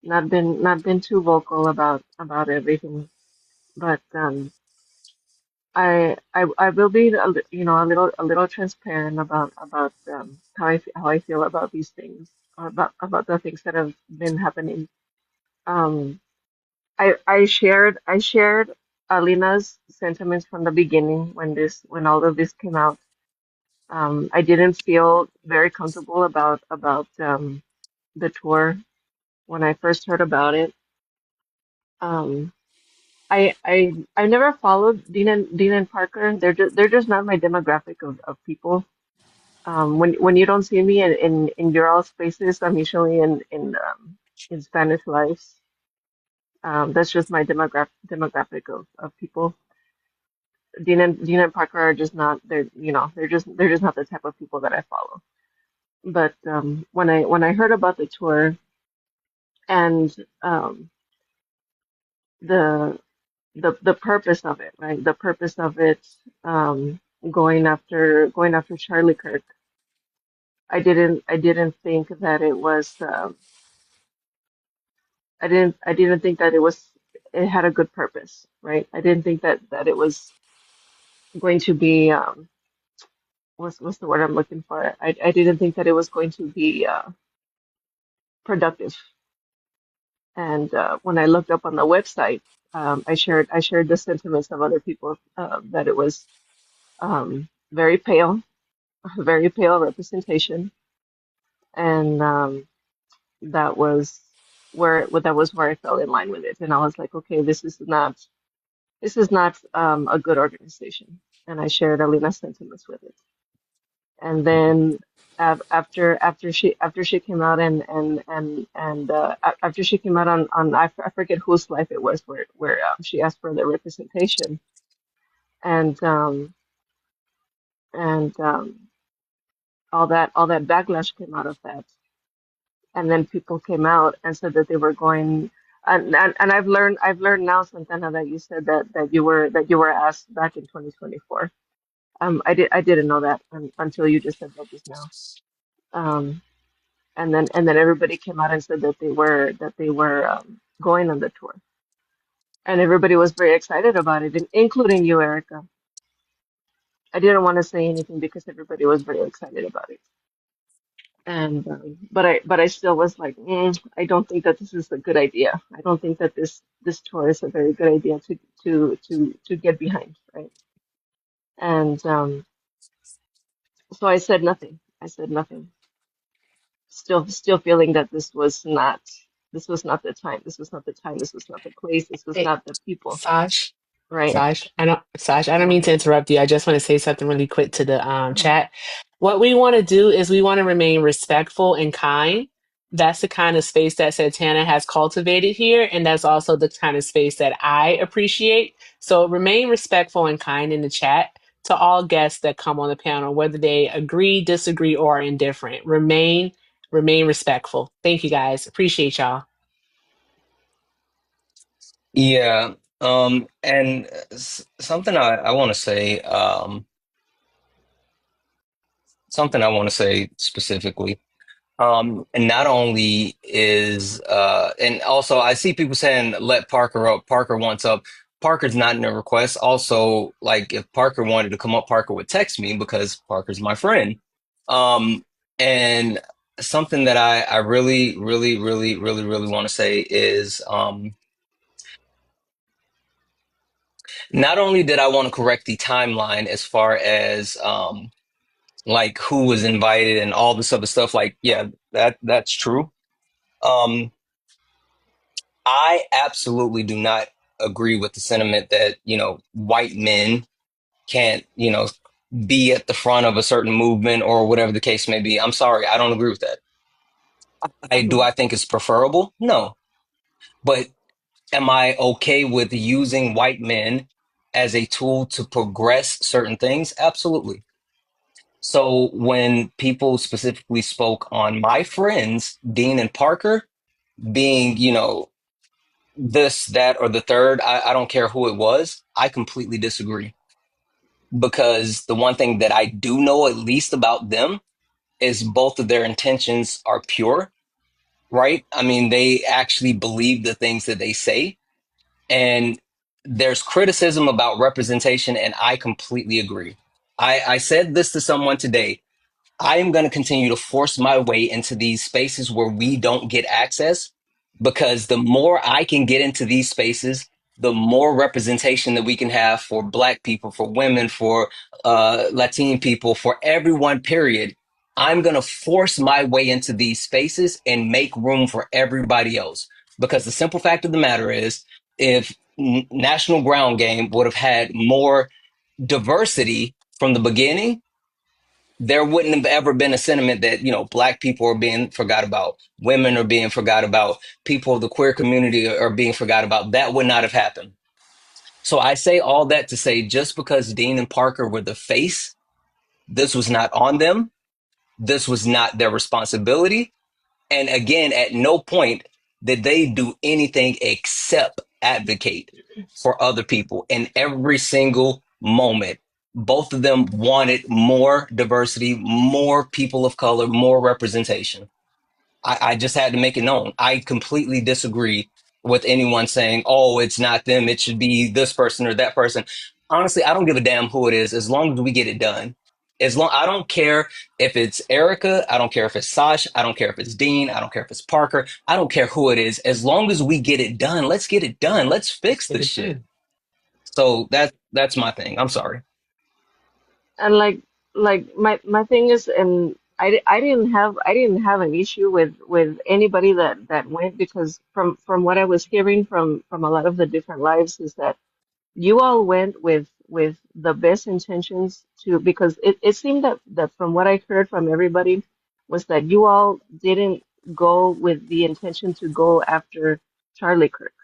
not been too vocal about everything, but I will be a little transparent about how I feel about these things, about the things that have been happening. Um, I shared Alina's sentiments from the beginning when all of this came out. I didn't feel very comfortable about the tour when I first heard about it. Um, I never followed Dean and Parker. They're just not my demographic of people. When you don't see me in your all spaces, I'm usually in Spanish lives. That's just my demographic of people. Dean and Parker are just not they're just not the type of people that I follow. But when I heard about the tour and the the purpose of it, right? The purpose of it um, going after Charlie Kirk. I didn't think that it was. I didn't think that it had a good purpose, right? I didn't think that it was going to be what's the word I'm looking for? I didn't think that it was going to be productive. And when I looked up on the website, I shared the sentiments of other people that it was very pale, very pale representation, and that was where I fell in line with it. And I was like, okay, this is not a good organization. And I shared Alina's sentiments with it. And then after she came out after she came out on I forget whose life it was where she asked for the representation and and all that backlash came out of that. And then people came out and said that they were going and I've learned now, Santana, that you said that you were asked back in 2024. I didn't know that until you just said that just now. Um, and then everybody came out and said that they were going on the tour, and everybody was very excited about it, including you, Erica. I didn't want to say anything because everybody was very excited about it. And but I still was like, I don't think that this is a good idea. I don't think that this tour is a very good idea to get behind, right? And so I said nothing. I said nothing. Still feeling that this was not the time. This was not the time. This was not the place. This was Hey, not the people, Saj. right? Saj, I don't mean to interrupt you. I just want to say something really quick to the Mhm. chat. What we want to do is we want to remain respectful and kind. That's the kind of space that Santana has cultivated here, and that's also the kind of space that I appreciate. So remain respectful and kind in the chat to all guests that come on the panel, whether they agree, disagree, or are indifferent. Remain respectful. Thank you guys. Appreciate y'all. Yeah. And something I want to say, something I want to say specifically. And not only is and also I see people saying let Parker up. Parker wants up. Parker's not in the request. Also, like if Parker wanted to come up, Parker would text me because Parker's my friend. Um, and something that I really, really, really, really, really want to say is not only did I want to correct the timeline as far as like who was invited and all this other stuff, like yeah, that's true. Um, I absolutely do not agree with the sentiment that, white men can't, be at the front of a certain movement or whatever the case may be. I'm sorry, I don't agree with that. Do Mhm. I think it's preferable? No. But am I okay with using white men as a tool to progress certain things? Absolutely. So when people specifically spoke on my friends, Dean and Parker, being, this, that, or the third, I don't care who it was. I completely disagree because the one thing that I do know at least about them is both of their intentions are pure, right? I mean, they actually believe the things that they say. And there's criticism about representation, and I completely agree. I said this to someone today. I am going to continue to force my way into these spaces where we don't get access because the more I can get into these spaces, the more representation that we can have for Black people, for women, for Latin people, for everyone, period. I'm going to force my way into these spaces and make room for everybody else. Because the simple fact of the matter is, if National Ground Game would have had more diversity from the beginning, there wouldn't have ever been a sentiment that, Black people are being forgot about, women are being forgot about, people of the queer community are being forgot about. That would not have happened. So I say all that to say just because Dean and Parker were the face, this was not on them. This was not their responsibility. And again, at no point did they do anything except advocate for other people in every single moment. Both of them wanted more diversity, more people of color, more representation. I just had to make it known. I completely disagree with anyone saying, oh, it's not them. It should be this person or that person. Honestly, I don't give a damn who it is as long as we get it done. I don't care if it's Erica. I don't care if it's Sash. I don't care if it's Dean. I don't care if it's Parker. I don't care who it is. As long as we get it done, let's get it done. Let's fix Get this it shit. done. So that's my thing. I'm sorry. And like my thing is, and I didn't have an issue with anybody that went because from what I was hearing from a lot of the different lives is that you all went with the best intentions to because it seemed that from what I heard from everybody was that you all didn't go with the intention to go after Charlie Kirk.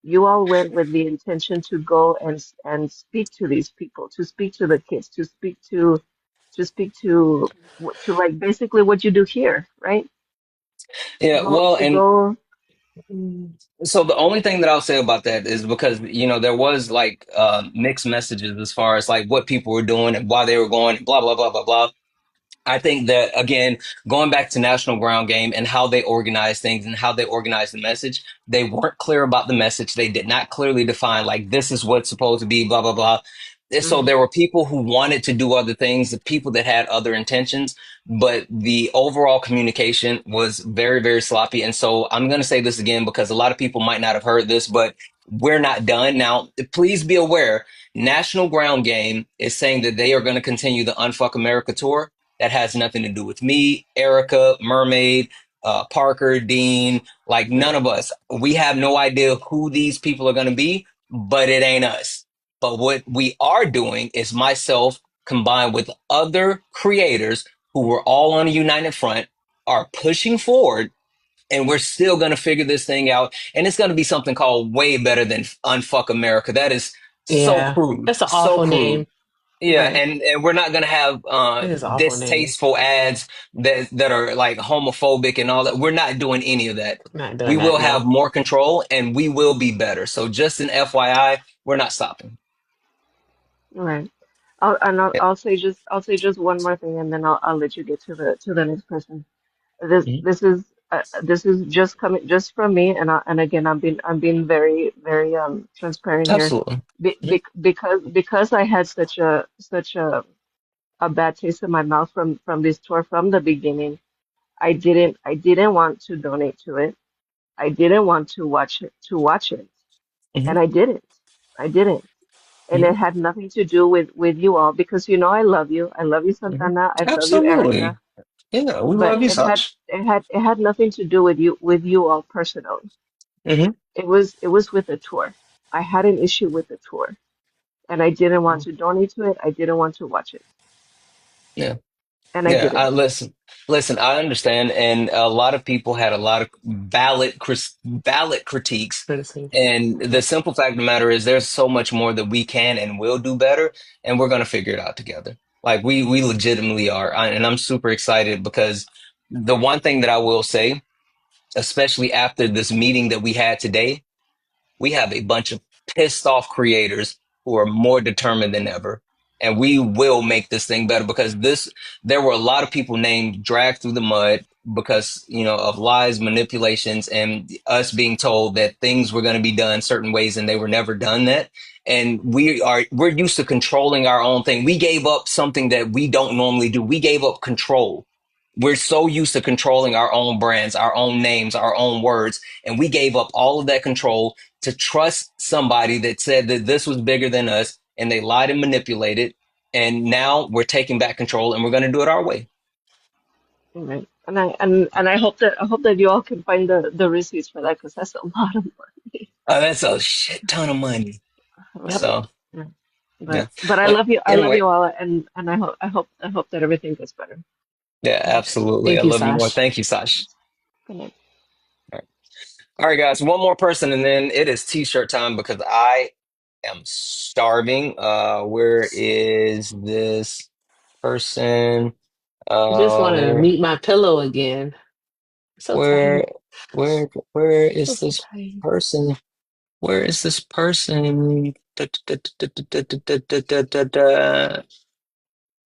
You all went with the intention to go and speak to these people, to speak to the kids, to speak to like basically what you do here, right? Yeah. Well, To and go. so the only thing that I'll say about that is because there was like mixed messages as far as like what people were doing and why they were going and blah blah blah blah blah. I think that again, going back to National Ground Game and how they organize things and how they organize the message, they weren't clear about the message. They did not clearly define like this is what's supposed to be blah blah blah. So there were people who wanted to do other things, the people that had other intentions, but the overall communication was very, very sloppy. And so I'm going to say this again because a lot of people might not have heard this, but we're not done. Now, please be aware, National Ground Game is saying that they are going to continue the Unfuck America tour. That has nothing to do with me, Erica, Mermaid, Parker, Dean, like none of us. We have no idea who these people are going to be, but it ain't us. But what we are doing is myself combined with other creators who were all on a united front are pushing forward, and we're still going to figure this thing out. And it's going to be something called way better than Unfuck America. That is so Yeah, crude, that's an so awful crude. name. Yeah, Right. and we're not gonna have It is an awful name. distasteful ads that are like homophobic and all that. We're not doing any of that. Not We doing will that. have No. more control and we will be better. So just an FYI, we're not stopping. Right. I'll say just one more thing, and then I'll let you get to the next person. Mhm. This is just coming just from me, and again I'm being very very transparent here, Absolutely. Mhm. because I had such a bad taste in my mouth from this tour from the beginning. I didn't want to donate to it. I didn't want to watch it, and Mhm. I didn't. And it Mhm. had nothing to do with you all because you know I love you. I love you, Mhm. Santana. I love you, Erica. Absolutely. Yeah, we But love you, Sash. it had nothing to do with you all personally. Hmm. It was with the tour. I had an issue with the tour, and I didn't want to donate to it. I didn't want to watch it, Yeah. and I Yeah, I didn't. listen, I understand, and a lot of people had a lot of valid critiques. Criticism. And the simple fact of the matter is there's so much more that we can and will do better, and we're gonna figure it out together. Like we legitimately are. And I'm super excited because the one thing that I will say, especially after this meeting that we had today, we have a bunch of pissed off creators who are more determined than ever. And we will make this thing better because there were a lot of people named dragged through the mud because, of lies, manipulations, and us being told that things were going to be done certain ways and they were never done that. And we're used to controlling our own thing. We gave up something that we don't normally do. We gave up control. We're so used to controlling our own brands, our own names, our own words, and we gave up all of that control to trust somebody that said that this was bigger than us and they lied and manipulated. And now we're taking back control and we're going to do it our way. Right. And I hope that you all can find the receipts for that because that's a lot of money. That's a shit ton of money. Right. So, Right. yeah. But But I love anyway, you all, and I hope that everything gets better. yeah, Good night. absolutely. I Thank you, love you more. Sash. Thank you, Sash. Good night. All right. All right, guys, one more person and then it is t-shirt time because I am starving. Where is this person? I just want to Where meet my pillow again. So Where, tired. where So is so this tired. person? Where is this person? Da.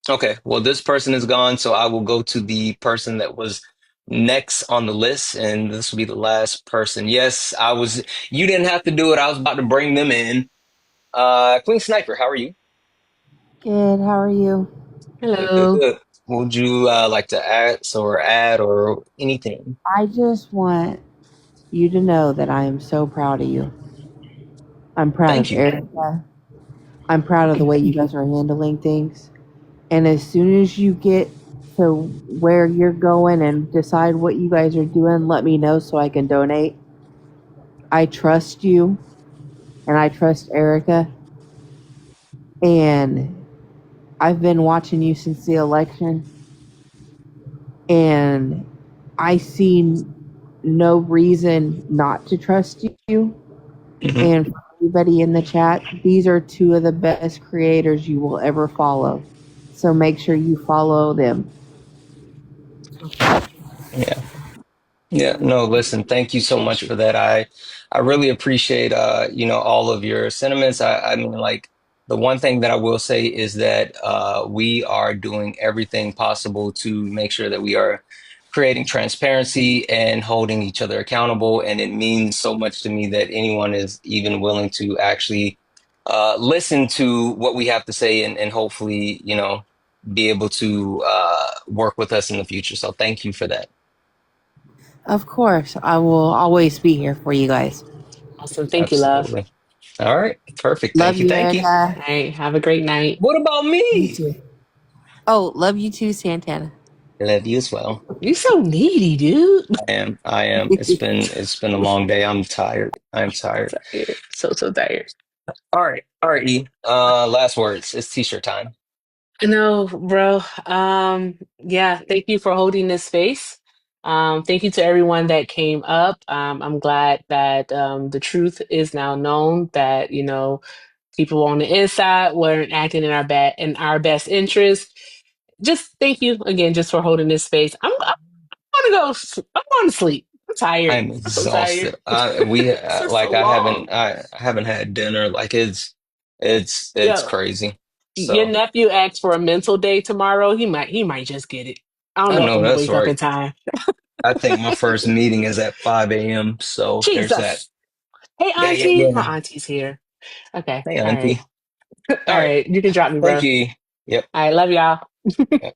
Okay, well, this person is gone, so I will go to the person that was next on the list, and this will be the last person. Yes, you didn't have to do it. I was about to bring them in. Queen Sniper, how are you? Good. How are you? Good, good, Hello. good. Would you like to add or anything? I just want you to know that I am so proud of you. I'm proud Thank of you. Erica. I'm proud of the way you guys are handling things. And as soon as you get to where you're going and decide what you guys are doing, let me know so I can donate. I trust you and I trust Erica. And I've been watching you since the election. And I see no reason not to trust you. Hmm. And for everybody in the chat, these are two of the best creators you will ever follow. So make sure you follow them. Yeah. Yeah, no, listen, thank you so much for that. I really appreciate all of your sentiments. I mean, like, the one thing that I will say is that we are doing everything possible to make sure that we are creating transparency and holding each other accountable. And it means so much to me that anyone is even willing to actually listen to what we have to say and hopefully, be able to work with us in the future. So thank you for that. Of course, I will always be here for you guys. Awesome. Thank you, love. Absolutely. All right. Perfect. Love Thank you. you, Thank you. All Erica. right. Have a great night. What about You me? too. Oh, love you too, Santana. Love you as well. You so needy, dude. I am. I am. It's been a long day. I'm tired. I'm tired. Tired. So tired. All right. All right, E. Last words. It's t-shirt time. No, bro. Yeah, thank you for holding this space. Thank you to everyone that came up. I'm glad that the truth is now known that, people on the inside weren't acting in our best interest. Just thank you again just for holding this space. I'm I'm going to sleep. I'm tired. I'm I'm so tired. exhausted. We This is like so long. I haven't had dinner. Like it's Yo, crazy. your So nephew asked for a mental day tomorrow. He might just get it. I don't I know if know I'm gonna that's wake up right. in time. I think my first meeting is at 5 a.m. So there's that. Jesus. Hey, Yeah, yeah, auntie. yeah. My auntie's here. Okay. Hey, All right. Auntie. All All right. right. You can drop me, bro. Thank All you. Yep. right. Love y'all. Yep.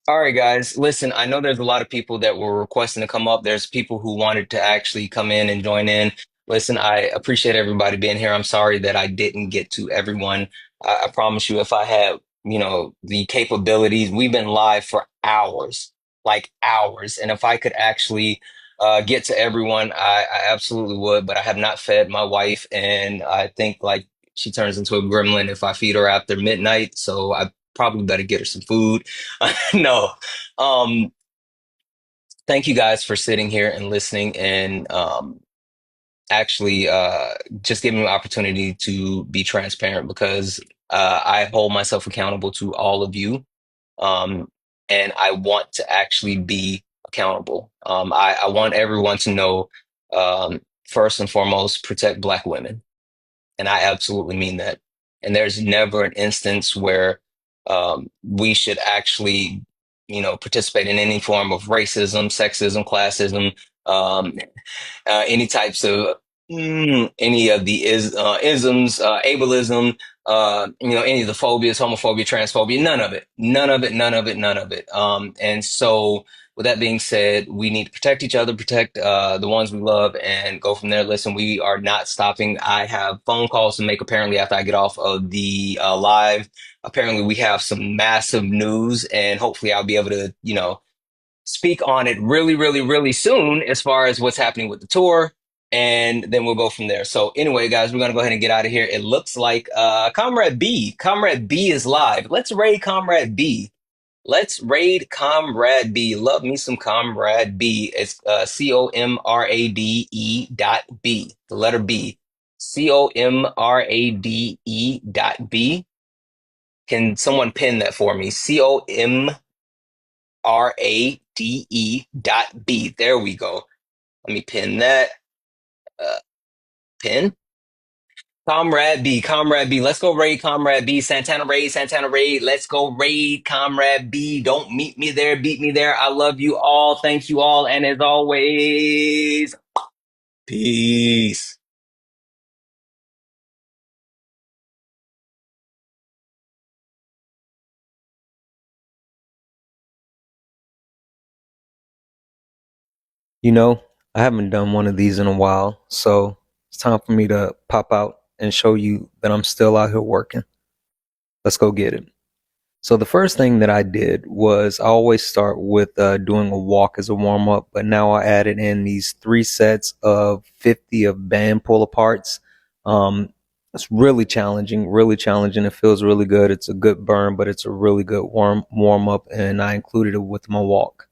All right, guys. Listen, I know there's a lot of people that were requesting to come up. There's people who wanted to actually come in and join in. Listen, I appreciate everybody being here. I'm sorry that I didn't get to everyone. I promise you, if I had, the capabilities, we've been live for hours, like hours. And if I could actually get to everyone, I absolutely would. But I have not fed my wife, and I think like she turns into a gremlin if I feed her after midnight. So I probably better get her some food. No. Um, Thank you guys for sitting here and listening and actually just giving me an opportunity to be transparent because I hold myself accountable to all of you. Um, and I want to actually be accountable. I want everyone to know, first and foremost, protect Black women. And I absolutely mean that. And there's never an instance where we should actually, participate in any form of racism, sexism, classism, um, any types of any of the isms, ableism, any of the phobias, homophobia, transphobia, none of it, none of it, none of it, none of it. And so, with that being said, we need to protect each other, protect the ones we love, and go from there. Listen, we are not stopping. I have phone calls to make apparently after I get off of the live. Apparently, we have some massive news, and hopefully, I'll be able to, speak on it really, really, really soon as far as what's happening with the tour. And then we'll go from there. So anyway, guys, we're going to go ahead and get out of here. It looks like Comrade B. Comrade B is live. Let's raid Comrade B. Let's raid Comrade B. Love me some Comrade B. It's COMRADE.B. The letter B. COMRADE.B. Can someone pin that for me? COMRADE.B. There we go. Let me pin that. Pin. Comrade B, Comrade B. Let's go raid Comrade B. Santana raid, Santana raid. Let's go raid Comrade B. Don't meet me there, beat me there. I love you all. Thank you all. And as always, peace. I haven't done one of these in a while, so it's time for me to pop out and show you that I'm still out here working. Let's go get it. So the first thing that I did was I always start with doing a walk as a warm up, but now I added in these 3 sets of 50 of band pull aparts. It's really challenging. It feels really good. It's a good burn, but it's a really good warm up, and I included it with my walk.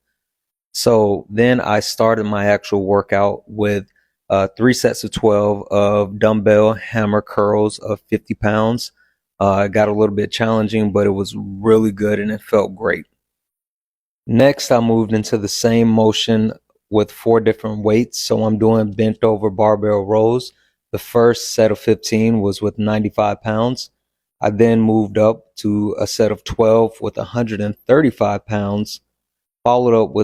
So then I started my actual workout with 3 sets of 12 of dumbbell hammer curls of 50 pounds. It got a little bit challenging, but it was really good and it felt great. Next, I moved into the same motion with 4 different weights. So I'm doing bent over barbell rows. The first set of 15 was with 95 pounds. I then moved up to a set of 12 with 135 pounds, followed up with